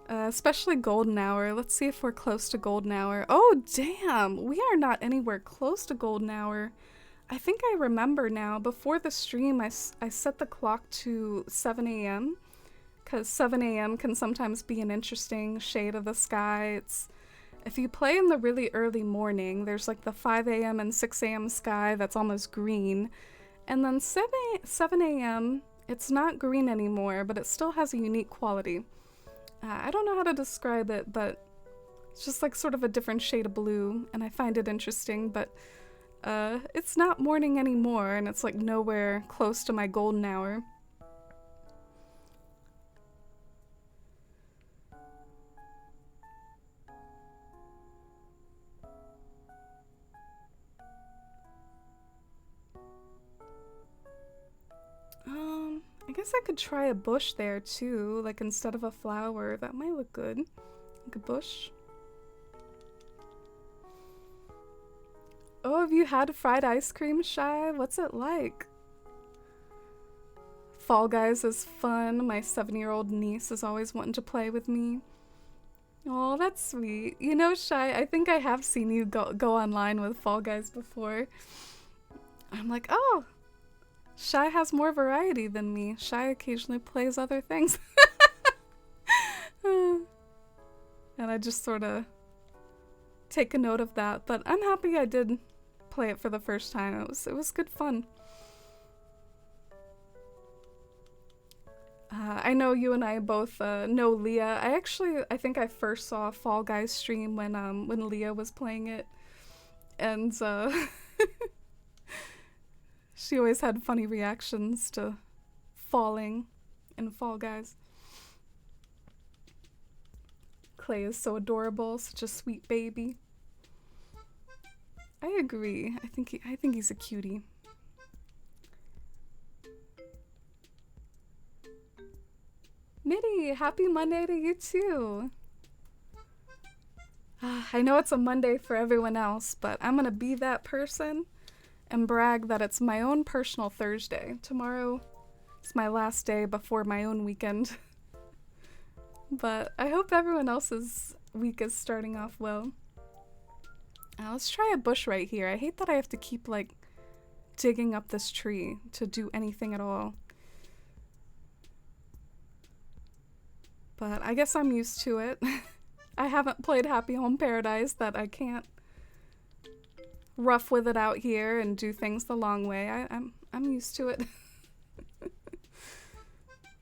especially golden hour. Let's see if we're close to golden hour. Oh, damn! We are not anywhere close to golden hour. I think I remember now. Before the stream, I set the clock to 7 a.m. because 7 a.m. can sometimes be an interesting shade of the sky. If you play in the really early morning, there's like the 5 a.m. and 6 a.m. sky that's almost green. And then 7 a.m., it's not green anymore, but it still has a unique quality. I don't know how to describe it, but it's just like sort of a different shade of blue, and I find it interesting, but it's not morning anymore, and it's like nowhere close to my golden hour. I guess I could try a bush there too, like instead of a flower. That might look good. Like a bush. Oh, have you had fried ice cream, Shy? What's it like? Fall Guys is fun. My 7-year-old niece is always wanting to play with me. Oh, that's sweet. You know, Shy, I think I have seen you go online with Fall Guys before. I'm like, oh, Shy has more variety than me. Shy occasionally plays other things. And I just sort of take a note of that. But I'm happy I did play it for the first time. It was good fun. I know you and I both know Leah. I think I first saw Fall Guys stream when Leah was playing it. And she always had funny reactions to falling in Fall Guys. Clay is so adorable, such a sweet baby. I agree. I think he's a cutie. Mitty, happy Monday to you too. I know it's a Monday for everyone else, but I'm gonna be that person and brag that it's my own personal Thursday. Tomorrow is my last day before my own weekend. But I hope everyone else's week is starting off well. Let's try a bush right here. I hate that I have to keep like digging up this tree to do anything at all. But I guess I'm used to it. I haven't played Happy Home Paradise that I can't rough with it out here and do things the long way. I'm used to it. Let's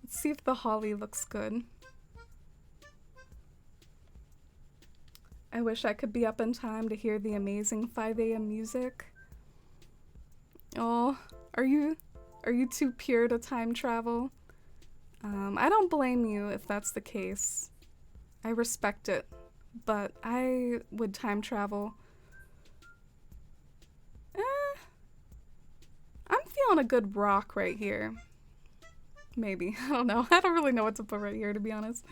see if the holly looks good. I wish I could be up in time to hear the amazing 5 a.m. music. Oh, are you too pure to time travel? I don't blame you if that's the case. I respect it, but I would time travel. I'm feeling a good rock right here. Maybe. I don't know. I don't really know what to put right here, to be honest.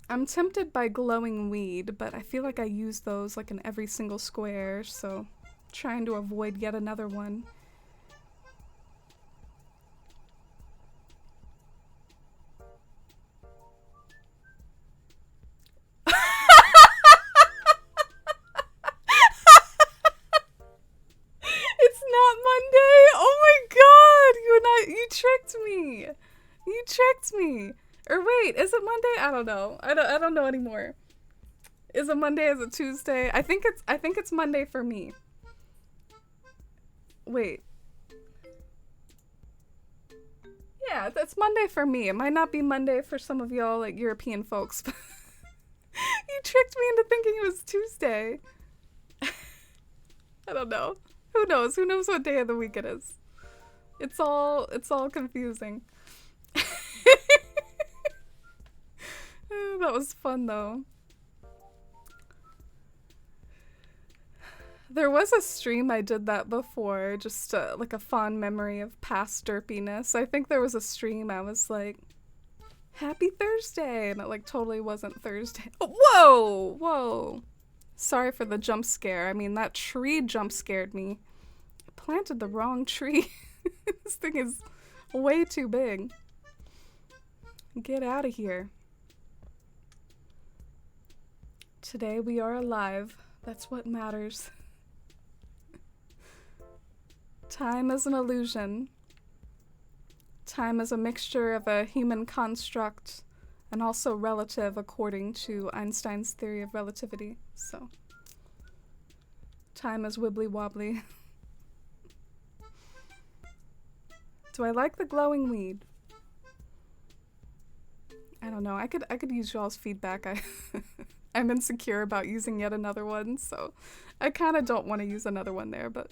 I'm tempted by glowing weed, but I feel like I use those like in every single square, so trying to avoid yet another one. Or wait, is it Monday? I don't know. I don't know anymore. Is it Monday? Is it Tuesday? I think it's Monday for me. Wait. Yeah, that's Monday for me. It might not be Monday for some of y'all, like, European folks. But you tricked me into thinking it was Tuesday. I don't know. Who knows? Who knows what day of the week it is? It's all confusing. That was fun, though. There was a stream I did that before, just like a fond memory of past derpiness. I think there was a stream I was like, Happy Thursday, and it like totally wasn't Thursday. Oh, whoa! Sorry for the jump scare. I mean, that tree jump scared me. I planted the wrong tree. This thing is way too big. Get out of here. Today we are alive. That's what matters. Time is an illusion. Time is a mixture of a human construct and also relative according to Einstein's theory of relativity. So, time is wibbly wobbly. Do I like the glowing weed? I don't know. I could use y'all's feedback. I'm insecure about using yet another one, so I kind of don't want to use another one there, but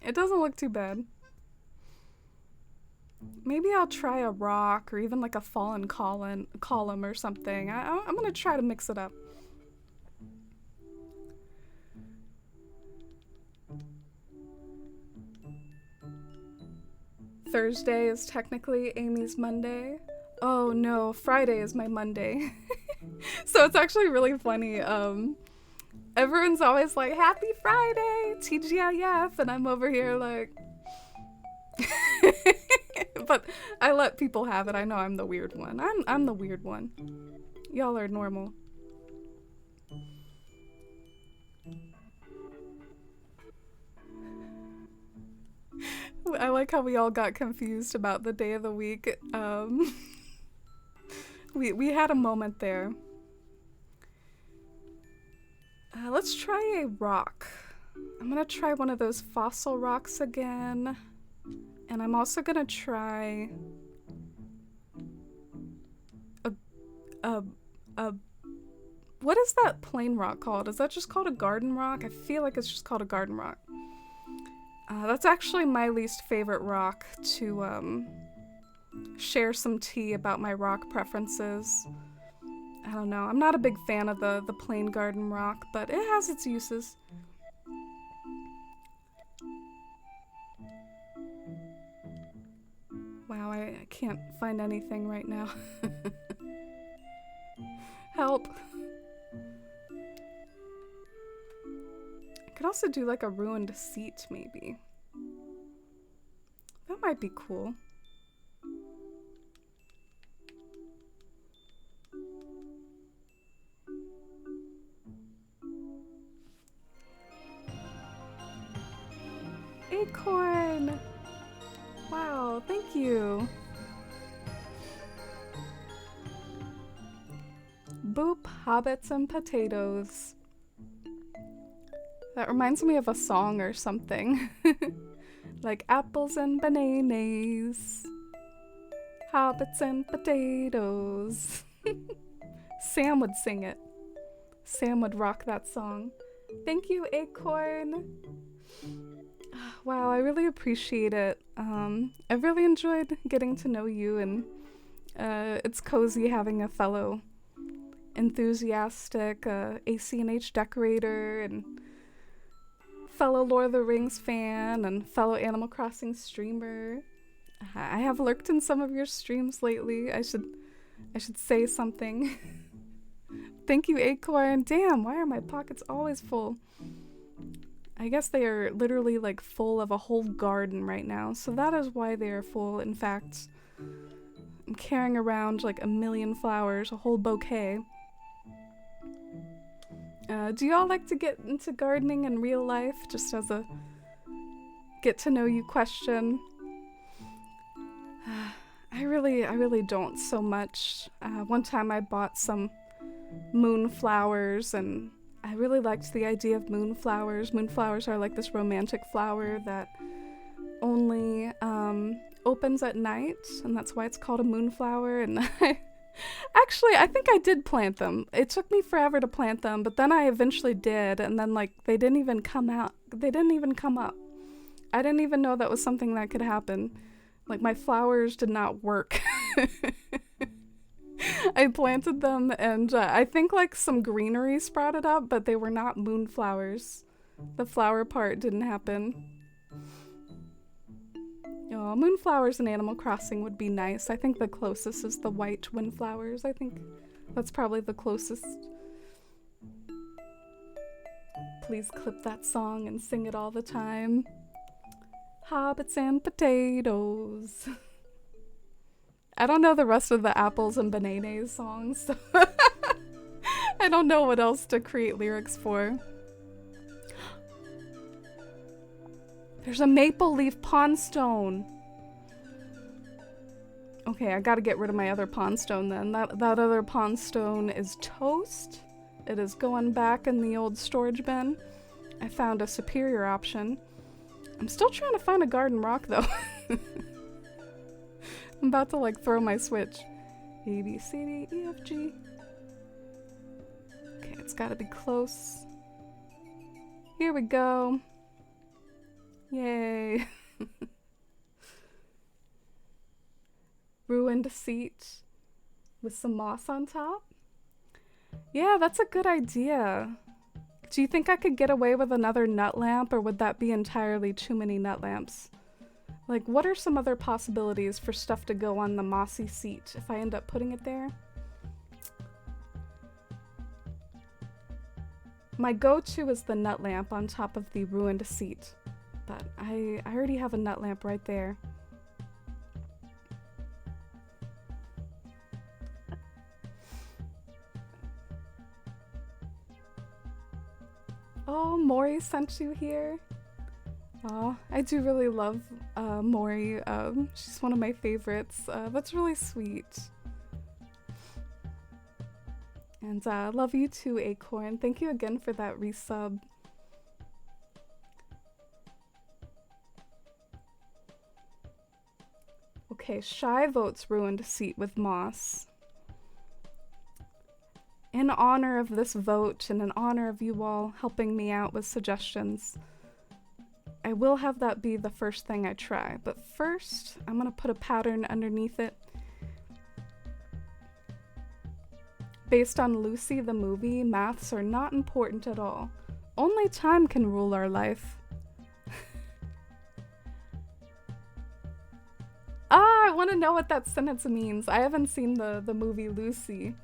it doesn't look too bad. Maybe I'll try a rock or even like a fallen column or something. I'm gonna try to mix it up. Thursday is technically Amy's Monday. Oh no, Friday is my Monday. So it's actually really funny. Everyone's always like, Happy Friday, TGIF, and I'm over here like... But I let people have it. I know I'm the weird one. I'm the weird one. Y'all are normal. I like how we all got confused about the day of the week. We had a moment there. Let's try a rock. I'm gonna try one of those fossil rocks again. And I'm also gonna try what is that plain rock called? Is that just called a garden rock? I feel like it's just called a garden rock. That's actually my least favorite rock to share some tea about my rock preferences. I don't know. I'm not a big fan of the plain garden rock, but it has its uses. Wow, I can't find anything right now. Help. I could also do like a ruined seat, maybe. That might be cool. Acorn! Wow, thank you. Boop, hobbits and potatoes. That reminds me of a song or something. Like apples and bananas, hobbits and potatoes. Sam would sing it. Sam would rock that song. Thank you, Acorn. Wow, I really appreciate it. I've really enjoyed getting to know you, and it's cozy having a fellow enthusiastic AC&H decorator and fellow Lord of the Rings fan and fellow Animal Crossing streamer. I have lurked in some of your streams lately. I should say something. Thank you, Acorn. Damn, why are my pockets always full? I guess they are literally like full of a whole garden right now, so that is why they are full. In fact, I'm carrying around like 1,000,000 flowers, a whole bouquet. Do y'all like to get into gardening in real life, just as a get to know you question? I really don't so much. One time I bought some moonflowers and I really liked the idea of moonflowers. Moonflowers are like this romantic flower that only opens at night, and that's why it's called a moonflower. And I think I did plant them. It took me forever to plant them, but then I eventually did, and then like they didn't even come out. They didn't even come up. I didn't even know that was something that could happen. Like my flowers did not work. I planted them and I think like some greenery sprouted up, but they were not moonflowers. The flower part didn't happen. Oh, moonflowers in Animal Crossing would be nice. I think the closest is the white windflowers. I think that's probably the closest. Please clip that song and sing it all the time. Hobbits and potatoes. I don't know the rest of the apples and bananas songs, so I don't know what else to create lyrics for. There's a maple leaf pondstone. Okay, I gotta get rid of my other pondstone then. That other pondstone is toast. It is going back in the old storage bin. I found a superior option. I'm still trying to find a garden rock though. I'm about to like throw my switch. A, B, C, D, E, F, G. Okay, it's gotta be close. Here we go. Yay. Ruined seat with some moss on top. Yeah, that's a good idea. Do you think I could get away with another nut lamp, or would that be entirely too many nut lamps? Like, what are some other possibilities for stuff to go on the mossy seat if I end up putting it there? My go-to is the nut lamp on top of the ruined seat, but I already have a nut lamp right there. Oh, Mori sent you here. Oh, I do really love Mori. She's one of my favorites. That's really sweet. And love you too, Acorn. Thank you again for that resub. Okay, Shy votes ruined seat with moss. In honor of this vote and in honor of you all helping me out with suggestions, I will have that be the first thing I try. But first, I'm gonna put a pattern underneath it. Based on Lucy the movie, maths are not important at all. Only time can rule our life. I want to know what that sentence means. I haven't seen the movie Lucy,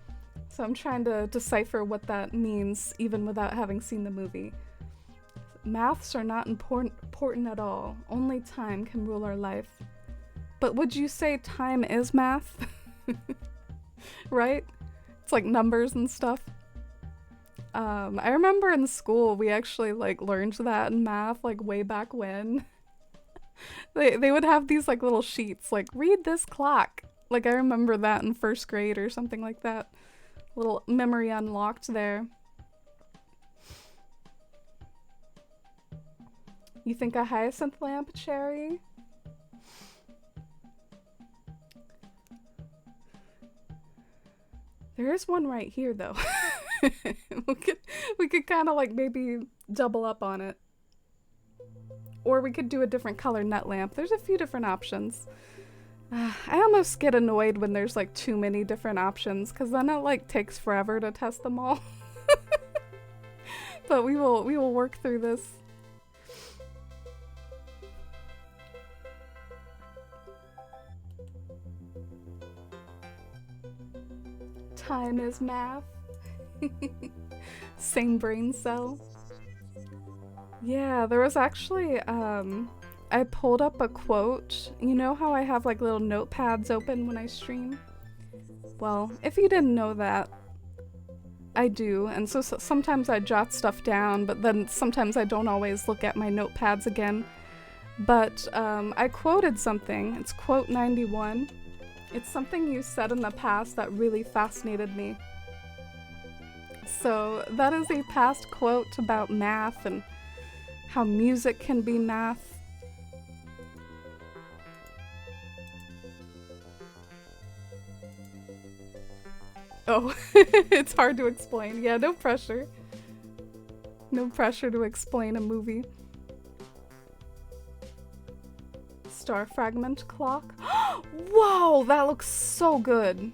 so I'm trying to decipher what that means even without having seen the movie. Maths are not important at all. Only time can rule our life. But would you say time is math? Right? It's like numbers and stuff. I remember in school we actually like learned that in math like way back when. They would have these like little sheets like read this clock. Like I remember that in first grade or something like that. Little memory unlocked there. You think a hyacinth lamp, Cherry? There is one right here though. we could kind of like maybe double up on it. Or we could do a different color nut lamp. There's a few different options. I almost get annoyed when there's like too many different options because then it like takes forever to test them all. But we will work through this. Time is math. Same brain cell. Yeah, there was actually, I pulled up a quote. You know how I have like little notepads open when I stream? Well, if you didn't know that, I do, and so sometimes I jot stuff down, but then sometimes I don't always look at my notepads again. But I quoted something. It's quote 91. It's something you said in the past that really fascinated me. So, that is a past quote about math and how music can be math. Oh, it's hard to explain. Yeah, no pressure. No pressure to explain a movie. Star fragment clock. Whoa, that looks so good.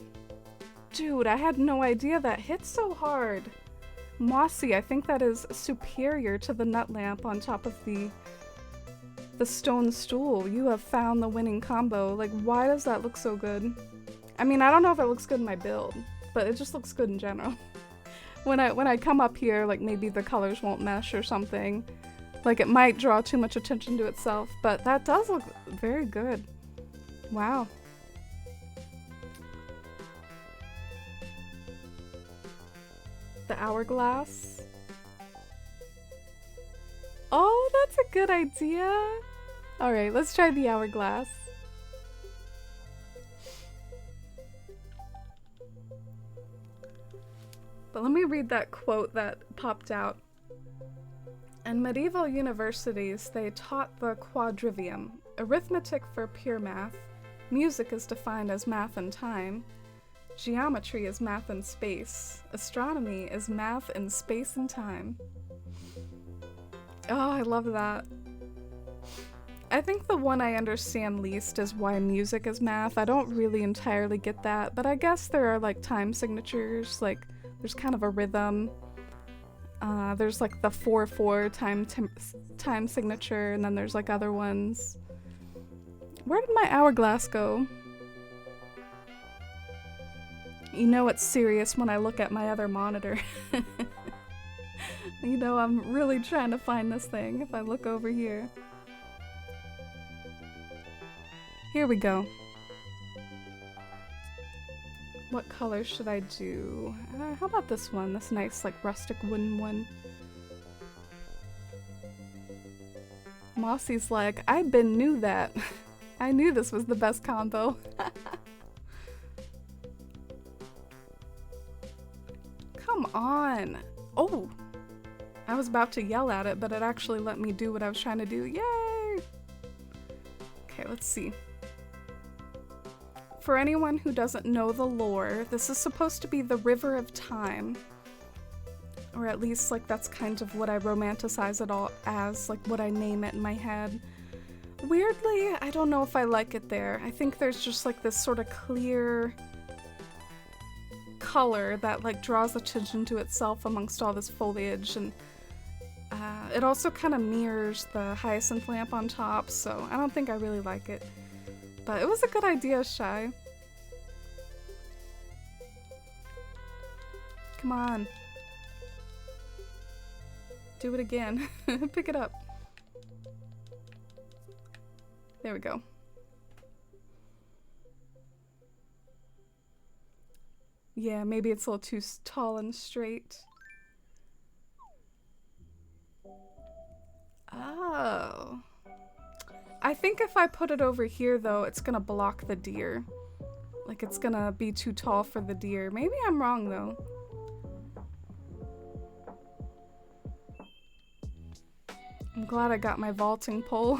Dude, I had no idea that hit so hard. Mossy, I think that is superior to the nut lamp on top of the stone stool. You have found the winning combo. Like, why does that look so good? I mean, I don't know if it looks good in my build, but it just looks good in general. When I come up here, like maybe the colors won't mesh or something. Like it might draw too much attention to itself, but that does look very good. Wow. The hourglass. Oh, that's a good idea. All right, let's try the hourglass. But let me read that quote that popped out. In medieval universities, they taught the quadrivium, arithmetic for pure math, music is defined as math and time, geometry is math and space, astronomy is math and space and time. Oh, I love that. I think the one I understand least is why music is math. I don't really entirely get that, but I guess there are like time signatures, like there's kind of a rhythm. There's like the 4/4 time signature, and then there's like other ones. Where did my hourglass go? You know it's serious when I look at my other monitor. You know I'm really trying to find this thing if I look over here. Here we go. What color should I do? How about this one? This nice, like, rustic wooden one. Mossy's like, I been knew that. I knew this was the best combo. Come on. Oh. I was about to yell at it, but it actually let me do what I was trying to do. Yay! Okay, let's see. For anyone who doesn't know the lore, this is supposed to be the River of Time. Or at least, like, that's kind of what I romanticize it all as, like, what I name it in my head. Weirdly, I don't know if I like it there. I think there's just, like, this sort of clear color that, like, draws attention to itself amongst all this foliage, and it also kind of mirrors the hyacinth lamp on top, so I don't think I really like it. But it was a good idea, Shy. Come on. Do it again. Pick it up. There we go. Yeah, maybe it's a little too tall and straight. Oh. I think if I put it over here, though, it's gonna block the deer. Like, it's gonna be too tall for the deer. Maybe I'm wrong, though. I'm glad I got my vaulting pole.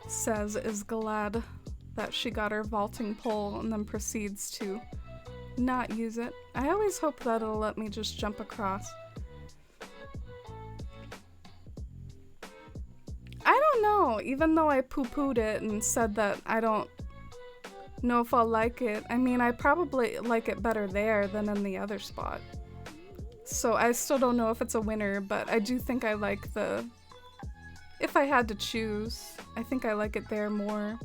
Says is glad that she got her vaulting pole and then proceeds to not use it. I always hope that it'll let me just jump across. I don't know, even though I poo-pooed it and said that I don't know if I'll like it. I mean, I probably like it better there than in the other spot. So I still don't know if it's a winner, but I do think I like the... If I had to choose, I think I like it there more.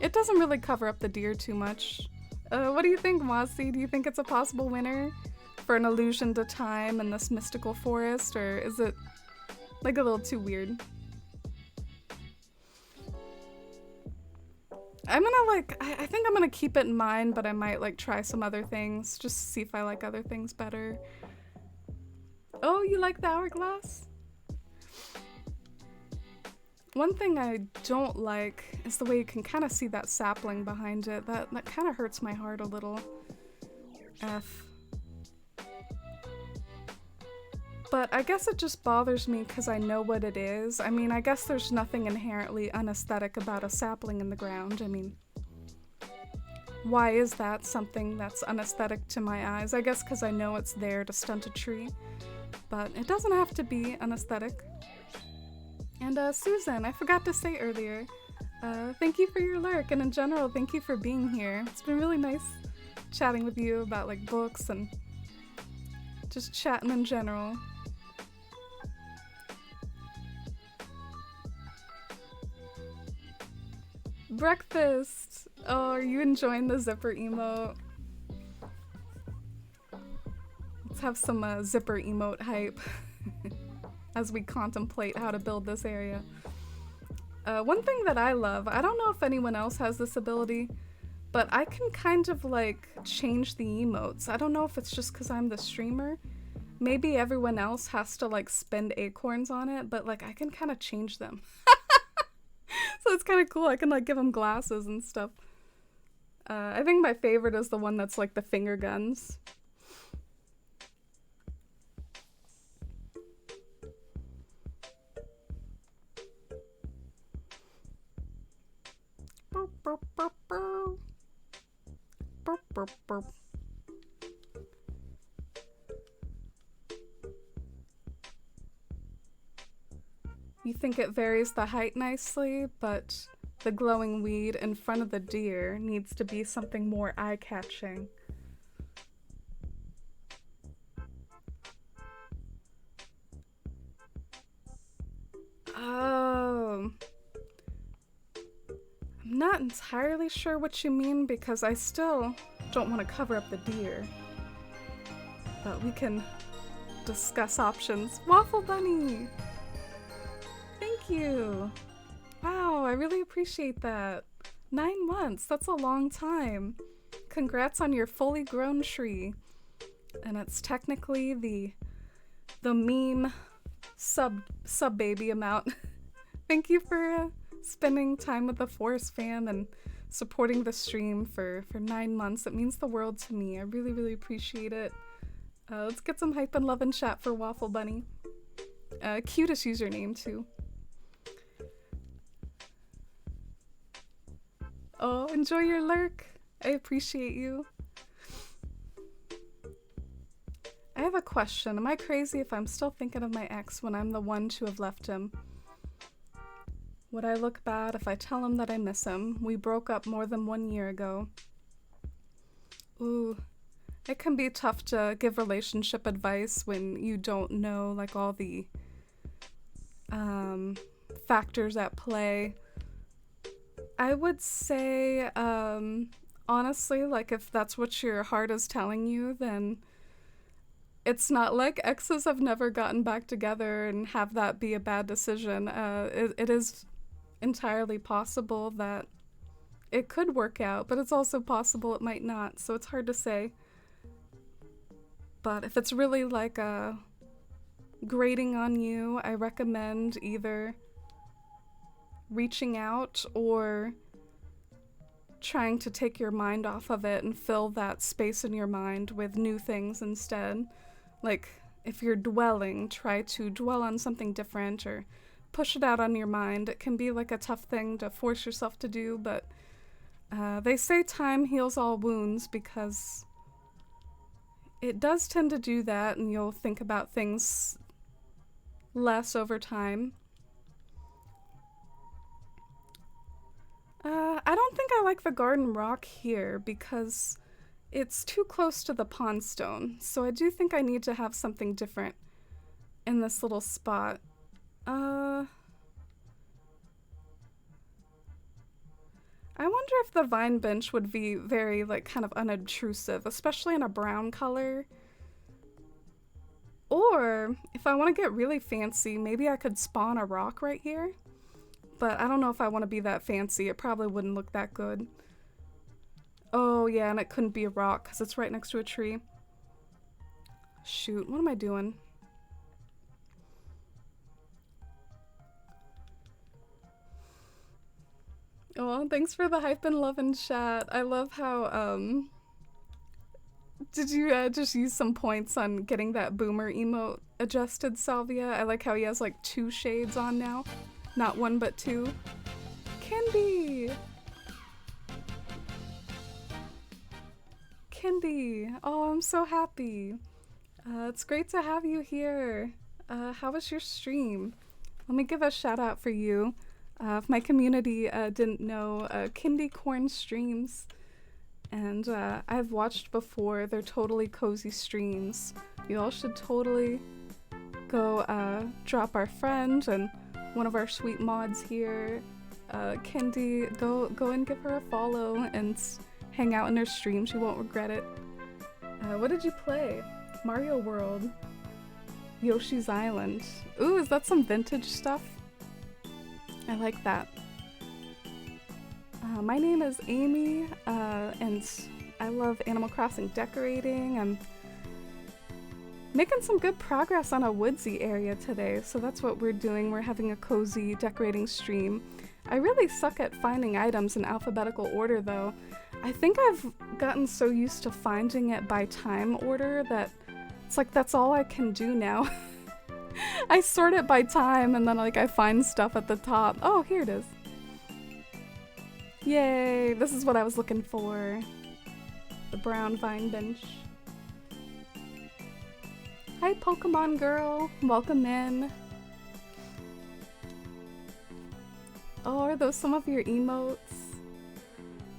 It doesn't really cover up the deer too much. What do you think, Mossy? Do you think it's a possible winner for an allusion to time in this mystical forest, or is it like a little too weird? I'm gonna like, I think I'm gonna keep it in mind, but I might like try some other things just to see if I like other things better. Oh, you like the hourglass? One thing I don't like is the way you can kind of see that sapling behind it. That kind of hurts my heart a little. F. But I guess it just bothers me because I know what it is. I mean, I guess there's nothing inherently unaesthetic about a sapling in the ground. I mean, why is that something that's unaesthetic to my eyes? I guess because I know it's there to stunt a tree. But it doesn't have to be unaesthetic. And Susan, I forgot to say earlier, thank you for your lurk, and in general, thank you for being here. It's been really nice chatting with you about like books and just chatting in general. Breakfast! Oh, are you enjoying the zipper emote? Let's have some zipper emote hype as we contemplate how to build this area. One thing that I love, I don't know if anyone else has this ability, but I can kind of like change the emotes. I don't know if it's just because I'm the streamer. Maybe everyone else has to like spend acorns on it, but like I can kind of change them. So it's kind of cool. I can like give them glasses and stuff. I think my favorite is the one that's like the finger guns. Burp, burp, burp, burp. Burp, burp, burp. You think it varies the height nicely, but the glowing weed in front of the deer needs to be something more eye-catching. Oh. I'm not entirely sure what you mean because I still don't want to cover up the deer. But we can discuss options. Waffle Bunny! Thank you! Wow, I really appreciate that. 9 months, that's a long time. Congrats on your fully grown tree. And it's technically the meme sub baby amount. Thank you for spending time with the Forest fam and supporting the stream for 9 months. It means the world to me. I really, really appreciate it. Let's get some hype and love and chat for Waffle Bunny. Cutest username too. Oh, enjoy your lurk. I appreciate you. I have a question. Am I crazy if I'm still thinking of my ex when I'm the one to have left him? Would I look bad if I tell him that I miss him? We broke up more than 1 year ago. Ooh, it can be tough to give relationship advice when you don't know like all the factors at play. I would say, honestly, like if that's what your heart is telling you, then it's not like exes have never gotten back together and have that be a bad decision. It is entirely possible that it could work out, but it's also possible it might not, so it's hard to say. But if it's really like grating on you, I recommend either reaching out or trying to take your mind off of it and fill that space in your mind with new things instead. Like, if you're dwelling, try to dwell on something different or push it out on your mind. It can be like a tough thing to force yourself to do, but they say time heals all wounds because it does tend to do that, and you'll think about things less over time. I don't think I like the garden rock here because it's too close to the pond stone, so I do think I need to have something different in this little spot. I wonder if the vine bench would be very, like, kind of unobtrusive, especially in a brown color. Or, if I want to get really fancy, maybe I could spawn a rock right here. but I don't know if I want to be that fancy. It probably wouldn't look that good. Oh yeah, and it couldn't be a rock because it's right next to a tree. Shoot, what am I doing? Oh, thanks for the hype and love in chat. I love how, did you just use some points on getting that boomer emote adjusted, Salvia? I like how he has like 2 shades on now. Not 1, but 2. Kendi! Kendi! Oh, I'm so happy. It's great to have you here. How was your stream? Let me give a shout out for you. If my community didn't know, Kendi Corn streams, and I've watched before. They're totally cozy streams. You all should totally go drop our friend and one of our sweet mods here, Kendi. Go and give her a follow and hang out in her stream. She won't regret it. What did you play? Mario World, Yoshi's Island. Ooh, is that some vintage stuff? I like that. My name is Amy, and I love Animal Crossing decorating. I'm making some good progress on a woodsy area today, so that's what we're doing. We're having a cozy decorating stream. I really suck at finding items in alphabetical order, though. I think I've gotten so used to finding it by time order that it's like that's all I can do now. I sort it by time and then like I find stuff at the top. Oh, here it is. Yay, this is what I was looking for. The brown vine bench. Hi Pokemon girl, welcome in. Oh, are those some of your emotes?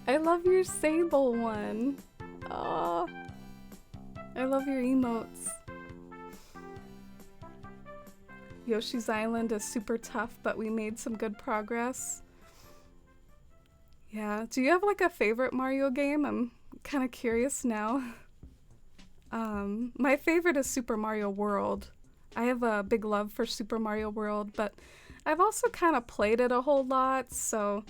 I love your Sable one. Oh, I love your emotes. Yoshi's Island is super tough, but we made some good progress. Yeah, do you have like a favorite Mario game? I'm kind of curious now. My favorite is Super Mario World. I have a big love for Super Mario World, but I've also kind of played it a whole lot, so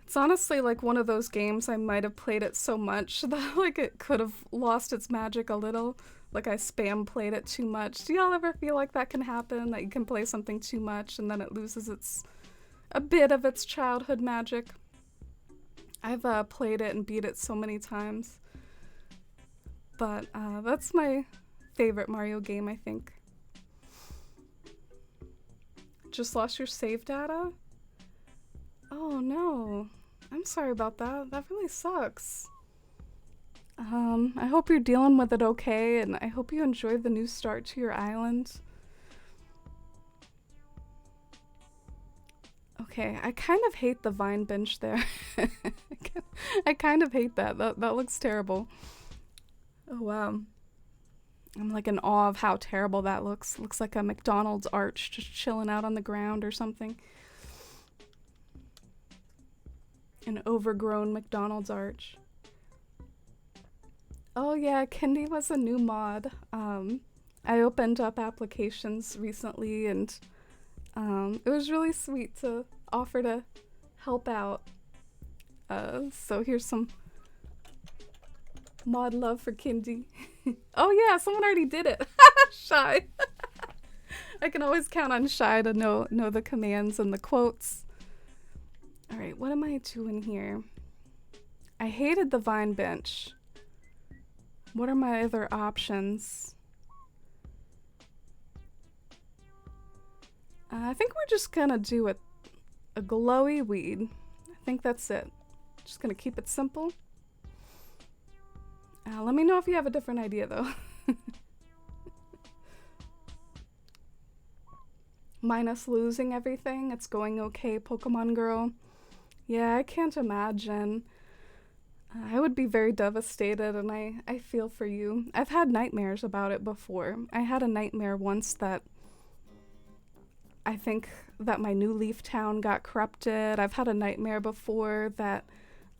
it's honestly like one of those games I might have played it so much that like it could have lost its magic a little. Like I spam played it too much. Do y'all ever feel like that can happen? That you can play something too much and then it loses a bit of its childhood magic? I've played it and beat it so many times. But that's my favorite Mario game, I think. Just lost your save data? Oh no. I'm sorry about that. That really sucks. I hope you're dealing with it okay, and I hope you enjoy the new start to your island. Okay, I kind of hate the vine bench there. I kind of hate that. That looks terrible. Oh wow. I'm like in awe of how terrible that looks. Looks like a McDonald's arch just chilling out on the ground or something. An overgrown McDonald's arch. Oh yeah, Kendi was a new mod. I opened up applications recently and it was really sweet to offer to help out. So here's some mod love for Kendi. Oh yeah, someone already did it. Shy. I can always count on Shy to know the commands and the quotes. Alright, what am I doing here? I hated the vine bench. What are my other options? I think we're just gonna do a glowy weed. I think that's it. Just gonna keep it simple. Let me know if you have a different idea though. Minus losing everything, it's going okay, Pokemon girl. Yeah, I can't imagine. I would be very devastated, and I feel for you. I've had nightmares about it before. I had a nightmare once that I think that my New Leaf Town got corrupted. I've had a nightmare before that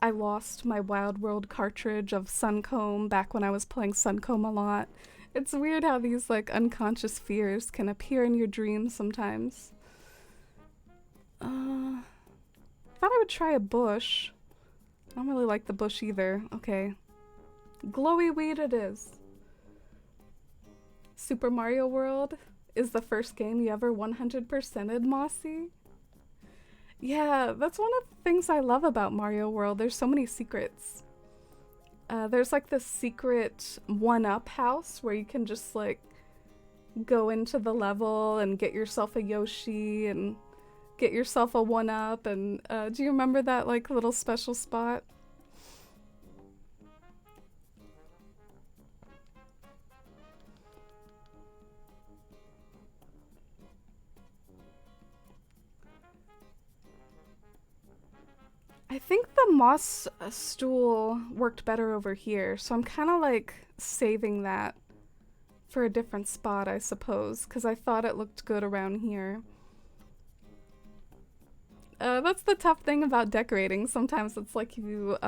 I lost my Wild World cartridge of Suncomb back when I was playing Suncomb a lot. It's weird how these like unconscious fears can appear in your dreams sometimes. Thought I would try a bush. I don't really like the bush either. Okay. Glowy weed it is. Super Mario World is the first game you ever 100%ed, Mossy. Yeah, that's one of the things I love about Mario World. There's so many secrets. There's like this secret one-up house where you can just like go into the level and get yourself a Yoshi and get yourself a one-up. And do you remember that like little special spot? I think the moss stool worked better over here, so I'm kind of like saving that for a different spot, I suppose, because I thought it looked good around here. That's the tough thing about decorating. Sometimes it's like you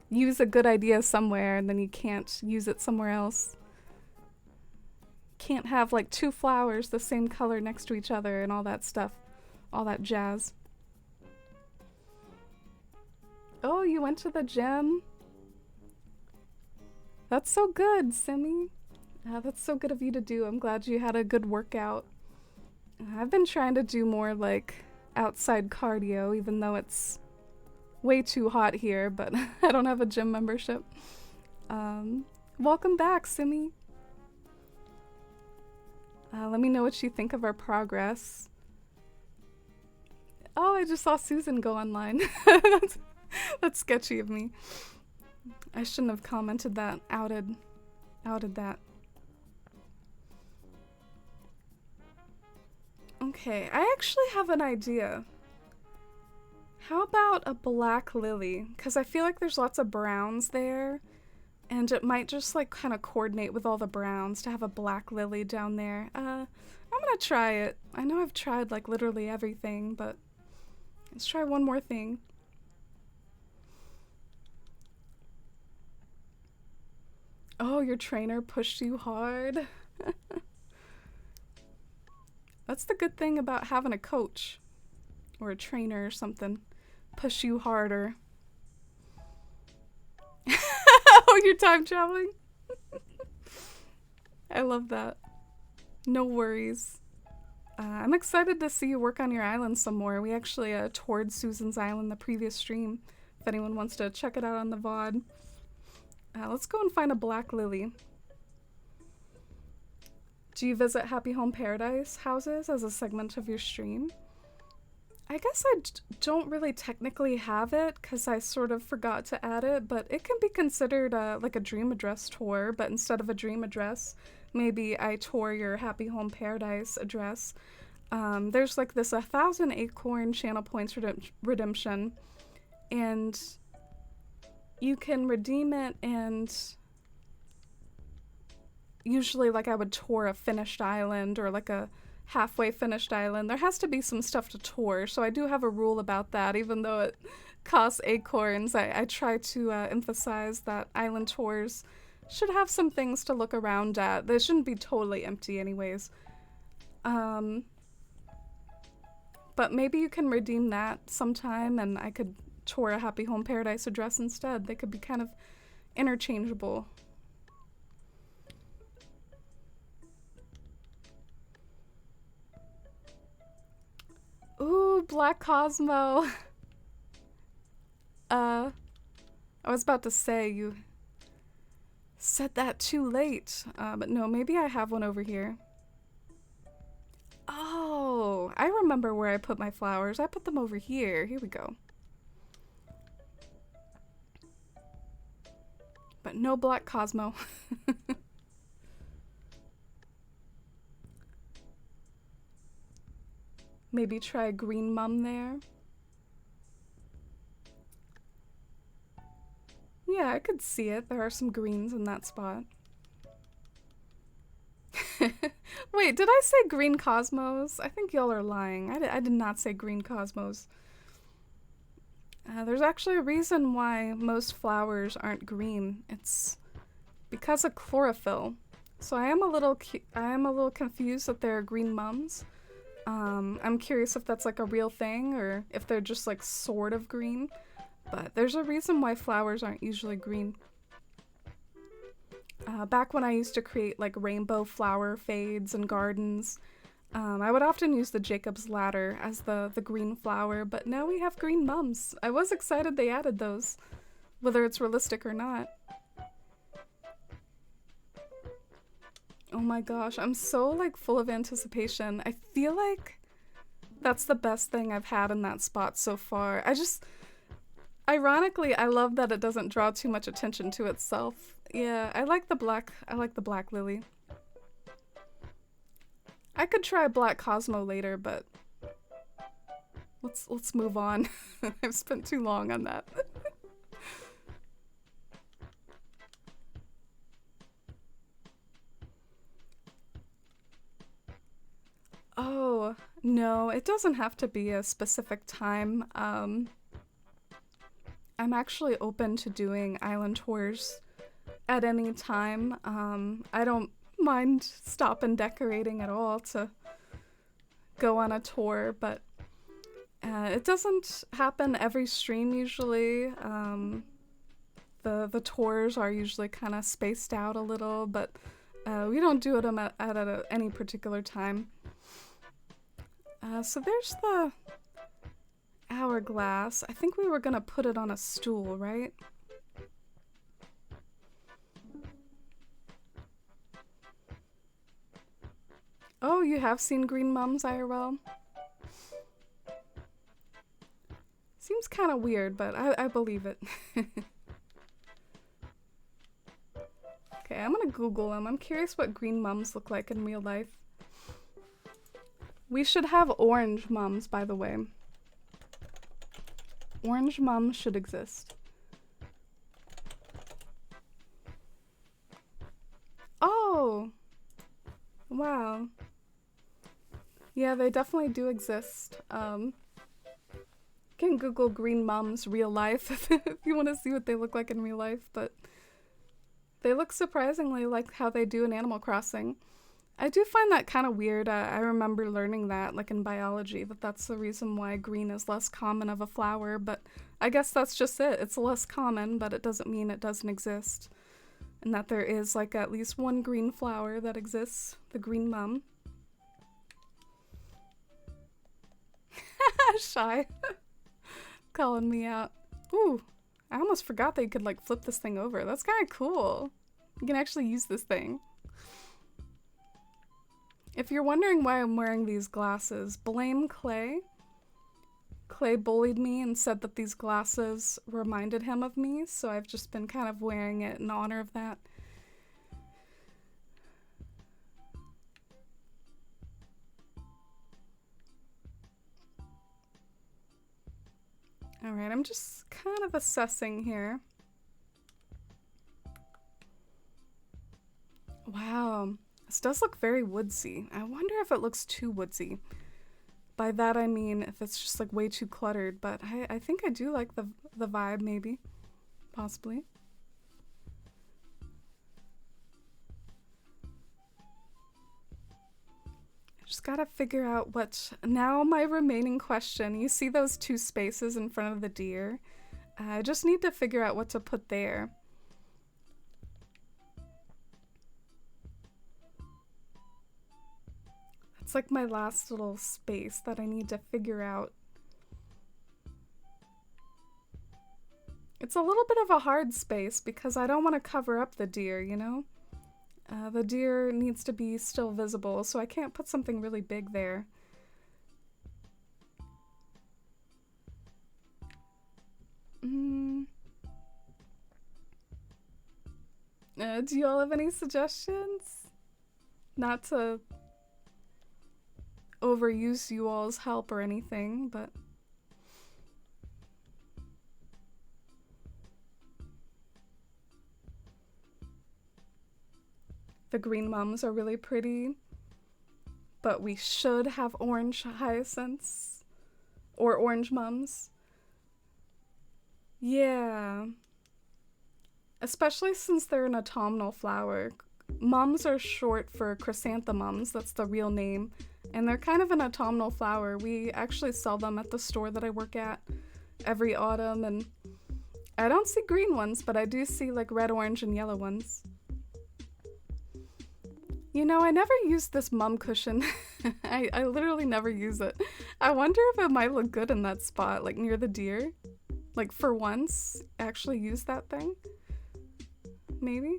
use a good idea somewhere and then you can't use it somewhere else. Can't have like two flowers the same color next to each other and all that stuff. All that jazz. Oh, you went to the gym? That's so good, Simi. That's so good of you to do. I'm glad you had a good workout. I've been trying to do more like outside cardio, even though it's way too hot here, but I don't have a gym membership. Welcome back, Simi. Let me know what you think of our progress. Oh, I just saw Susan go online. That's sketchy of me. I shouldn't have commented that. Outed that. Okay, I actually have an idea. How about a black lily? Because I feel like there's lots of browns there, and it might just like kind of coordinate with all the browns to have a black lily down there. I'm gonna try it. I know I've tried like literally everything, but let's try one more thing. Oh, your trainer pushed you hard? That's the good thing about having a coach or a trainer or something. Push you harder. Oh, you're time traveling? I love that. No worries. I'm excited to see you work on your island some more. We actually toured Susan's island the previous stream. If anyone wants to check it out on the VOD. Let's go and find a black lily. Do you visit Happy Home Paradise houses as a segment of your stream? I guess I don't really technically have it because I sort of forgot to add it, but it can be considered like a dream address tour, but instead of a dream address, maybe I tour your Happy Home Paradise address. There's like this 1,000 acorn channel points redemption, and you can redeem it, and usually like I would tour a finished island or like a halfway finished island. There has to be some stuff to tour, so I do have a rule about that. Even though it costs acorns, I try to emphasize that island tours should have some things to look around at. They shouldn't be totally empty anyways. But maybe you can redeem that sometime and I could tour a Happy Home Paradise address instead. They could be kind of interchangeable. Ooh, Black Cosmo. I was about to say you said that too late. But no, maybe I have one over here. Oh, I remember where I put my flowers. I put them over here. Here we go. But no Black Cosmo. Maybe try a green mum there. Yeah, I could see it. There are some greens in that spot. Wait, did I say green cosmos? I think y'all are lying. I did not say green cosmos. There's actually a reason why most flowers aren't green. It's because of chlorophyll. So I am a little confused that there are green mums. I'm curious if that's like a real thing or if they're just like sort of green, but there's a reason why flowers aren't usually green. Back when I used to create like rainbow flower fades and gardens, I would often use the Jacob's Ladder as the green flower, but now we have green mums. I was excited they added those, whether it's realistic or not. Oh my gosh, I'm so like full of anticipation. I feel like that's the best thing I've had in that spot so far. Ironically, I love that it doesn't draw too much attention to itself. Yeah, I like the black lily. I could try Black Cosmo later, but let's move on. I've spent too long on that. Oh, no, it doesn't have to be a specific time. I'm actually open to doing island tours at any time. I don't mind stopping decorating at all to go on a tour, but it doesn't happen every stream usually. The tours are usually kind of spaced out a little, but we don't do them at any particular time. So there's the hourglass. I think we were gonna put it on a stool, right? Oh, you have seen Green Mums IRL? Seems kind of weird, but I believe it. Okay, I'm gonna Google them. I'm curious what green mums look like in real life. We should have orange mums, by the way. Orange mums should exist. Oh! Wow. Yeah, they definitely do exist. You can Google green mums real life if you want to see what they look like in real life, but they look surprisingly like how they do in Animal Crossing. I do find that kind of weird. I remember learning that, like in biology, that that's the reason why green is less common of a flower, but I guess that's just it. It's less common, but it doesn't mean it doesn't exist. And that there is like at least one green flower that exists, the green mum. Shy. Calling me out. Ooh, I almost forgot that you could like flip this thing over. That's kind of cool. You can actually use this thing. If you're wondering why I'm wearing these glasses, blame Clay. Clay bullied me and said that these glasses reminded him of me, so I've just been kind of wearing it in honor of that. Alright, I'm just kind of assessing here. Wow, this does look very woodsy. I wonder if it looks too woodsy. By that I mean if it's just like way too cluttered, but I think I do like the vibe, maybe. Possibly. Just gotta figure out what... Now my remaining question. You see those two spaces in front of the deer? I just need to figure out what to put there. It's like my last little space that I need to figure out. It's a little bit of a hard space because I don't want to cover up the deer, you know? The deer needs to be still visible, so I can't put something really big there. Do you all have any suggestions? Not to overuse you all's help or anything, but... The green mums are really pretty, but we should have orange hyacinths or orange mums. Yeah. Especially since they're an autumnal flower. Mums are short for chrysanthemums, that's the real name, and they're kind of an autumnal flower. We actually sell them at the store that I work at every autumn, and I don't see green ones, but I do see like red, orange, and yellow ones. You know, I never used this mum cushion. I literally never use it. I wonder if it might look good in that spot, like near the deer. Like for once, actually use that thing. Maybe?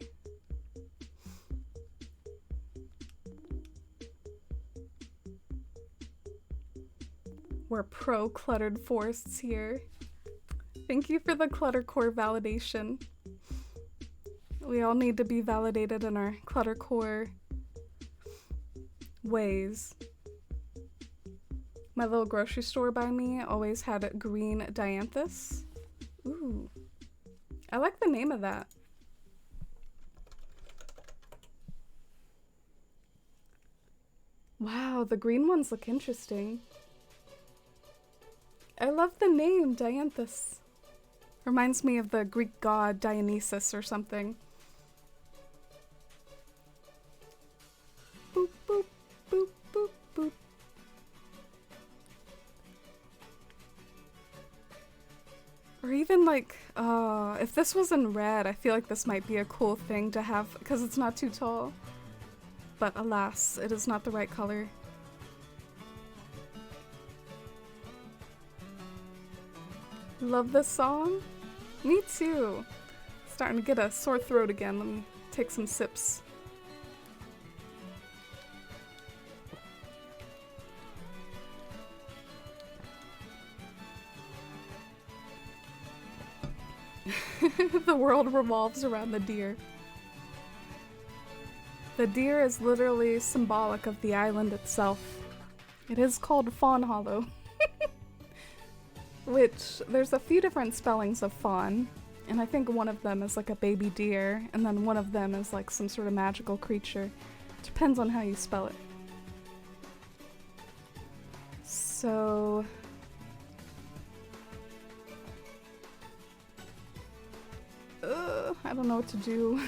We're pro cluttered forests here. Thank you for the cluttercore validation. We all need to be validated in our cluttercore ways. My little grocery store by me always had green dianthus. Ooh. I like the name of that. Wow, the green ones look interesting. I love the name, Dianthus. Reminds me of the Greek god Dionysus or something. Boop, boop, boop, boop, boop. Or even like, if this was in red, I feel like this might be a cool thing to have because it's not too tall. But alas, it is not the right color. Love this song? Me too. Starting to get a sore throat again. Let me take some sips. The world revolves around the deer. The deer is literally symbolic of the island itself. It is called Fawn Hollow. Which, there's a few different spellings of fawn, and I think one of them is like a baby deer, and then one of them is like some sort of magical creature. Depends on how you spell it. So... I don't know what to do.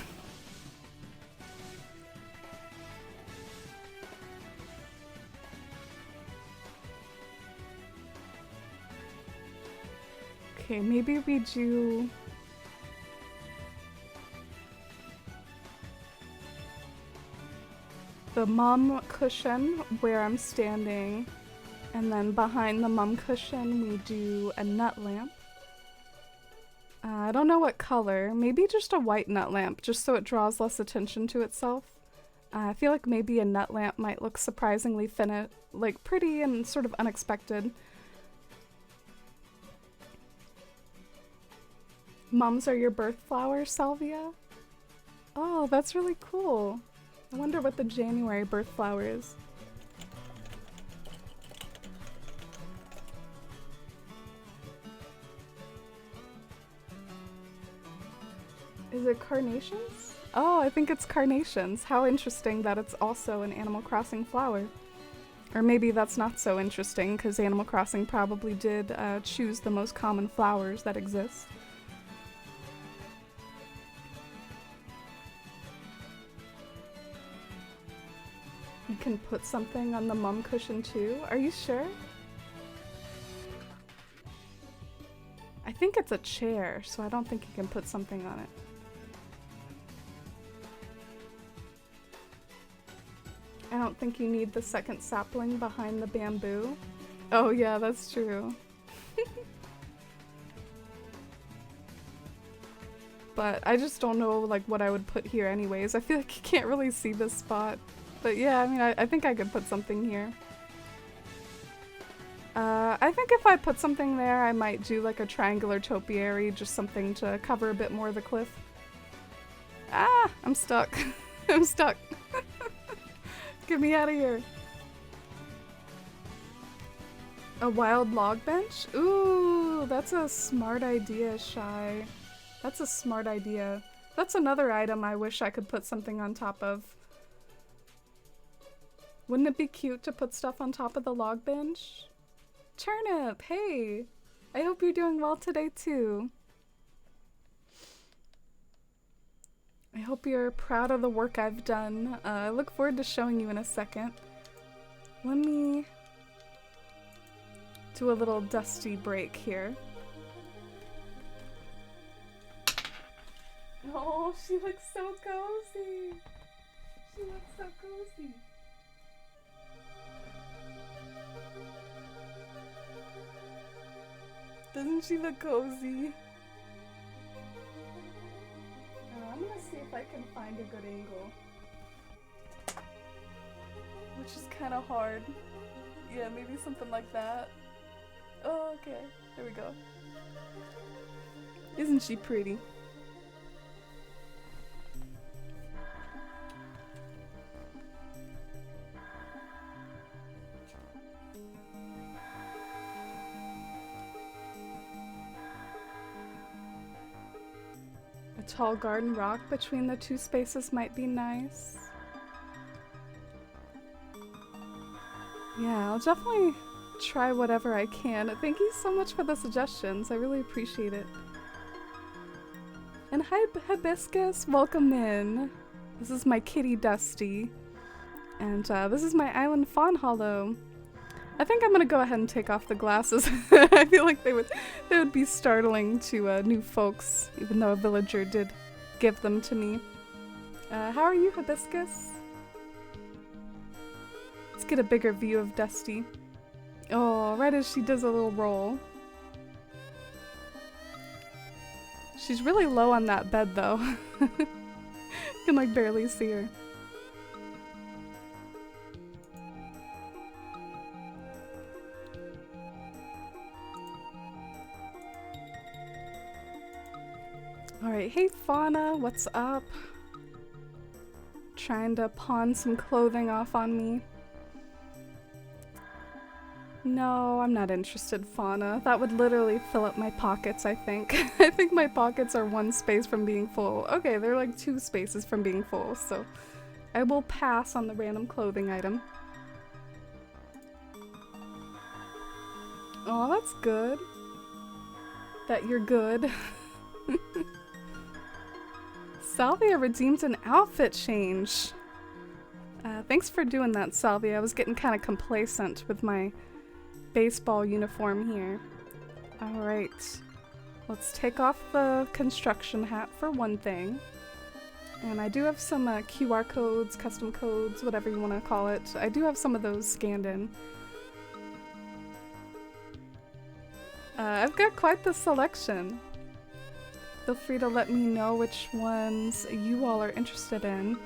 Okay, maybe we do... the mum cushion where I'm standing, and then behind the mum cushion we do a nut lamp. I don't know what color, maybe just a white nut lamp, just so it draws less attention to itself. I feel like maybe a nut lamp might look surprisingly like pretty and sort of unexpected. Mums are your birth flowers, Salvia? Oh, that's really cool. I wonder what the January birth flower is. Is it carnations? Oh, I think it's carnations. How interesting that it's also an Animal Crossing flower. Or maybe that's not so interesting, because Animal Crossing probably did choose the most common flowers that exist. You can put something on the mum cushion too? Are you sure? I think it's a chair, so I don't think you can put something on it. I don't think you need the second sapling behind the bamboo. Oh yeah, that's true. But I just don't know like what I would put here anyways. I feel like you can't really see this spot. But yeah, I mean, I think I could put something here. I think if I put something there, I might do like a triangular topiary, just something to cover a bit more of the cliff. Ah, I'm stuck. I'm stuck. Get me out of here. A wild log bench? Ooh, that's a smart idea, Shy. That's a smart idea. That's another item I wish I could put something on top of. Wouldn't it be cute to put stuff on top of the log bench? Turnip, hey! I hope you're doing well today too. I hope you're proud of the work I've done. I look forward to showing you in a second. Let me do a little dusty break here. Oh, she looks so cozy. She looks so cozy. Doesn't she look cozy? I'm gonna see if I can find a good angle. Which is kind of hard. Yeah, maybe something like that. Oh, okay. There we go. Isn't she pretty? A tall garden rock between the two spaces might be nice. Yeah, I'll definitely try whatever I can. Thank you so much for the suggestions. I really appreciate it. And hi, Hibiscus. Welcome in. This is my kitty, Dusty. And this is my island, Fawn Hollow. I think I'm gonna go ahead and take off the glasses. I feel like they would be startling to new folks, even though a villager did give them to me. How are you, Hibiscus? Let's get a bigger view of Dusty. Oh, right as she does a little roll. She's really low on that bed, though. You can like barely see her. Alright, hey Fauna, what's up? Trying to pawn some clothing off on me. No, I'm not interested, Fauna. That would literally fill up my pockets, I think. I think my pockets are one space from being full. Okay, they're like 2 spaces from being full, so I will pass on the random clothing item. Oh, that's good. That you're good. Salvia redeemed an outfit change. Thanks for doing that, Salvia. I was getting kind of complacent with my baseball uniform here. Alright. Let's take off the construction hat for one thing. And I do have some QR codes, custom codes, whatever you want to call it. I do have some of those scanned in. I've got quite the selection. Feel free to let me know which ones you all are interested in.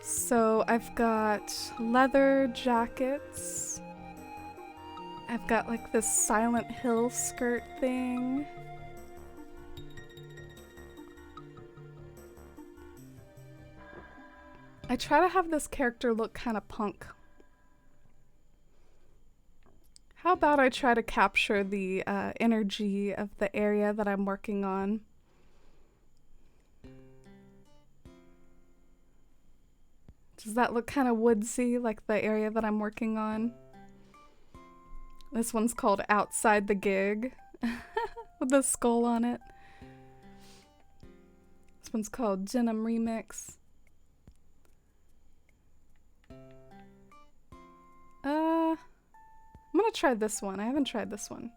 So I've got leather jackets. I've got like this Silent Hill skirt thing. I try to have this character look kind of punk. How about I try to capture the energy of the area that I'm working on? Does that look kind of woodsy, like the area that I'm working on? This one's called Outside the Gig, with the skull on it. This one's called Denim Remix. I'm gonna try this one. I haven't tried this one.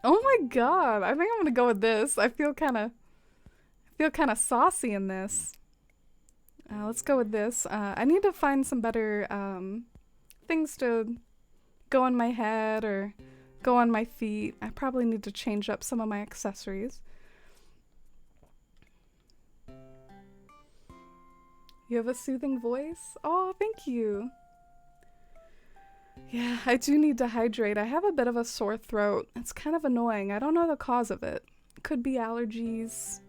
Oh my god, I think I'm gonna go with this. I feel kind of saucy in this. Let's go with this. I need to find some better things to go on my head or go on my feet. I probably need to change up some of my accessories. You have a soothing voice? Oh, thank you. Yeah, I do need to hydrate. I have a bit of a sore throat. It's kind of annoying. I don't know the cause of it. Could be allergies.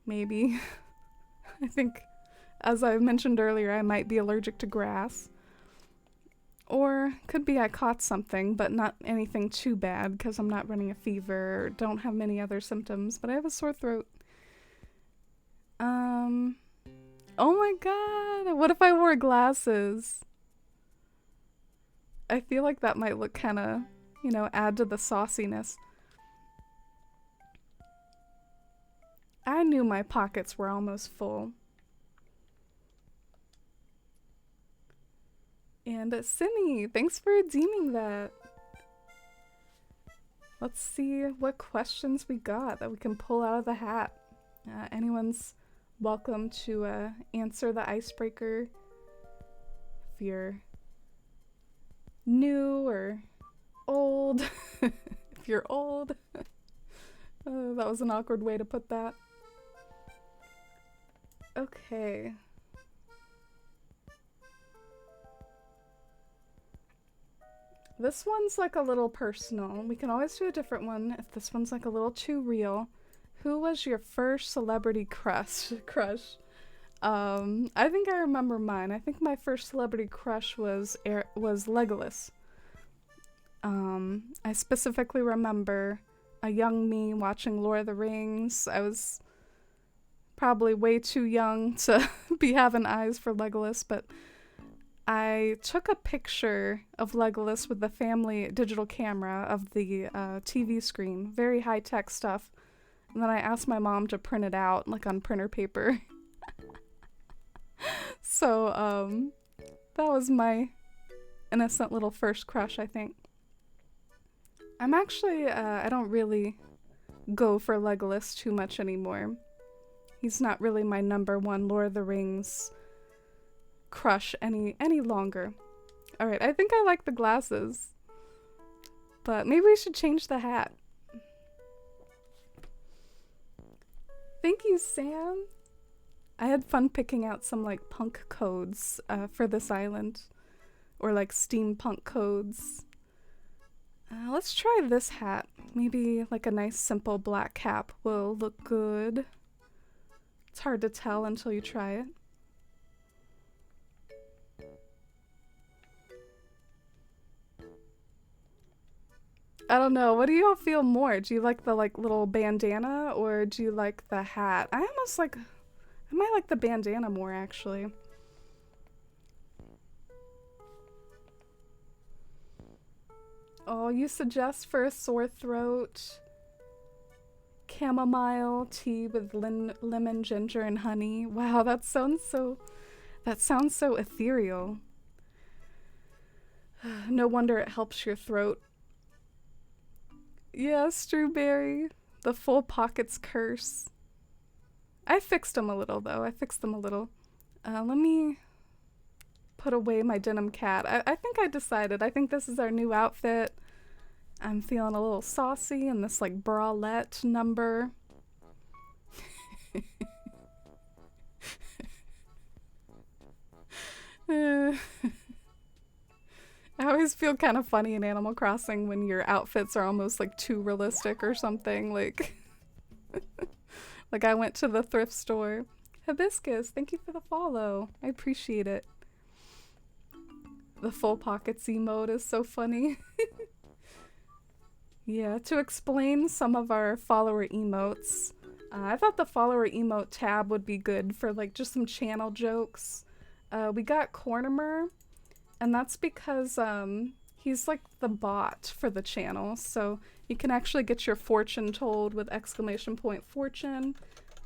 Maybe. I think, as I mentioned earlier, I might be allergic to grass. Or could be I caught something, but not anything too bad because I'm not running a fever or don't have many other symptoms, but I have a sore throat. Oh my god, what if I wore glasses? I feel like that might look kind of, you know, add to the sauciness. I knew my pockets were almost full. And Simi, thanks for redeeming that. Let's see what questions we got that we can pull out of the hat. Anyone's welcome to answer the icebreaker if you're new or old. If you're old. That was an awkward way to put that. Okay. This one's like a little personal. We can always do a different one if this one's like a little too real. Who was your first celebrity crush? I think I remember mine. I think my first celebrity crush was Legolas. I specifically remember a young me watching Lord of the Rings. I was probably way too young to be having eyes for Legolas, but I took a picture of Legolas with the family digital camera of the TV screen, very high-tech stuff, and then I asked my mom to print it out, like on printer paper. So, that was my innocent little first crush, I think. I'm actually, I don't really go for Legolas too much anymore. He's not really my number one Lord of the Rings crush any longer. Alright, I think I like the glasses. But maybe we should change the hat. Thank you, Sam. I had fun picking out some like punk codes for this island. Or like steampunk codes. Let's try this hat. Maybe like a nice simple black cap will look good. It's hard to tell until you try it. I don't know. What do y'all feel more? Do you like the like little bandana or do you like the hat? I might like the bandana more actually. Oh, you suggest for a sore throat chamomile tea with lemon, ginger, and honey. Wow, that sounds so ethereal. No wonder it helps your throat. Yeah, Strawberry. The full pockets curse. I fixed them a little, though. Let me put away my denim cat. I think I decided. I think this is our new outfit. I'm feeling a little saucy in this, like, bralette number. I always feel kind of funny in Animal Crossing when your outfits are almost like too realistic or something. Like, like I went to the thrift store. Hibiscus, thank you for the follow. I appreciate it. The full pockets emote is so funny. Yeah, to explain some of our follower emotes, I thought the follower emote tab would be good for like just some channel jokes. We got Cornimer. And that's because he's like the bot for the channel, so you can actually get your fortune told with !fortune.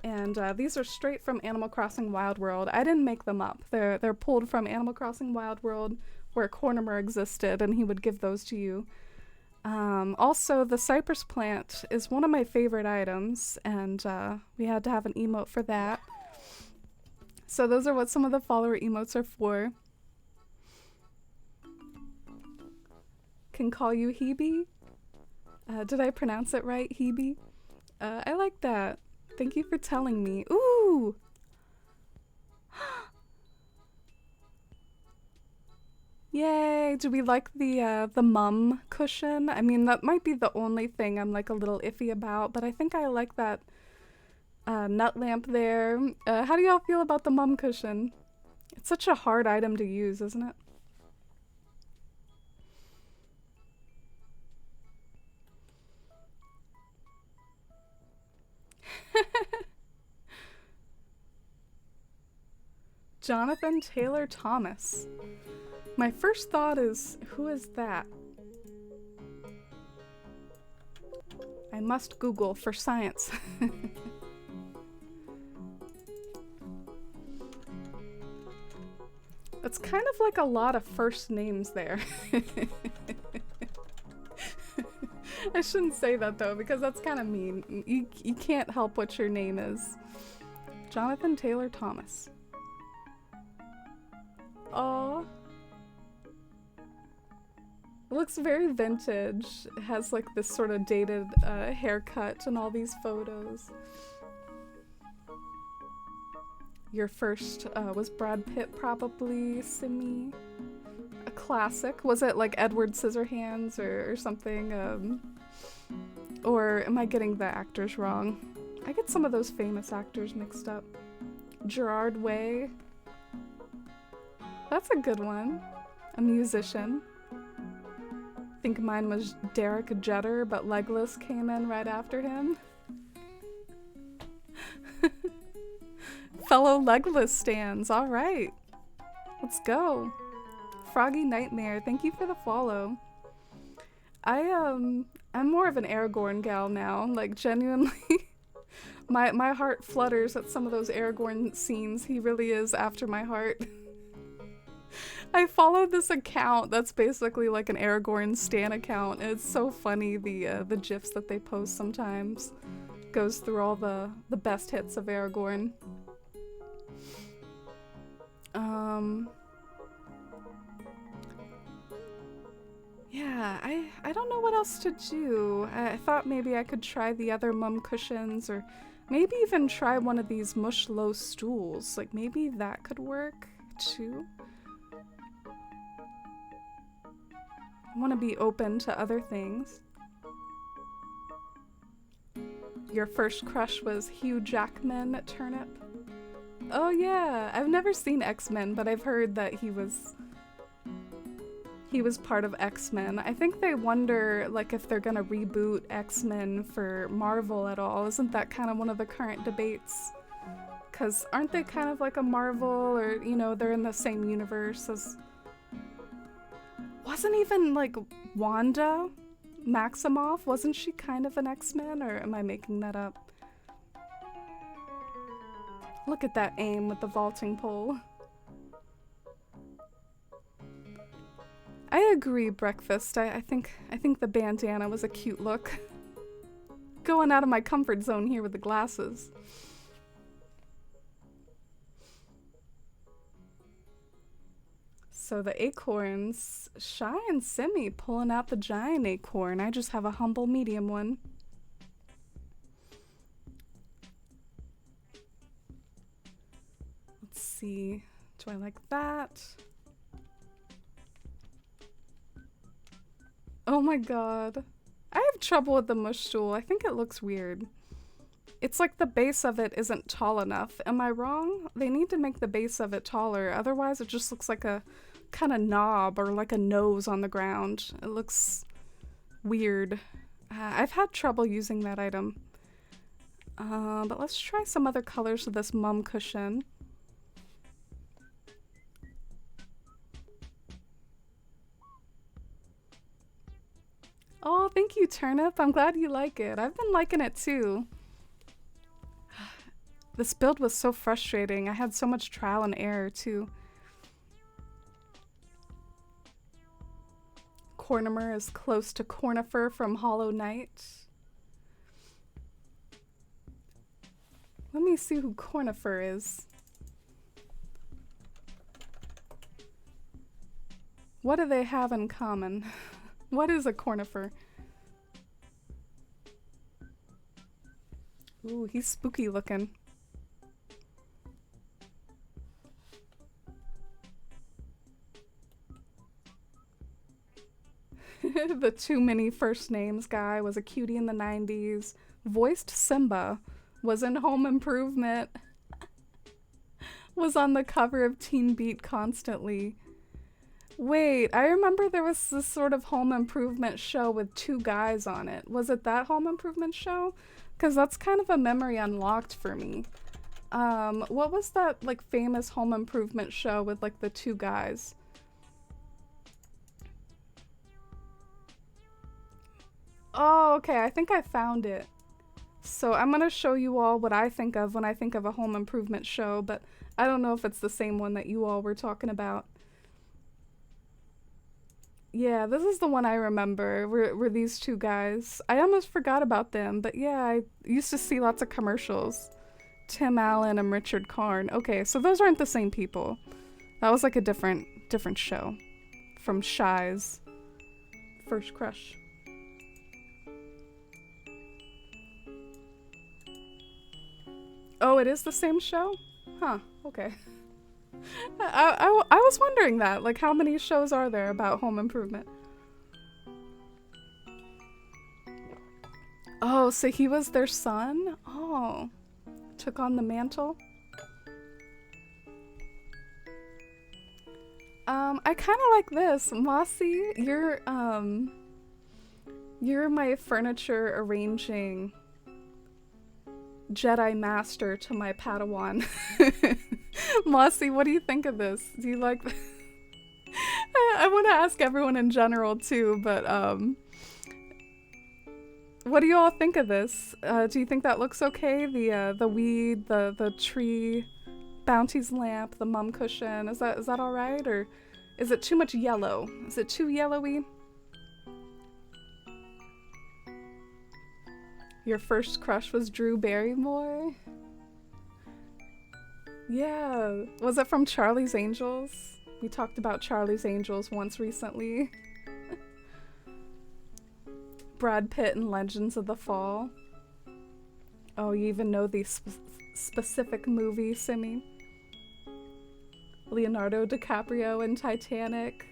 And these are straight from Animal Crossing Wild World. I didn't make them up. They're pulled from Animal Crossing Wild World, where Cornimer existed, and he would give those to you. Also, the cypress plant is one of my favorite items, and we had to have an emote for that. So those are what some of the follower emotes are for. Can call you Hebe. Did I pronounce it right, Hebe? I like that. Thank you for telling me. Ooh! Yay! Do we like the mum cushion? I mean, that might be the only thing I'm like a little iffy about, but I think I like that nut lamp there. How do y'all feel about the mum cushion? It's such a hard item to use, isn't it? Jonathan Taylor Thomas. My first thought is, who is that? I must Google for science. It's kind of like a lot of first names there. I shouldn't say that though, because that's kind of mean. You can't help what your name is. Jonathan Taylor Thomas. Aww. It looks very vintage. It has like this sort of dated haircut and all these photos. Your first was Brad Pitt, probably, Simi. A classic. Was it like Edward Scissorhands or something? Or am I getting the actors wrong? I get some of those famous actors mixed up. Gerard Way. That's a good one. A musician. I think mine was Derek Jeter, but Legolas came in right after him. Fellow Legolas stans, all right. Let's go. Froggy Nightmare, thank you for the follow. I'm more of an Aragorn gal now, like genuinely. my heart flutters at some of those Aragorn scenes. He really is after my heart. I followed this account that's basically like an Aragorn stan account, and it's so funny the gifs that they post sometimes. Goes through all the best hits of Aragorn. Yeah, I don't know what else to do. I thought maybe I could try the other mum cushions, or maybe even try one of these mush low stools. Like maybe that could work too. I want to be open to other things. Your first crush was Hugh Jackman at Turnip? Oh yeah, I've never seen X-Men, but I've heard that he was part of X-Men. I think they wonder like if they're gonna reboot X-Men for Marvel at all. Isn't that kind of one of the current debates? 'Cause aren't they kind of like a Marvel, or you know, they're in the same universe as... Wasn't even like Wanda Maximoff, wasn't she kind of an X-Men, or am I making that up? Look at that aim with the vaulting pole. I agree, Breakfast. I think the bandana was a cute look. Going out of my comfort zone here with the glasses. So the acorns, Shy and Simi pulling out the giant acorn. I just have a humble medium one. Let's see. Do I like that? Oh my god. I have trouble with the mush stool. I think it looks weird. It's like the base of it isn't tall enough. Am I wrong? They need to make the base of it taller. Otherwise it just looks like a kind of knob or like a nose on the ground. It looks weird. I've had trouble using that item. But let's try some other colors of this mum cushion. Oh, thank you, Turnip. I'm glad you like it. I've been liking it too. This build was so frustrating. I had so much trial and error too. Cornimer is close to Cornifer from Hollow Knight. Let me see who Cornifer is. What do they have in common? What is a Cornifer? Ooh, he's spooky looking. The too many first names guy was a cutie in the 90s. Voiced Simba. Was in Home Improvement. Was on the cover of Teen Beat constantly. Wait, I remember there was this sort of Home Improvement show with two guys on it. Was it that Home Improvement show? Because that's kind of a memory unlocked for me. What was that like famous Home Improvement show with like the two guys? Oh, okay, I think I found it. So I'm gonna show you all what I think of when I think of a Home Improvement show, but I don't know if it's the same one that you all were talking about. Yeah, this is the one I remember. Were these two guys? I almost forgot about them, but yeah, I used to see lots of commercials. Tim Allen and Richard Karn. Okay, so those aren't the same people. That was like a different show from Shy's First Crush. Oh, it is the same show? Huh, okay. I was wondering that. Like, how many shows are there about home improvement? Oh, so he was their son? Oh, took on the mantle? I kind of like this. Mossy, you're my furniture arranging Jedi Master to my Padawan. Mossy, what do you think of this? Do you like I want to ask everyone in general too, but what do you all think of this? Do you think that looks okay? The weed, the tree, Bounty's lamp, the mum cushion. Is that all right, or is it too much yellow? Is it too yellowy? Your first crush was Drew Barrymore? Yeah. Was it from Charlie's Angels? We talked about Charlie's Angels once recently. Brad Pitt in Legends of the Fall. Oh, you even know the specific movie, Simi? Leonardo DiCaprio in Titanic.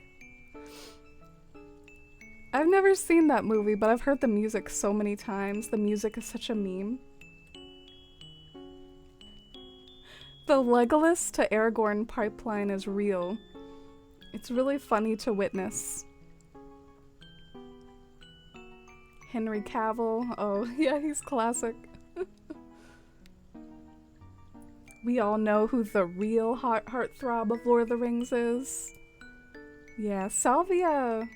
I've never seen that movie, but I've heard the music so many times. The music is such a meme. The Legolas to Aragorn pipeline is real. It's really funny to witness. Henry Cavill. Oh, yeah, he's classic. We all know who the real heartthrob of Lord of the Rings is. Yeah, Salvia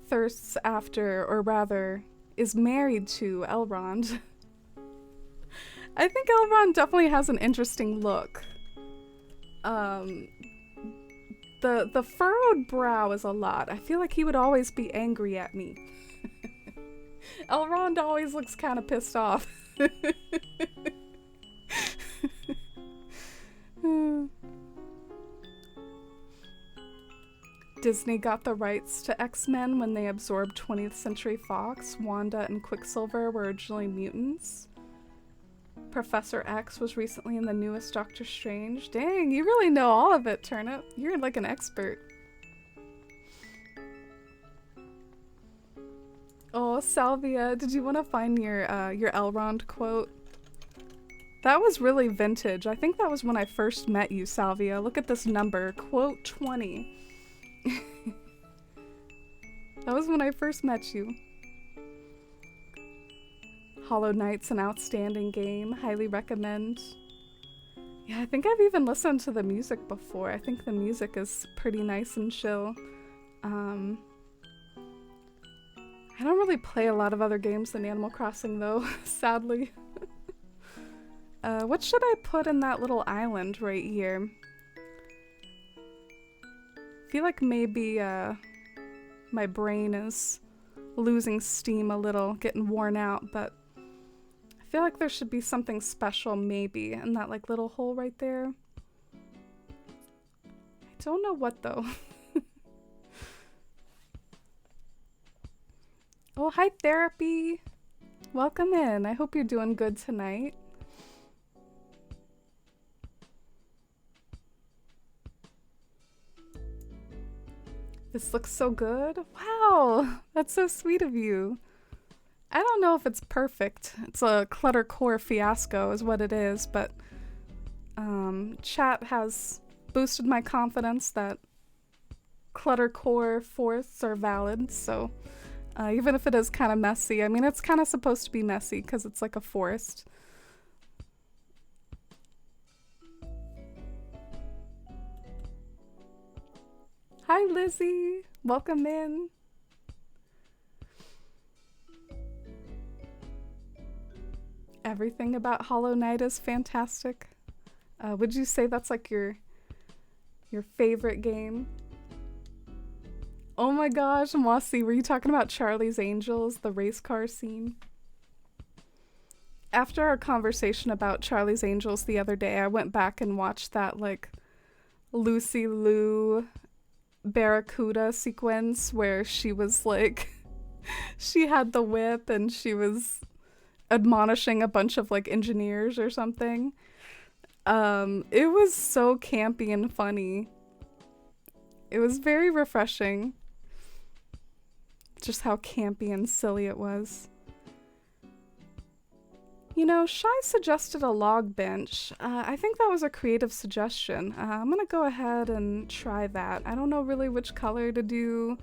thirsts after, or rather, is married to Elrond. I think Elrond definitely has an interesting look. The furrowed brow is a lot. I feel like he would always be angry at me. Elrond always looks kind of pissed off. Disney got the rights to X-Men when they absorbed 20th Century Fox. Wanda and Quicksilver were originally mutants. Professor X was recently in the newest Doctor Strange. Dang, you really know all of it, Turnip. You're like an expert. Oh, Salvia, did you want to find your Elrond quote? That was really vintage. I think that was when I first met you, Salvia. Look at this number, quote 20. That was when I first met you. Hollow Knight's an outstanding game. Highly recommend. Yeah, I think I've even listened to the music before. I think the music is pretty nice and chill. I don't really play a lot of other games than Animal Crossing though, sadly. What should I put in that little island right here? I feel like maybe my brain is losing steam a little, getting worn out, but I feel like there should be something special maybe in that like little hole right there. I don't know what though. Oh, hi Therapy! Welcome in. I hope you're doing good tonight. This looks so good. Wow, that's so sweet of you. I don't know if it's perfect. It's a clutter core fiasco is what it is, but chat has boosted my confidence that clutter core forests are valid, so even if it is kind of messy, I mean, it's kind of supposed to be messy because it's like a forest. Hi, Lizzie. Welcome in. Everything about Hollow Knight is fantastic. Would you say that's like your favorite game? Oh my gosh, Mossy, were you talking about Charlie's Angels, the race car scene? After our conversation about Charlie's Angels the other day, I went back and watched that like Lucy Liu Barracuda sequence where she was like she had the whip and she was admonishing a bunch of like engineers or something. It was so campy and funny. It was very refreshing. Just how campy and silly it was. You know, Shy suggested a log bench. I think that was a creative suggestion. I'm gonna go ahead and try that. I don't know really which color to do.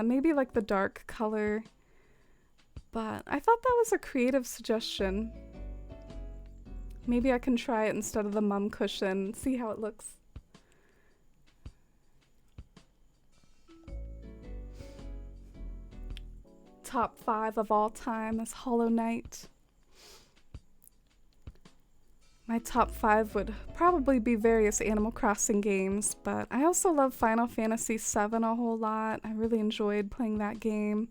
Maybe like the dark color. But I thought that was a creative suggestion. Maybe I can try it instead of the mum cushion, see how it looks. Top 5 of all time is Hollow Knight. My top 5 would probably be various Animal Crossing games, but I also love Final Fantasy VII a whole lot. I really enjoyed playing that game.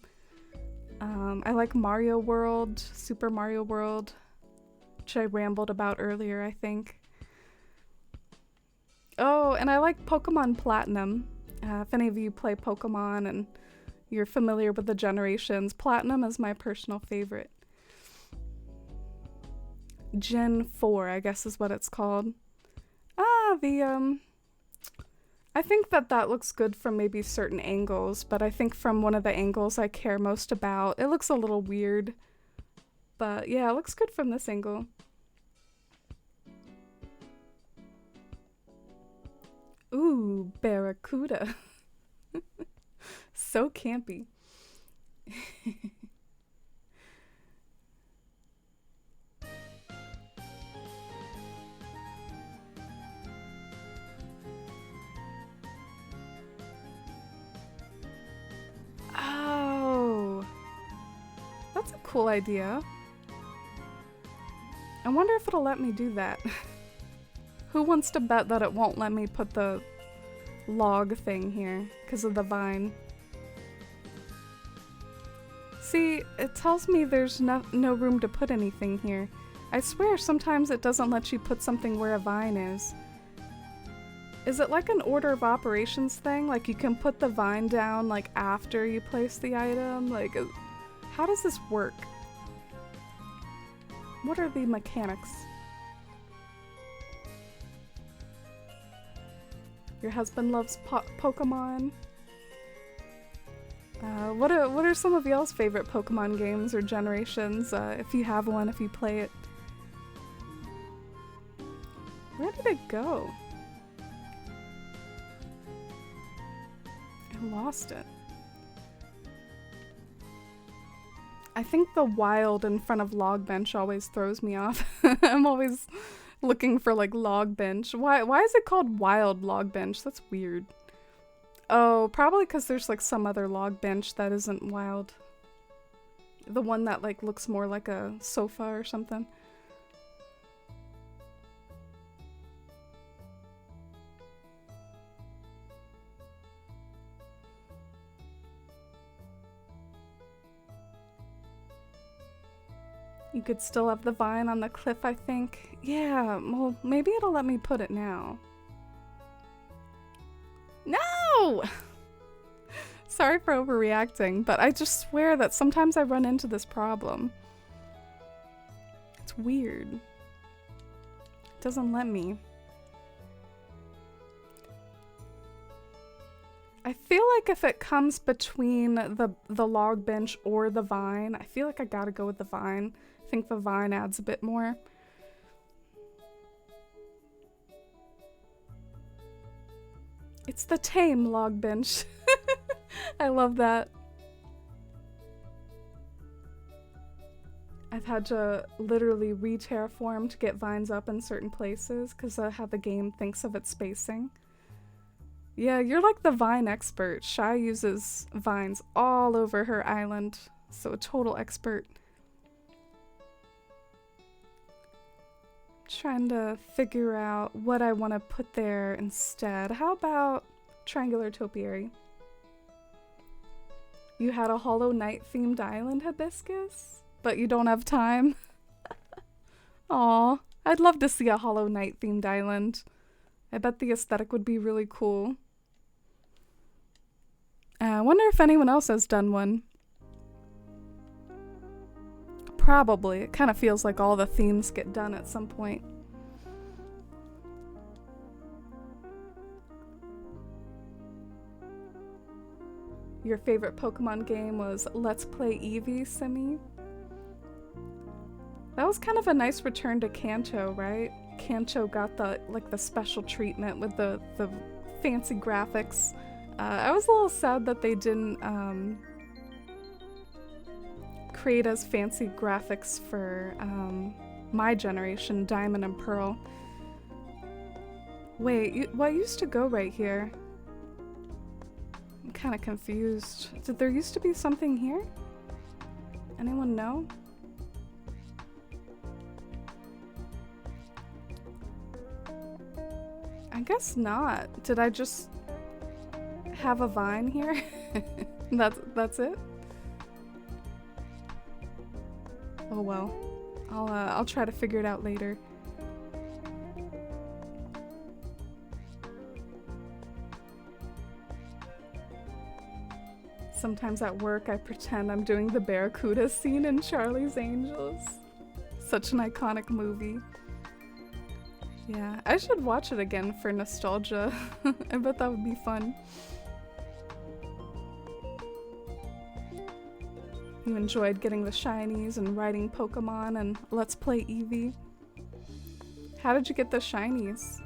I like Mario World, Super Mario World, which I rambled about earlier, I think. Oh, and I like Pokemon Platinum. If any of you play Pokemon and you're familiar with the generations, Platinum is my personal favorite. Gen 4, I guess is what it's called. I think that looks good from maybe certain angles, but I think from one of the angles I care most about, it looks a little weird. But yeah, it looks good from this angle. Ooh, Barracuda. So campy. Oh, that's a cool idea. I wonder if it'll let me do that. Who wants to bet that it won't let me put the log thing here because of the vine? See, it tells me there's no room to put anything here. I swear sometimes it doesn't let you put something where a vine is. Is it like an order of operations thing? Like you can put the vine down like after you place the item? Like, how does this work? What are the mechanics? Your husband loves Pokemon. What are some of y'all's favorite Pokemon games or generations? If you have one, if you play it. Where did it go? I lost it. I think the wild in front of log bench always throws me off. I'm always looking for like log bench. Why is it called wild log bench? That's weird. Oh, probably because there's like some other log bench that isn't wild. The one that like looks more like a sofa or something. You could still have the vine on the cliff, I think. Yeah, well, maybe it'll let me put it now. No! Sorry for overreacting, but I just swear that sometimes I run into this problem. It's weird. It doesn't let me. I feel like if it comes between the log bench or the vine, I feel like I gotta go with the vine. I think the vine adds a bit more. It's the tame log bench. I love that. I've had to literally re-terraform to get vines up in certain places because of how the game thinks of its spacing. Yeah, you're like the vine expert. Shy uses vines all over her island, so a total expert. Trying to figure out what I want to put there instead. How about triangular topiary? You had a Hollow Knight themed island, Hibiscus, but you don't have time. Aw, I'd love to see a Hollow Knight themed island. I bet the aesthetic would be really cool. I wonder if anyone else has done one. Probably. It kind of feels like all the themes get done at some point. Your favorite Pokemon game was Let's Play Eevee, Simi? That was kind of a nice return to Kanto, right? Kanto got the special treatment with the fancy graphics. I was a little sad that they didn't create as fancy graphics for my generation, Diamond and Pearl. Wait, what used to go right here? I'm kind of confused. Did there used to be something here? Anyone know? I guess not. Did I just have a vine here? That's it? Oh well. I'll try to figure it out later. Sometimes at work I pretend I'm doing the Barracuda scene in Charlie's Angels. Such an iconic movie. Yeah, I should watch it again for nostalgia. I bet that would be fun. You enjoyed getting the shinies and riding Pokemon and Let's Play Eevee. How did you get the shinies?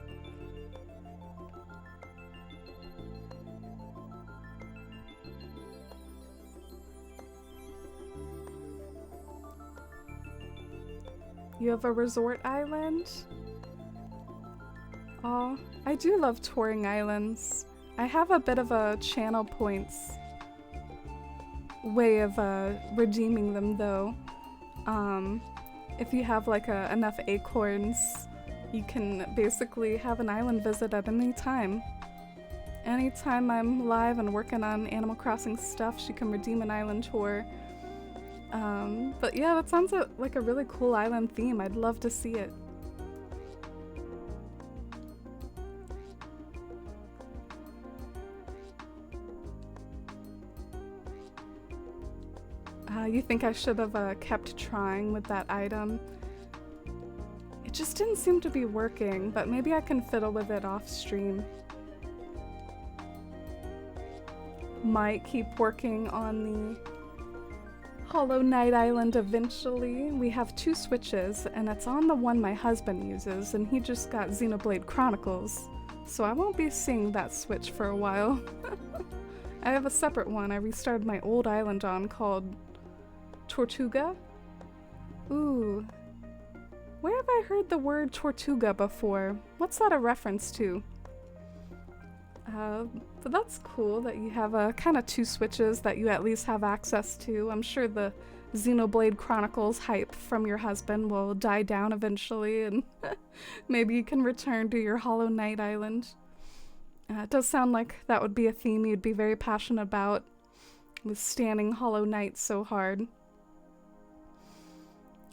You have a resort island? Aw, I do love touring islands. I have a bit of a channel points way of redeeming them though. If you have like enough acorns, you can basically have an island visit at any time. Anytime I'm live and working on Animal Crossing stuff, she can redeem an island tour. But yeah, that sounds like a really cool island theme. I'd love to see it. You think I should have kept trying with that item? It just didn't seem to be working, but maybe I can fiddle with it off stream. Might keep working on the Hollow Knight Island eventually. We have 2 Switches, and it's on the one my husband uses, and he just got Xenoblade Chronicles, so I won't be seeing that Switch for a while. I have a separate one I restarted my old island on called Tortuga? Ooh. Where have I heard the word Tortuga before? What's that a reference to? But that's cool that you have kind of 2 Switches that you at least have access to. I'm sure the Xenoblade Chronicles hype from your husband will die down eventually, and maybe you can return to your Hollow Knight Island. It does sound like that would be a theme you'd be very passionate about, with standing Hollow Knight so hard.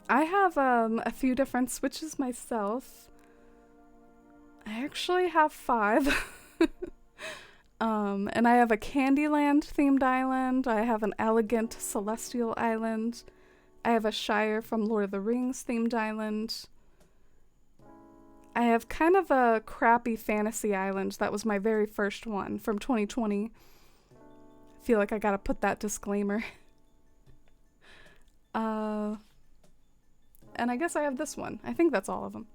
I have a few different Switches myself. I actually have 5. And I have a Candyland themed island. I have an Elegant Celestial Island. I have a Shire from Lord of the Rings themed island. I have kind of a crappy fantasy island. That was my very first one from 2020. I feel like I gotta put that disclaimer. And I guess I have this one. I think that's all of them.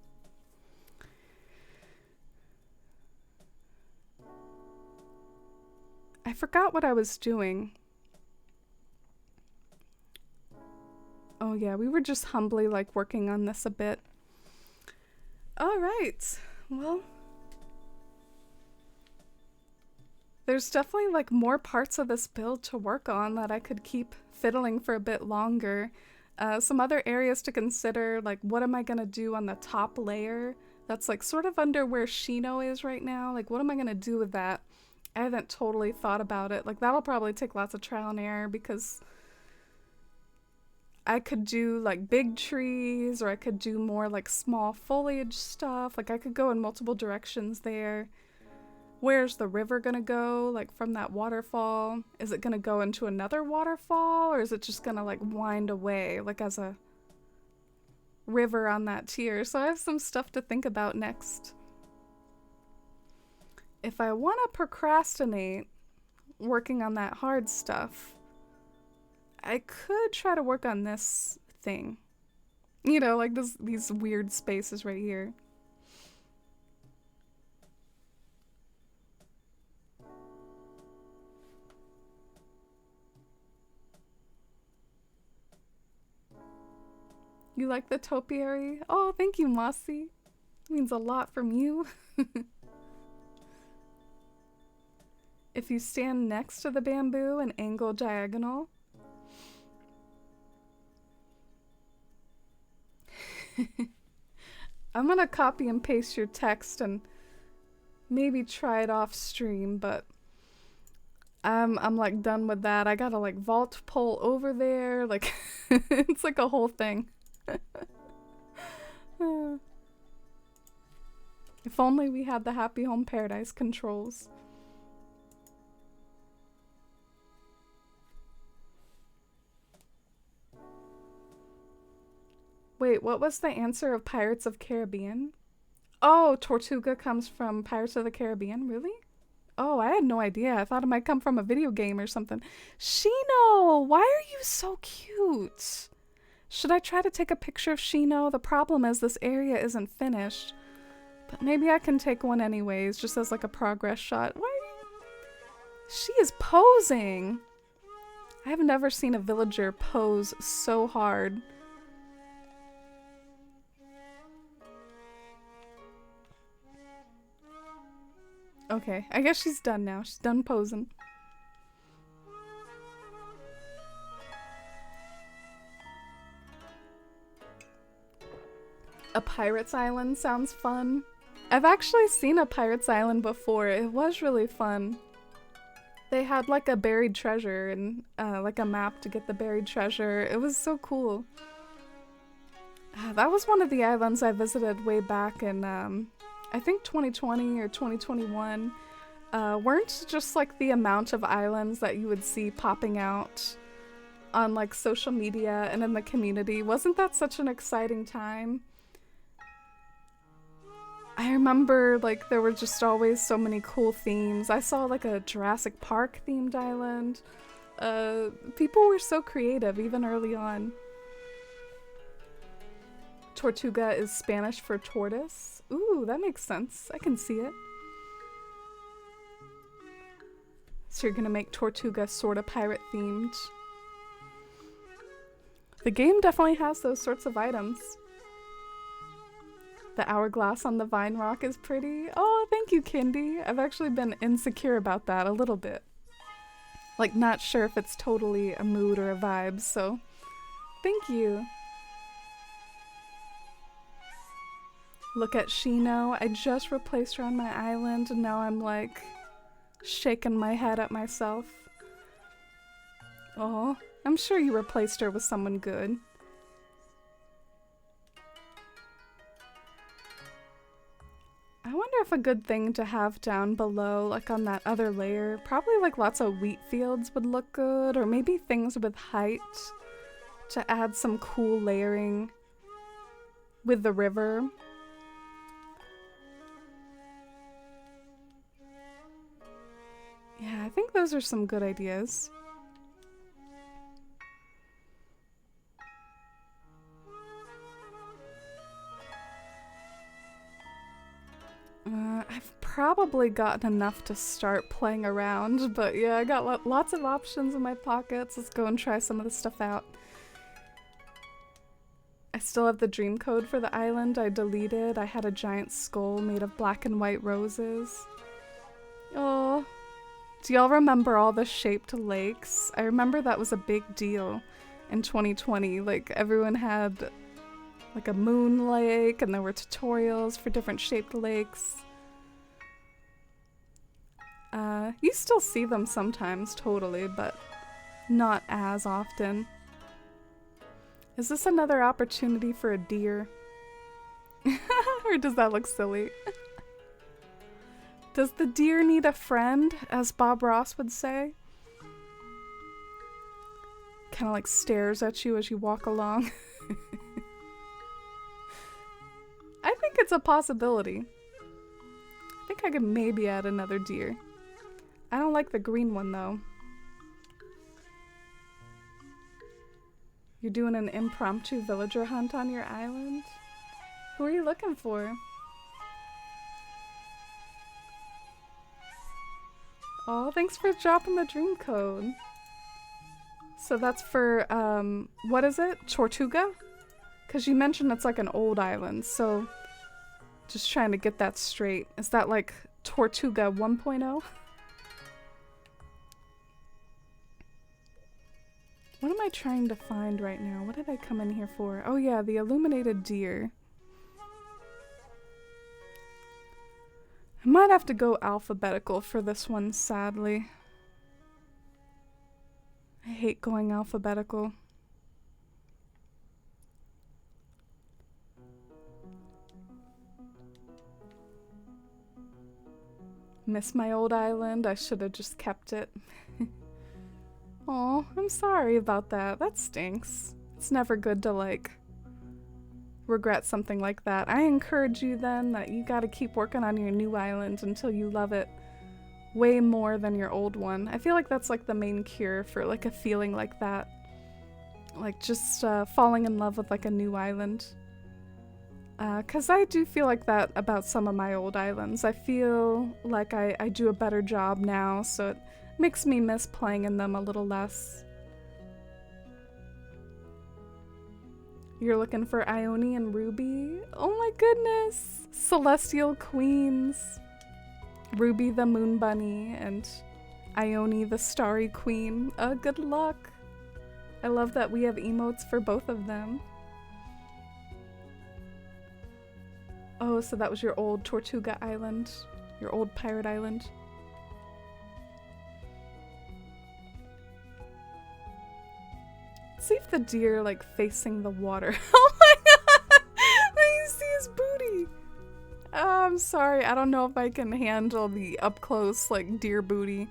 I forgot what I was doing. Oh yeah, we were just humbly like working on this a bit. All right. Well, there's definitely like more parts of this build to work on that I could keep fiddling for a bit longer. Some other areas to consider, like what am I gonna do on the top layer? That's like sort of under where Shino is right now. Like what am I gonna do with that? I haven't totally thought about it. Like, that'll probably take lots of trial and error because I could do like big trees or I could do more like small foliage stuff. Like, I could go in multiple directions there. Where's the river gonna go? Like, from that waterfall? Is it gonna go into another waterfall or is it just gonna like wind away like as a river on that tier? So I have some stuff to think about next. If I want to procrastinate working on that hard stuff, I could try to work on this thing. You know, like these weird spaces right here. You like the topiary? Oh, thank you, Mossy. Means a lot from you. If you stand next to the bamboo and angle diagonal. I'm gonna copy and paste your text and maybe try it off stream, but I'm like done with that. I gotta like vault pole over there, like it's like a whole thing. If only we had the Happy Home Paradise controls. Wait, what was the answer of Pirates of Caribbean? Oh, Tortuga comes from Pirates of the Caribbean? Really? Oh, I had no idea. I thought it might come from a video game or something. Shino, why are you so cute? Should I try to take a picture of Shino? The problem is this area isn't finished. But maybe I can take one anyways, just as like a progress shot. Why? She is posing. I have never seen a villager pose so hard. Okay, I guess she's done now. She's done posing. A pirate's island sounds fun. I've actually seen a pirate's island before. It was really fun. They had like a buried treasure and like a map to get the buried treasure. It was so cool. That was one of the islands I visited way back in I think 2020 or 2021. Weren't just like the amount of islands that you would see popping out on like social media and in the community, wasn't that such an exciting time? I remember like there were just always so many cool themes. I saw like a Jurassic Park themed island. People were so creative even early on. Tortuga is Spanish for tortoise. Ooh, that makes sense. I can see it. So you're gonna make Tortuga sorta pirate themed. The game definitely has those sorts of items. The hourglass on the vine rock is pretty. Oh, thank you, Kindy. I've actually been insecure about that a little bit. Like, not sure if it's totally a mood or a vibe, so thank you. Look at Shino. I just replaced her on my island and now I'm like shaking my head at myself. Oh, I'm sure you replaced her with someone good. I wonder if a good thing to have down below, like on that other layer, probably like lots of wheat fields would look good, or maybe things with height to add some cool layering with the river. Yeah, I think those are some good ideas. I've probably gotten enough to start playing around, but yeah, I got lots of options in my pockets. Let's go and try some of the stuff out. I still have the dream code for the island I deleted. I had a giant skull made of black and white roses. Oh, do y'all remember all the shaped lakes? I remember that was a big deal in 2020. Like, everyone had like a moon lake and there were tutorials for different shaped lakes. You still see them sometimes, totally, but not as often. Is this another opportunity for a deer? Or does that look silly? Does the deer need a friend, as Bob Ross would say? Kind of like stares at you as you walk along. I think it's a possibility. I think I could maybe add another deer. I don't like the green one though. You're doing an impromptu villager hunt on your island? Who are you looking for? Oh, thanks for dropping the dream code. So that's for, what is it? Tortuga? Because you mentioned it's like an old island, so just trying to get that straight. Is that like Tortuga 1.0? What am I trying to find right now? What did I come in here for? Oh yeah, the illuminated deer. I might have to go alphabetical for this one, sadly. I hate going alphabetical. Miss my old island. I should have just kept it. Aw, I'm sorry about that. That stinks. It's never good to, like, regret something like that. I encourage you then that you gotta keep working on your new island until you love it way more than your old one. I feel like that's like the main cure for like a feeling like that. Like just falling in love with like a new island. 'Cause I do feel like that about some of my old islands. I feel like I do a better job now, so it makes me miss playing in them a little less. You're looking for Ione and Ruby? Oh my goodness! Celestial Queens! Ruby the Moon Bunny and Ione the Starry Queen. Good luck! I love that we have emotes for both of them. Oh, so that was your old Tortuga Island? Your old pirate island? See if the deer like facing the water. Oh my god! You see his booty! Oh, I'm sorry, I don't know if I can handle the up close like deer booty.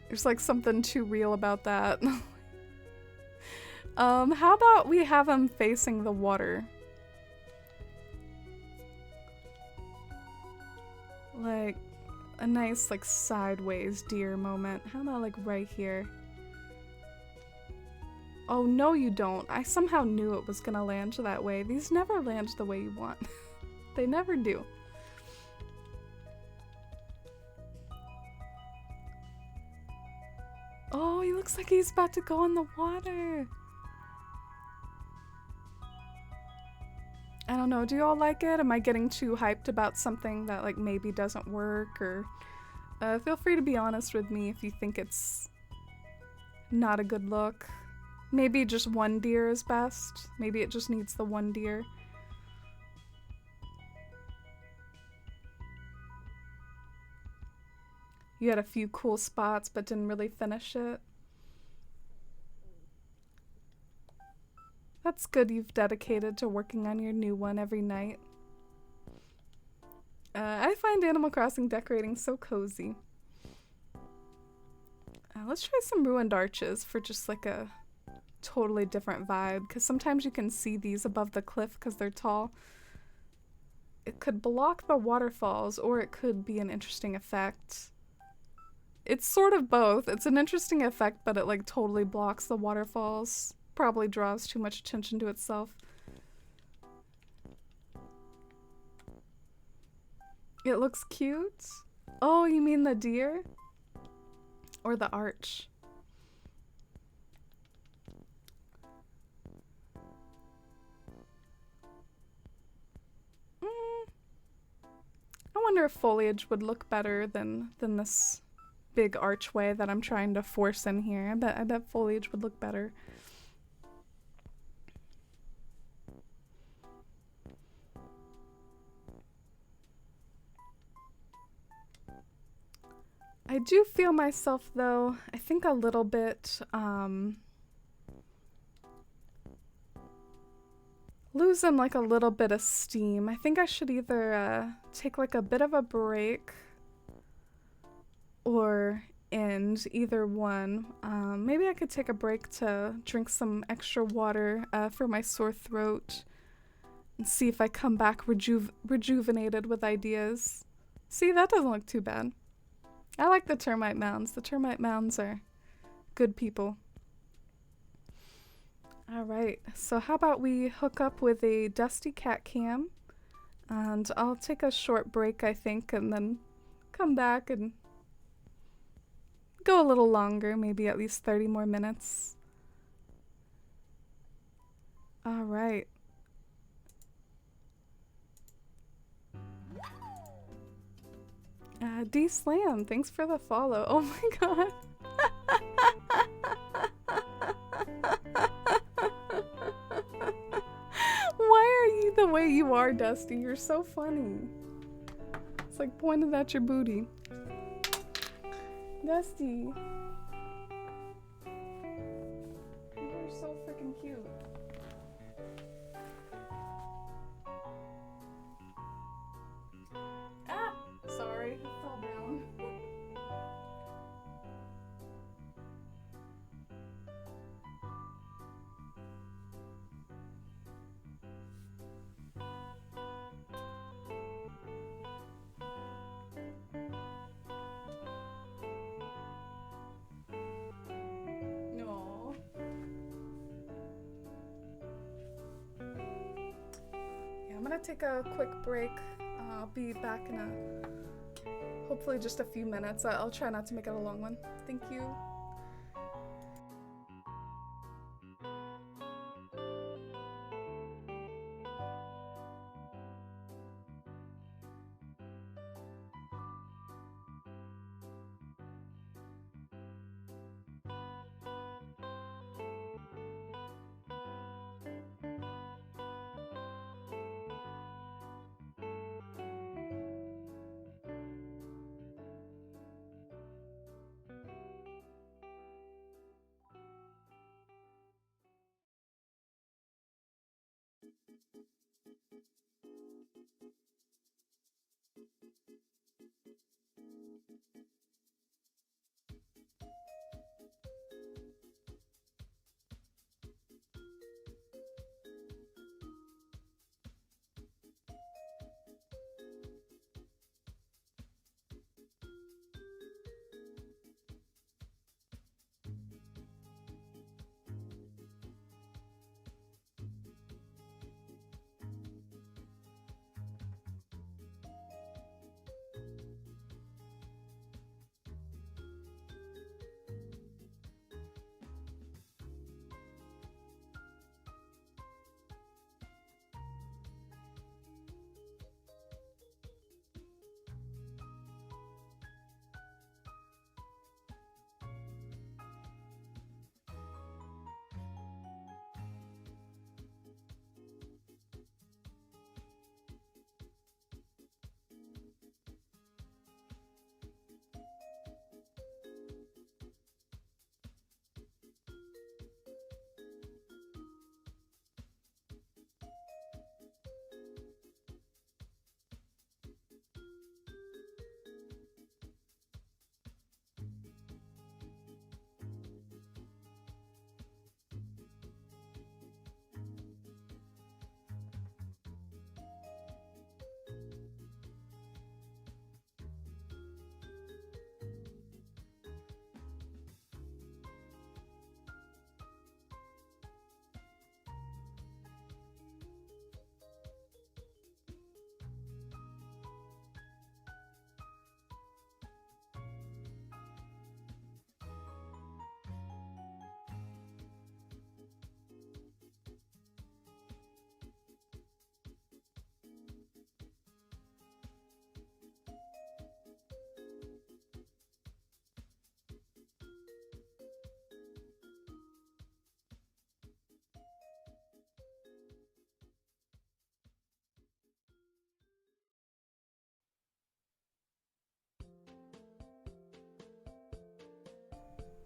There's like something too real about that. How about we have him facing the water? Like a nice like sideways deer moment. How about like right here? Oh, no you don't. I somehow knew it was gonna land that way. These never land the way you want. They never do. Oh, he looks like he's about to go in the water. I don't know, do you all like it? Am I getting too hyped about something that like maybe doesn't work? Or feel free to be honest with me if you think it's not a good look. Maybe just one deer is best. Maybe it just needs the one deer. You had a few cool spots but didn't really finish it. That's good you've dedicated to working on your new one every night. I find Animal Crossing decorating so cozy. Let's try some ruined arches for just like a totally different vibe, because sometimes you can see these above the cliff because they're tall. It could block the waterfalls, or it could be an interesting effect. It's sort of both. It's an interesting effect, but it like totally blocks the waterfalls. Probably draws too much attention to itself. It looks cute. Oh, you mean the deer? Or the arch? I wonder if foliage would look better than this big archway that I'm trying to force in here. I bet foliage would look better. I do feel myself though, I think a little bit losing like a little bit of steam. I think I should either take like a bit of a break or end, either one. Maybe I could take a break to drink some extra water for my sore throat and see if I come back rejuvenated with ideas. See, that doesn't look too bad. I like the termite mounds. The termite mounds are good people. Alright, so how about we hook up with a Dusty Cat cam, and I'll take a short break, I think, and then come back and go a little longer, maybe at least 30 more minutes. Alright. D-Slam, thanks for the follow. Oh my god. Why are you the way you are, Dusty? You're so funny. It's like pointed at your booty. Dusty. You're so freaking cute. Ah! Sorry, I fell down. No. Yeah, I'm gonna take a quick break. I'll be back in hopefully just a few minutes. I'll try not to make it a long one. Thank you.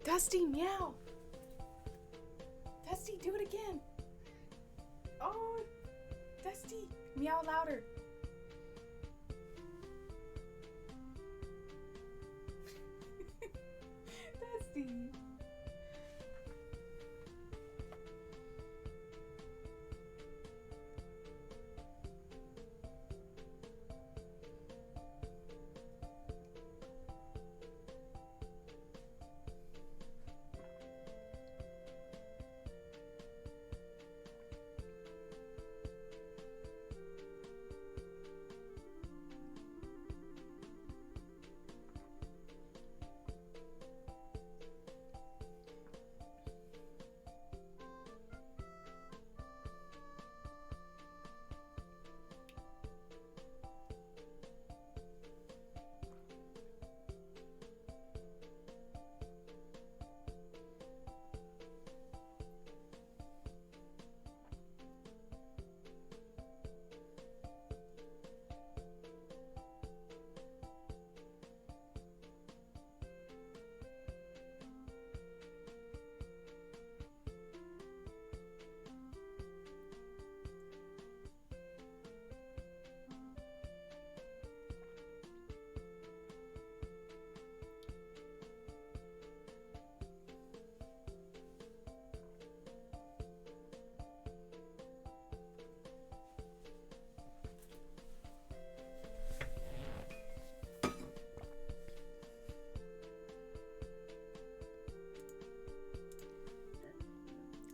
Dusty, meow. Dusty, do it again. Oh, Dusty, meow louder. Dusty.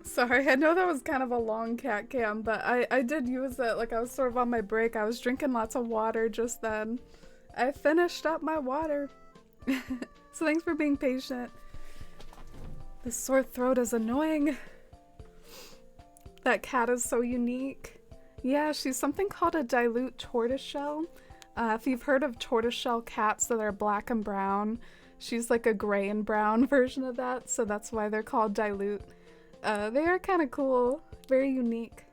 Sorry, I know that was kind of a long cat cam, but I did use it. Like, I was sort of on my break. I was drinking lots of water just then. I finished up my water. So thanks for being patient. This sore throat is annoying. That cat is so unique. Yeah, she's something called a dilute tortoiseshell. If you've heard of tortoiseshell cats that are black and brown, she's like a gray and brown version of that, so that's why they're called dilute. They are kind of cool, very unique.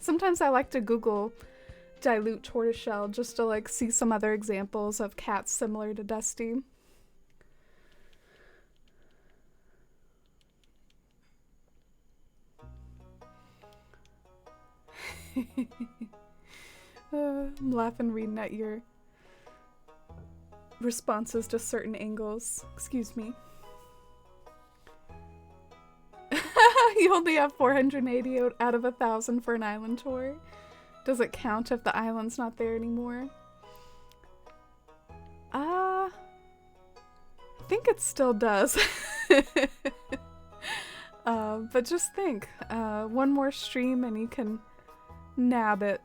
Sometimes I like to Google dilute tortoiseshell just to like see some other examples of cats similar to Dusty. I'm laughing reading at your responses to certain angles. Excuse me. You only have 480 out of 1,000 for an island tour. Does it count if the island's not there anymore? I think it still does. But just think, one more stream and you can nab it.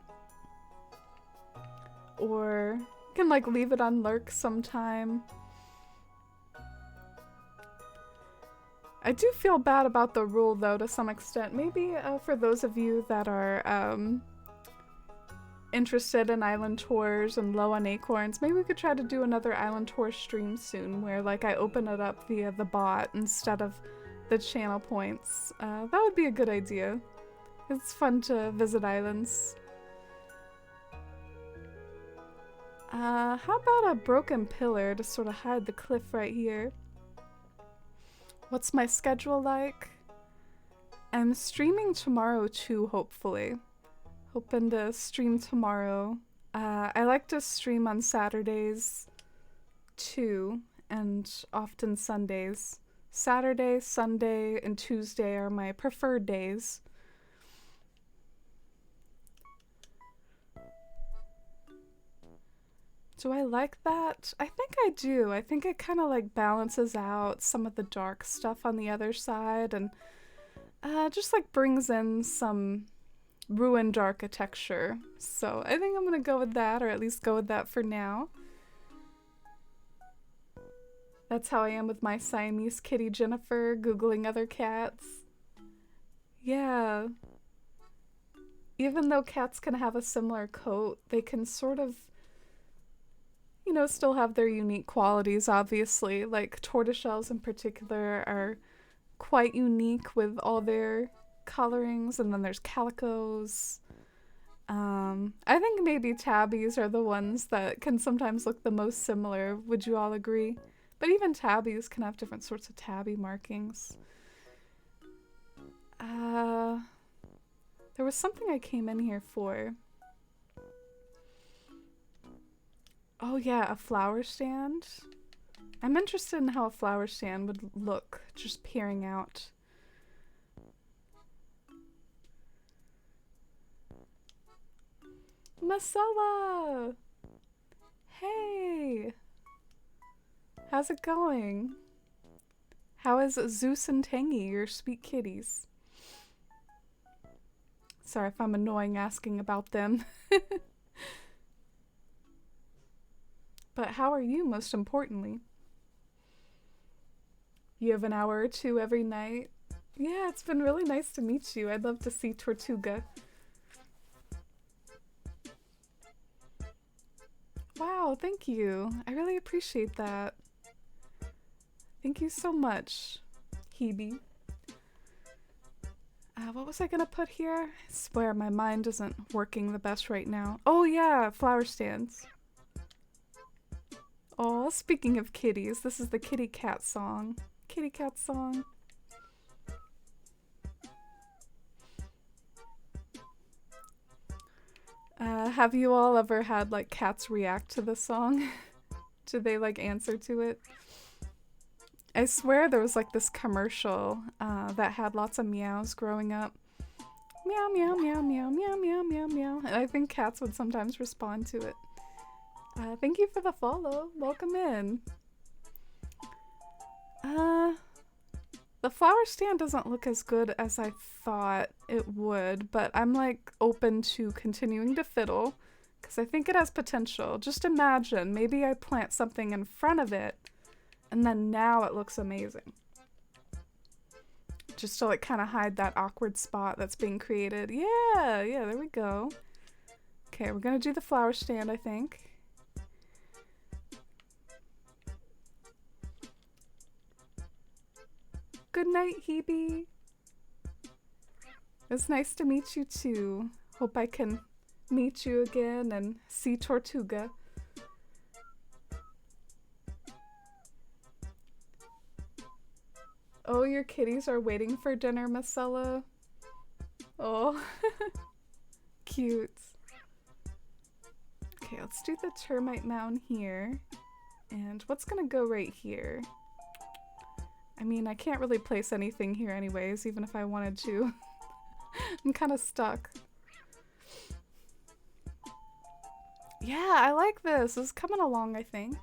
Or you can like leave it on lurk sometime. I do feel bad about the rule though to some extent. Maybe for those of you that are interested in island tours and low on acorns, maybe we could try to do another island tour stream soon where like I open it up via the bot instead of the channel points. That would be a good idea. It's fun to visit islands. How about a broken pillar to sort of hide the cliff right here? What's my schedule like? I'm streaming tomorrow too, hopefully. Hoping to stream tomorrow. I like to stream on Saturdays too, and often Sundays. Saturday, Sunday, and Tuesday are my preferred days. Do I like that? I think I do. I think it kind of like balances out some of the dark stuff on the other side and just like brings in some ruined architecture. So I think I'm gonna go with that, or at least go with that for now. That's how I am with my Siamese kitty Jennifer, Googling other cats. Yeah. Even though cats can have a similar coat, they can sort of, you know, still have their unique qualities, obviously. Like tortoiseshells in particular are quite unique with all their colorings, and then there's calicos. I think maybe tabbies are the ones that can sometimes look the most similar. Would you all agree? But even tabbies can have different sorts of tabby markings. There was something I came in here for. Oh yeah, a flower stand. I'm interested in how a flower stand would look just peering out. Marcella! Hey! How's it going? How is Zeus and Tangy, your sweet kitties? Sorry if I'm annoying asking about them. But how are you, most importantly? You have an hour or two every night? Yeah, it's been really nice to meet you. I'd love to see Tortuga. Wow, thank you. I really appreciate that. Thank you so much, Hebe. What was I gonna put here? I swear my mind isn't working the best right now. Oh yeah, flower stands. Oh, speaking of kitties, this is the kitty cat song. Kitty cat song. Have you all ever had like cats react to the song? Do they like answer to it? I swear there was like this commercial that had lots of meows growing up. Meow, meow, meow, meow, meow, meow, meow, meow. And I think cats would sometimes respond to it. Thank you for the follow. Welcome in. The flower stand doesn't look as good as I thought it would, but I'm like open to continuing to fiddle because I think it has potential. Just imagine, maybe I plant something in front of it and then now it looks amazing. Just to like kind of hide that awkward spot that's being created. Yeah, there we go. Okay, we're gonna do the flower stand, I think. Good night, Hebe. It's nice to meet you too. Hope I can meet you again and see Tortuga. Oh, your kitties are waiting for dinner, Marcella. Oh, cute. Okay, let's do the termite mound here. And what's gonna go right here? I mean, I can't really place anything here anyways, even if I wanted to. I'm kind of stuck. Yeah, I like this. This is coming along, I think.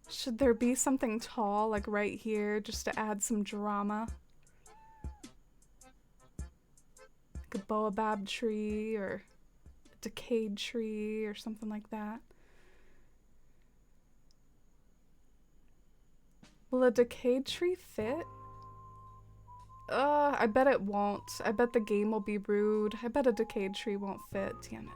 Should there be something tall, like right here, just to add some drama? Like a baobab tree or a decayed tree or something like that. Will a decayed tree fit? I bet it won't. I bet the game will be rude. I bet a decayed tree won't fit. Damn it.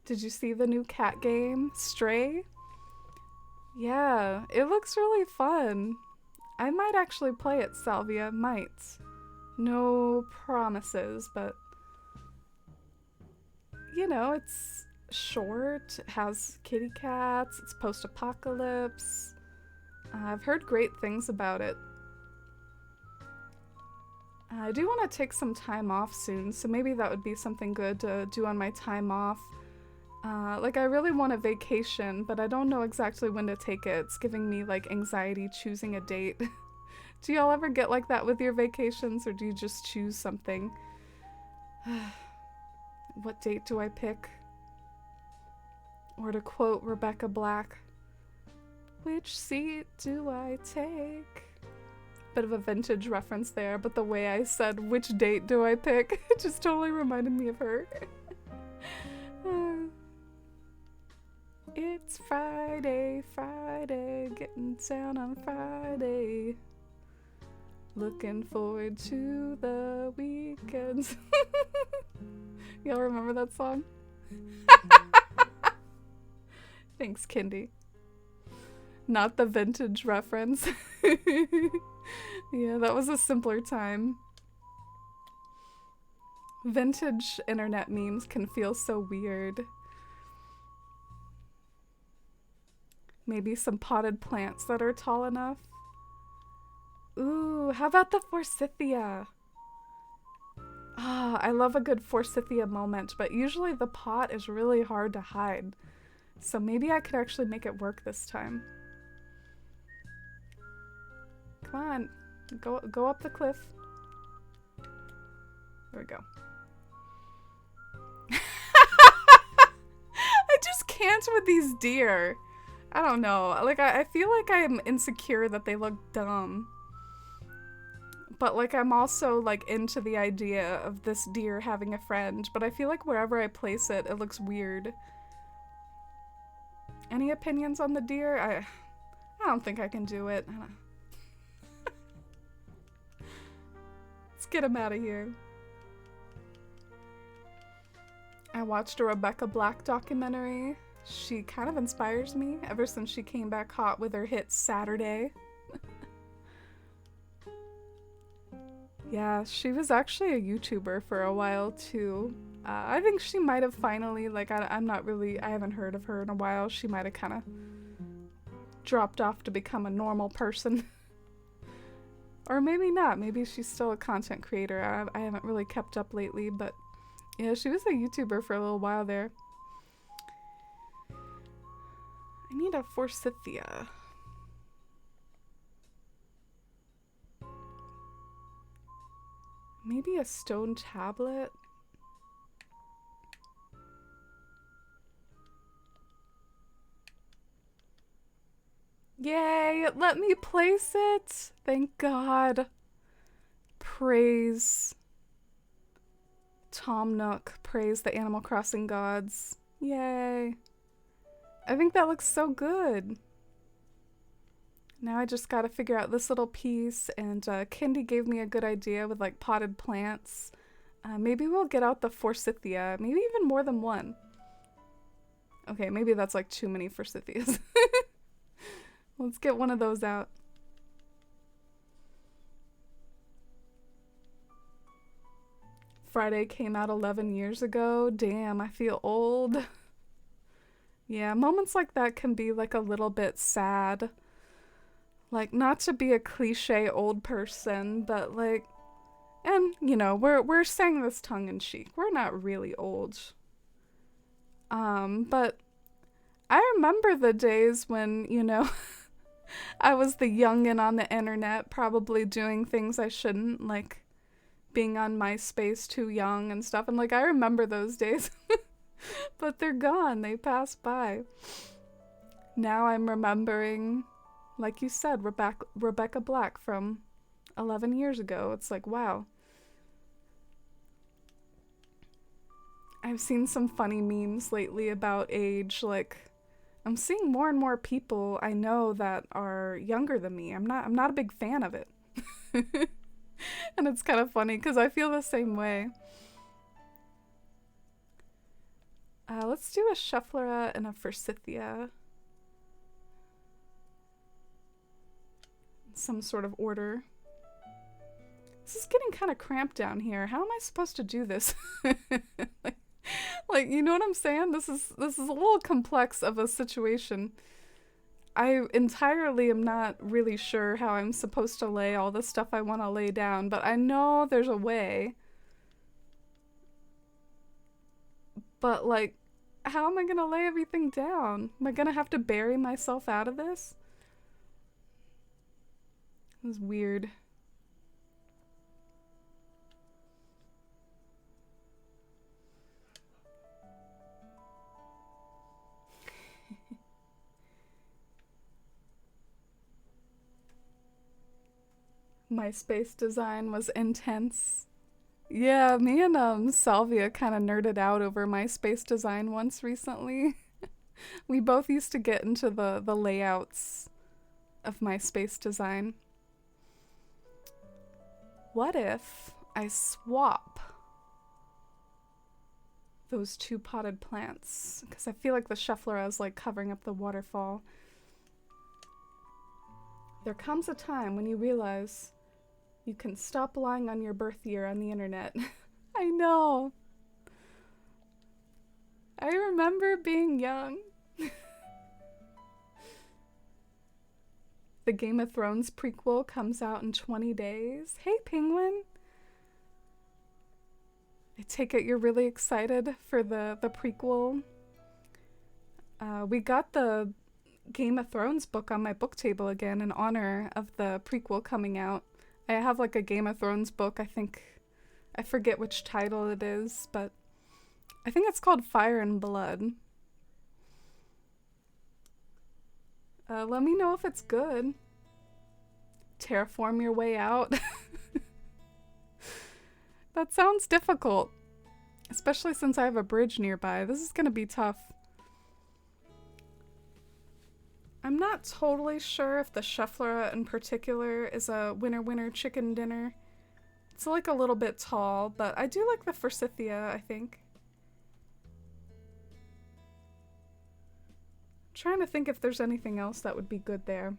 Did you see the new cat game, Stray? Yeah, it looks really fun. I might actually play it, Salvia. Might. No promises, but you know, it's short, it has kitty cats, it's post-apocalypse. I've heard great things about it. I do want to take some time off soon, so maybe that would be something good to do on my time off. Like, I really want a vacation, but I don't know exactly when to take it. It's giving me, like, anxiety choosing a date. Do y'all ever get like that with your vacations, or do you just choose something? What date do I pick? Or to quote Rebecca Black, which seat do I take? Bit of a vintage reference there, but the way I said, which date do I pick, it just totally reminded me of her. It's Friday, getting down on Friday. Looking forward to the weekends. Y'all remember that song? Thanks, Kindy. Not the vintage reference. Yeah, that was a simpler time. Vintage internet memes can feel so weird. Maybe some potted plants that are tall enough. Ooh, how about the forsythia? Ah, I love a good forsythia moment, but usually the pot is really hard to hide. So maybe I could actually make it work this time. Come on, go up the cliff. There we go. I just can't with these deer. I don't know. Like, I feel like I'm insecure that they look dumb. But, like, I'm also, like, into the idea of this deer having a friend. But I feel like wherever I place it, it looks weird. Any opinions on the deer? I don't think I can do it. Let's get him out of here. I watched a Rebecca Black documentary. She kind of inspires me ever since she came back hot with her hit Saturday. Yeah, she was actually a YouTuber for a while too. I think she might have finally, like, I'm not really, I haven't heard of her in a while. She might have kind of dropped off to become a normal person. Or maybe not. Maybe she's still a content creator. I haven't really kept up lately, but yeah, she was a YouTuber for a little while there. I need a forsythia. Maybe a stone tablet? Yay! Let me place it! Thank God. Praise Tom Nook. Praise the Animal Crossing gods. Yay. I think that looks so good. Now I just gotta figure out this little piece, and Kendi gave me a good idea with like potted plants. Maybe we'll get out the forsythia, maybe even more than one. Okay, maybe that's like too many forsythias. Let's get one of those out. Friday came out 11 years ago. Damn, I feel old. Yeah, moments like that can be like a little bit sad. Like, not to be a cliche old person, but like, and you know, we're saying this tongue in cheek. We're not really old. But I remember the days when, you know, I was the youngin' on the internet, probably doing things I shouldn't, like being on MySpace too young and stuff. And like, I remember those days, but they're gone. They passed by. Now I'm remembering, like you said, Rebecca Black from 11 years ago. It's like, wow. I've seen some funny memes lately about age. Like, I'm seeing more and more people I know that are younger than me. I'm not a big fan of it. And it's kind of funny because I feel the same way. Let's do a Schefflera and a Forsythia. Some sort of order. This is getting kind of cramped down here. How am I supposed to do this? like, you know what I'm saying? This is a little complex of a situation. I entirely am not really sure how I'm supposed to lay all the stuff I want to lay down, but I know there's a way. But, like, how am I going to lay everything down? Am I going to have to bury myself out of this? This is weird. MySpace design was intense. Yeah, me and Salvia kind of nerded out over MySpace design once recently. We both used to get into the layouts of MySpace design. What if I swap those two potted plants? Because I feel like the Schefflera is like covering up the waterfall. There comes a time when you realize you can stop lying on your birth year on the internet. I I know. I remember being young. The Game of Thrones prequel comes out in 20 days. Hey, Penguin. I take it you're really excited for the prequel. We got the Game of Thrones book on my book table again in honor of the prequel coming out. I have like a Game of Thrones book. I forget which title it is, but I think it's called Fire and Blood. Let me know if it's good. Terraform your way out. That sounds difficult, especially since I have a bridge nearby. This is gonna be tough. I'm not totally sure if the Shufflera in particular is a winner chicken dinner. It's like a little bit tall, but I do like the Forsythia, I think. I'm trying to think if there's anything else that would be good there.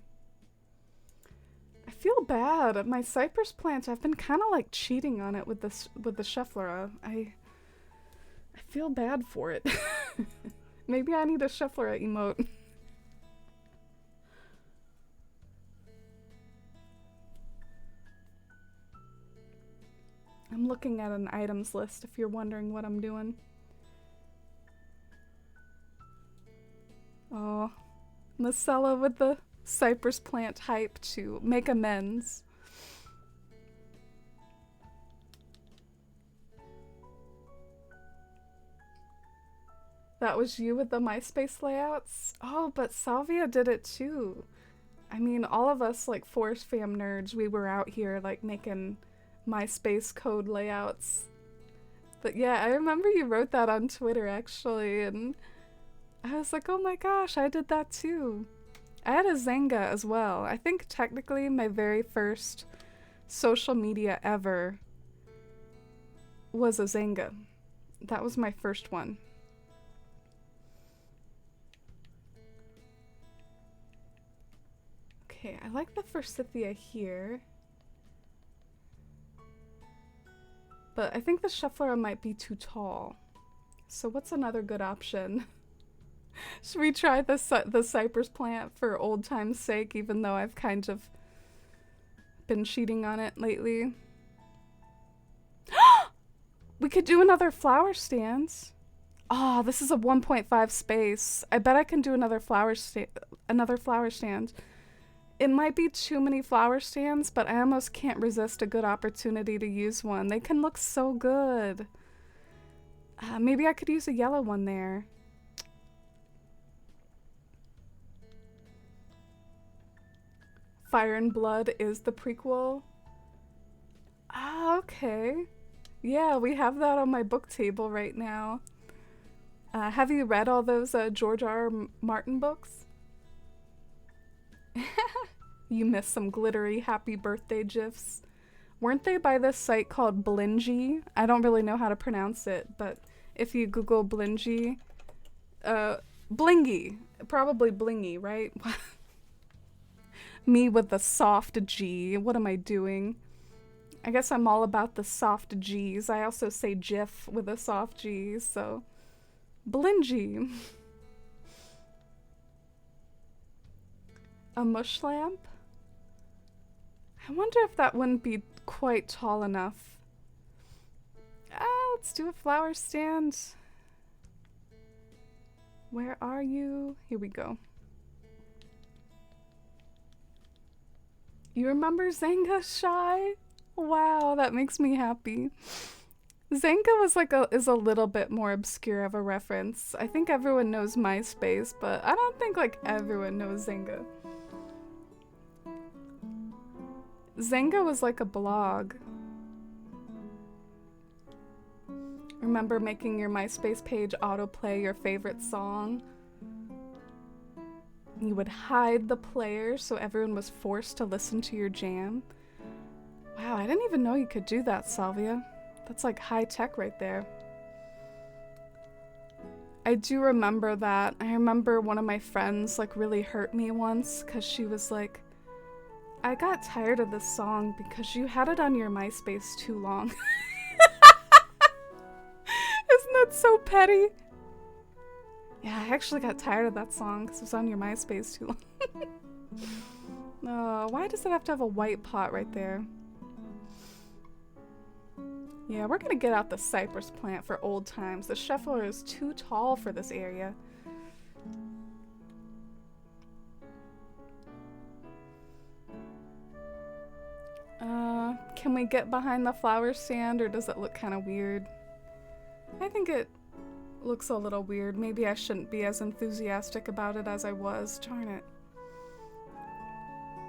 I feel bad. My cypress plant, I've been kind of like cheating on it with the Shufflera. I feel bad for it. Maybe I need a Shufflera emote. I'm looking at an items list if you're wondering what I'm doing. Oh, Marcella with the cypress plant hype to make amends. That was you with the MySpace layouts? Oh, but Salvia did it too. I mean, all of us like Forest Fam nerds, we were out here like making MySpace code layouts. But yeah, I remember you wrote that on Twitter actually, and I was like, oh my gosh, I did that too. I had a Zanga as well. I think technically my very first social media ever was a Zanga. That was my first one. Okay, I like the Forsythia here. But I think the Shufflera might be too tall. So what's another good option? Should we try the cypress plant for old time's sake, even though I've kind of been cheating on it lately? We could do another flower stand. Oh, this is a 1.5 space. I bet I can do another flower stand. It might be too many flower stands, but I almost can't resist a good opportunity to use one. They can look so good. Maybe I could use a yellow one there. Fire and Blood is the prequel. Ah, okay. Yeah, we have that on my book table right now. Have you read all those George R.R. Martin books? You missed some glittery happy birthday gifs. Weren't they by this site called Blingy? I don't really know how to pronounce it, but if you Google Blingy, Blingy, probably Blingy, right? Me with the soft G. What am I doing? I guess I'm all about the soft G's. I also say GIF with a soft G, so Blingy. A mush lamp? I wonder if that wouldn't be quite tall enough. Let's do a flower stand. Where are you? Here we go. You remember Zanga, Shy? Wow, that makes me happy. Zanga is a little bit more obscure of a reference. I think everyone knows MySpace, but I don't think like everyone knows Zanga. Zanga was like a blog. Remember making your MySpace page autoplay your favorite song? You would hide the player so everyone was forced to listen to your jam. Wow, I didn't even know you could do that, Salvia. That's like high tech right there. I do remember that. I remember one of my friends like really hurt me once because she was like, I got tired of this song because you had it on your MySpace too long. That's so petty. Yeah, I actually got tired of that song because it was on your MySpace too long. Oh, why does it have to have a white pot right there? Yeah, we're gonna get out the cypress plant for old times. The Scheffler is too tall for this area. Can we get behind the flower stand or does it look kind of weird? I think it looks a little weird. Maybe I shouldn't be as enthusiastic about it as I was. Darn it.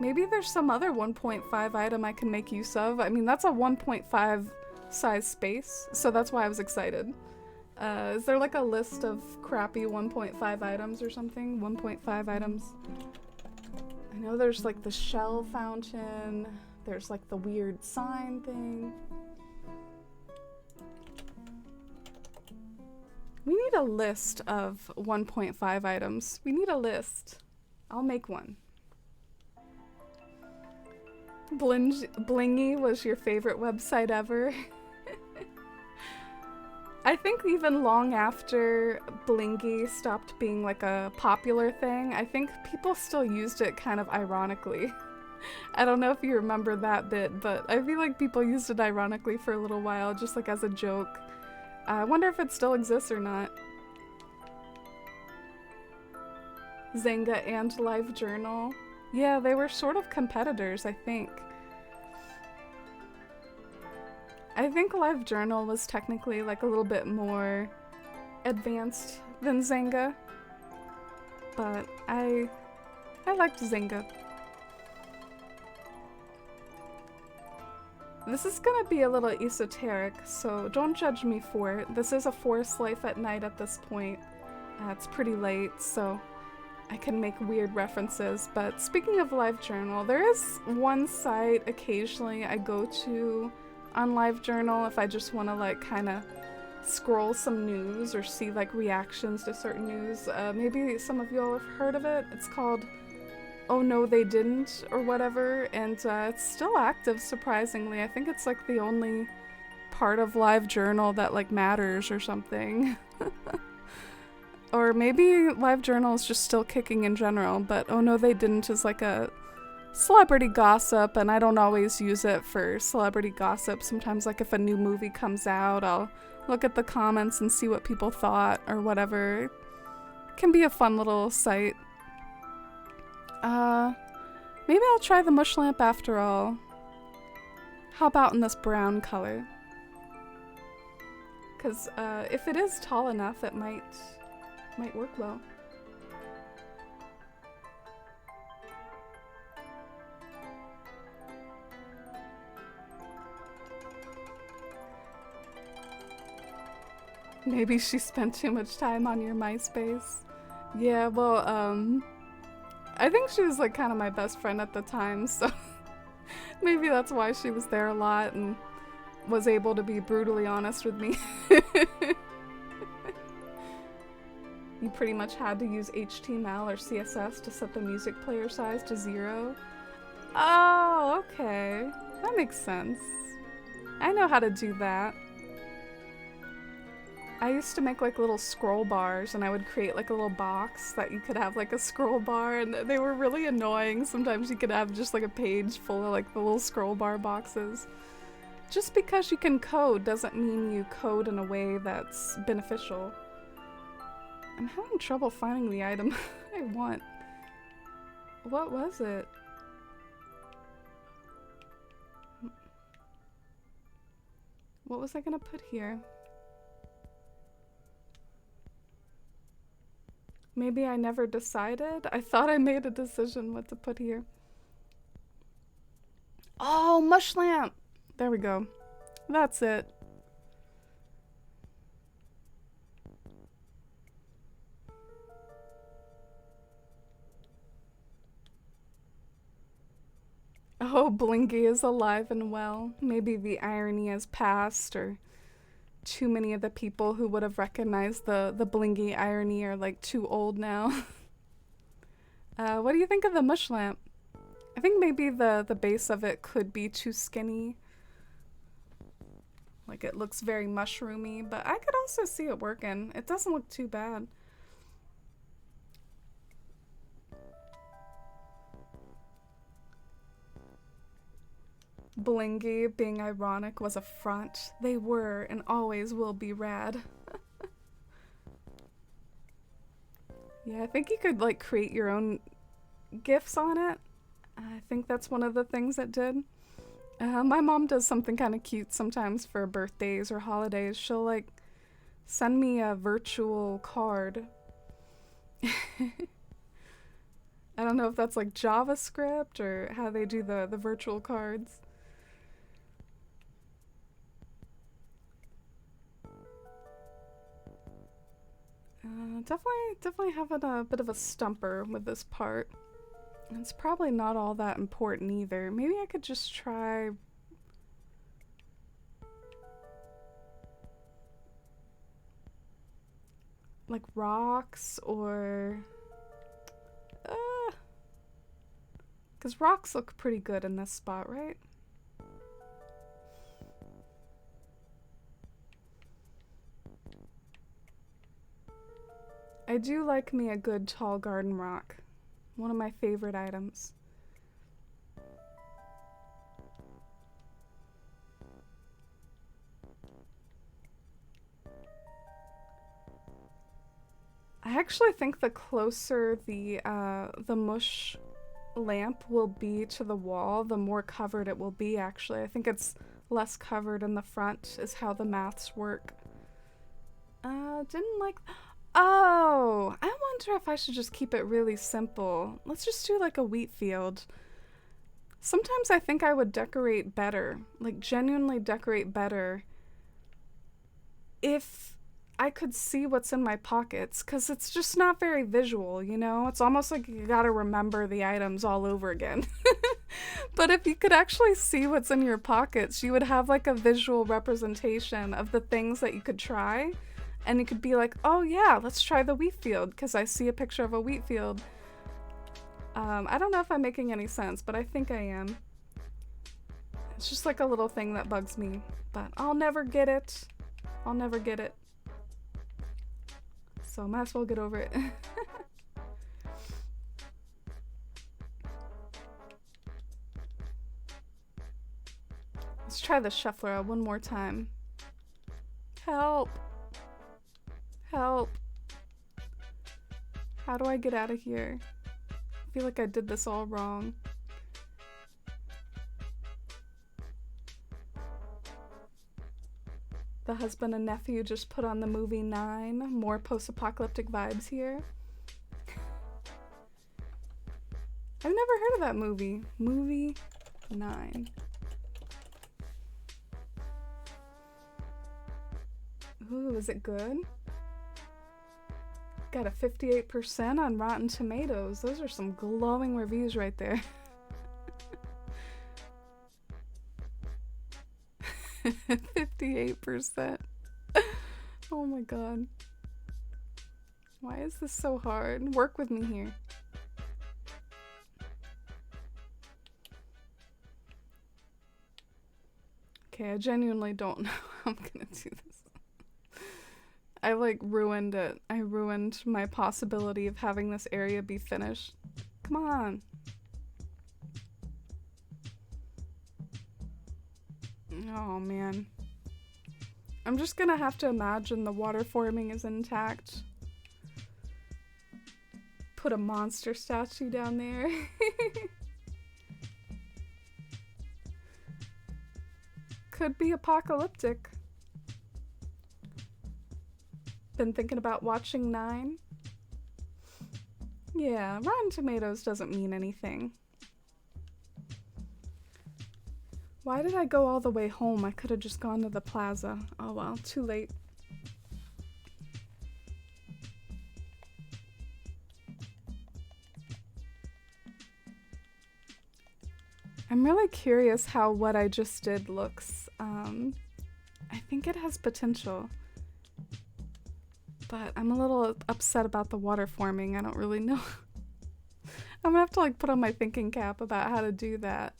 Maybe there's some other 1.5 item I can make use of. I mean, that's a 1.5 size space, so that's why I was excited. Is there like a list of crappy 1.5 items or something? 1.5 items. I know there's like the shell fountain. There's like the weird sign thing. We need a list of 1.5 items. We need a list. I'll make one. Blingy was your favorite website ever. I think even long after Blingy stopped being like a popular thing, I think people still used it kind of ironically. I don't know if you remember that bit, but I feel like people used it ironically for a little while, just like as a joke. I wonder if it still exists or not. Zynga and LiveJournal. Yeah, they were sort of competitors, I think. I think LiveJournal was technically like a little bit more advanced than Zynga, but I liked Zynga. This is gonna be a little esoteric, so don't judge me for it. This is a forest life at night at this point. It's pretty late, so I can make weird references, but speaking of LiveJournal, there is one site occasionally I go to on LiveJournal if I just want to like kind of scroll some news or see like reactions to certain news. Maybe some of you all have heard of it. It's called Oh No They Didn't or whatever, and it's still active surprisingly. I think it's like the only part of LiveJournal that like matters or something. Or maybe LiveJournal is just still kicking in general, but Oh No They Didn't is like a celebrity gossip, and I don't always use it for celebrity gossip. Sometimes like if a new movie comes out, I'll look at the comments and see what people thought or whatever. It can be a fun little site. Maybe I'll try the mush lamp after all. How about in this brown color? Because if it is tall enough, it might work well. Maybe she spent too much time on your MySpace. Yeah, well, I think she was like kind of my best friend at the time, so maybe that's why she was there a lot and was able to be brutally honest with me. You pretty much had to use HTML or CSS to set the music player size to 0. Oh, okay. That makes sense. I know how to do that. I used to make like little scroll bars, and I would create like a little box that you could have like a scroll bar, and they were really annoying. Sometimes you could have just like a page full of like the little scroll bar boxes. Just because you can code doesn't mean you code in a way that's beneficial. I'm having trouble finding the item I want. What was it? What was I gonna put here? Maybe I never decided? I thought I made a decision what to put here. Oh, mush lamp! There we go. That's it. Oh, Blingy is alive and well. Maybe the irony has passed, or too many of the people who would have recognized the Blingy irony are like too old now. What do you think of the mush lamp? I think maybe the base of it could be too skinny. Like it looks very mushroomy, but I could also see it working. It doesn't look too bad. Blingy being ironic was a front. They were and always will be rad. Yeah, I think you could like create your own GIFs on it. I think that's one of the things that did. My mom does something kind of cute sometimes for birthdays or holidays. She'll like send me a virtual card. I don't know if that's like JavaScript or how they do the virtual cards. Definitely having a bit of a stumper with this part. It's probably not all that important either. Maybe I could just try like rocks or because rocks look pretty good in this spot, right? I do like me a good tall garden rock. One of my favorite items. I actually think the closer the mush lamp will be to the wall, the more covered it will be, actually. I think it's less covered in the front is how the maths work. Didn't like... Oh! I wonder if I should just keep it really simple. Let's just do like a wheat field. Sometimes I think I would decorate better, like genuinely decorate better, if I could see what's in my pockets, because it's just not very visual, you know? It's almost like you gotta remember the items all over again. But if you could actually see what's in your pockets, you would have like a visual representation of the things that you could try. And you could be like, oh yeah, let's try the wheat field, because I see a picture of a wheat field. I don't know if I'm making any sense, but I think I am. It's just like a little thing that bugs me, but I'll never get it. I'll never get it. So might as well get over it. Let's try the shuffler one more time. Help! Help! How do I get out of here? I feel like I did this all wrong. The husband and nephew just put on the movie 9. More post-apocalyptic vibes here. I've never heard of that movie. Movie 9. Ooh, is it good? Got a 58% on Rotten Tomatoes. Those are some glowing reviews right there. 58%. Oh my god. Why is this so hard? Work with me here. Okay, I genuinely don't know how I'm gonna do this. I like ruined it. I ruined my possibility of having this area be finished. Come on. Oh man. I'm just gonna have to imagine the water forming is intact. Put a monster statue down there. Could be apocalyptic. Been thinking about watching 9? Yeah, Rotten Tomatoes doesn't mean anything. Why did I go all the way home? I could have just gone to the plaza. Oh well, too late. I'm really curious how what I just did looks. I think it has potential. But I'm a little upset about the water forming. I don't really know. I'm gonna have to like put on my thinking cap about how to do that.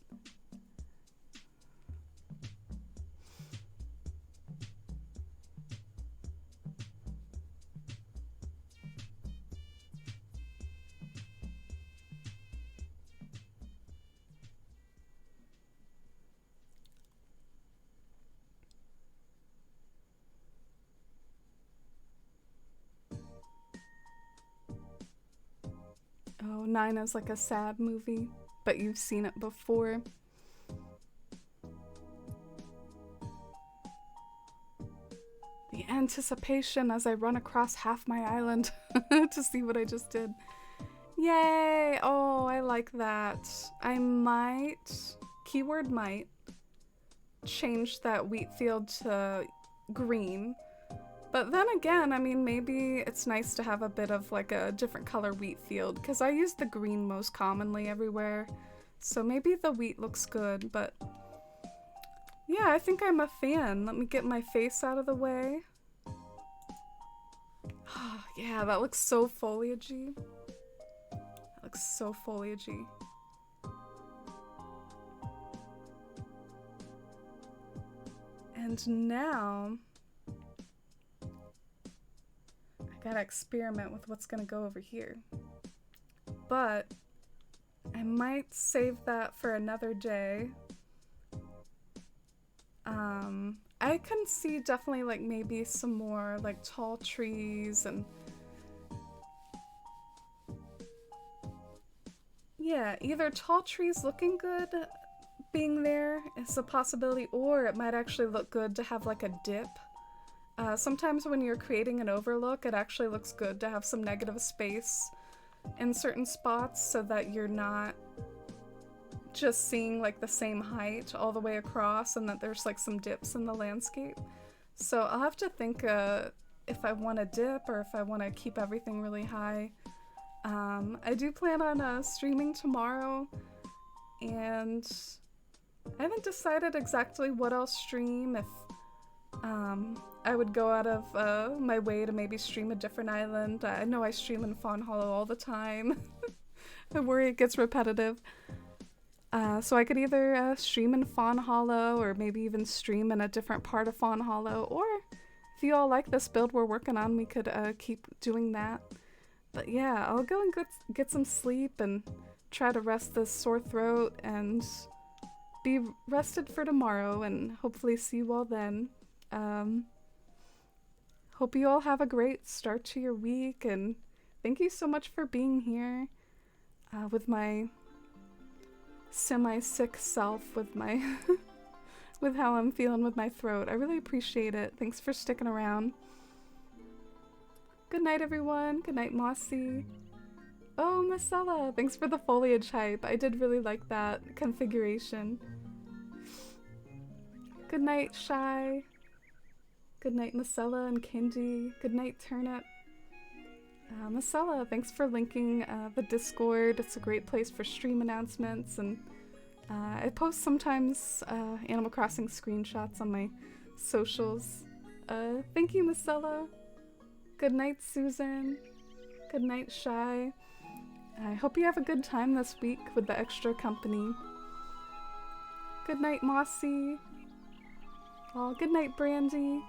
mine is like a sad movie, but you've seen it before. The anticipation as I run across half my island to see what I just did. Yay! Oh, I like that. I might, keyword might, change that wheat field to green. But then again, I mean, maybe it's nice to have a bit of like a different color wheat field, because I use the green most commonly everywhere. So maybe the wheat looks good, but yeah, I think I'm a fan. Let me get my face out of the way. Yeah, that looks so foliagey. That looks so foliagey. And now I gotta experiment with what's gonna go over here. But I might save that for another day. I can see definitely like maybe some more like tall trees and yeah, either tall trees looking good being there is a possibility, or it might actually look good to have like a dip. Sometimes when you're creating an overlook, it actually looks good to have some negative space in certain spots so that you're not just seeing like the same height all the way across and that there's like some dips in the landscape. So I'll have to think if I want to dip or if I want to keep everything really high. I do plan on streaming tomorrow, and I haven't decided exactly what I'll stream, if I would go out of my way to maybe stream a different island. I know I stream in Fawn Hollow all the time. I worry it gets repetitive. So I could either stream in Fawn Hollow or maybe even stream in a different part of Fawn Hollow, or if you all like this build we're working on, we could keep doing that. But yeah, I'll go and get some sleep and try to rest this sore throat and be rested for tomorrow, and hopefully see you all then. Hope you all have a great start to your week, and thank you so much for being here with my semi-sick self, with my with how I'm feeling with my throat. I really appreciate it. Thanks for sticking around. Good night, everyone. Good night, Mossy. Oh, Marcella, thanks for the foliage hype. I did really like that configuration. Good night, Shy. Good night, Marcella and Kenji. Good night, Turnip. Marcella, thanks for linking the Discord. It's a great place for stream announcements, and I post sometimes Animal Crossing screenshots on my socials. Thank you, Marcella. Good night, Susan. Good night, Shy. I hope you have a good time this week with the extra company. Good night, Mossy. Oh, good night, Brandy.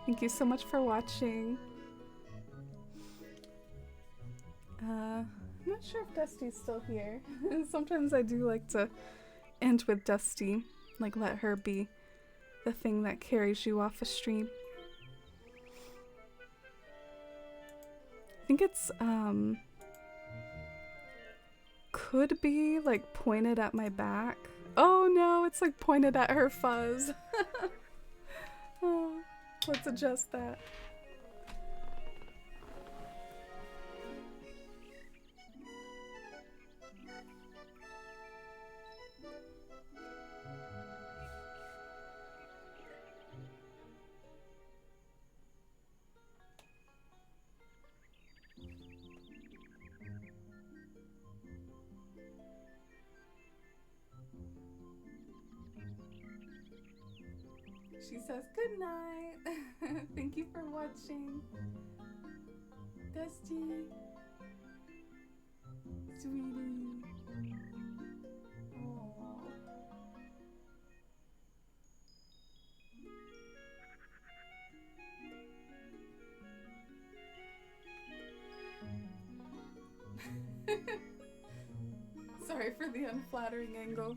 Thank you so much for watching. I'm not sure if Dusty's still here. Sometimes I do like to end with Dusty, like let her be the thing that carries you off a stream. I think it's could be like pointed at my back. Oh no, it's like pointed at her fuzz. Oh, let's adjust that. She says good night. Thank you for watching. Dusty. Sweetie. Aww. Sorry for the unflattering angle.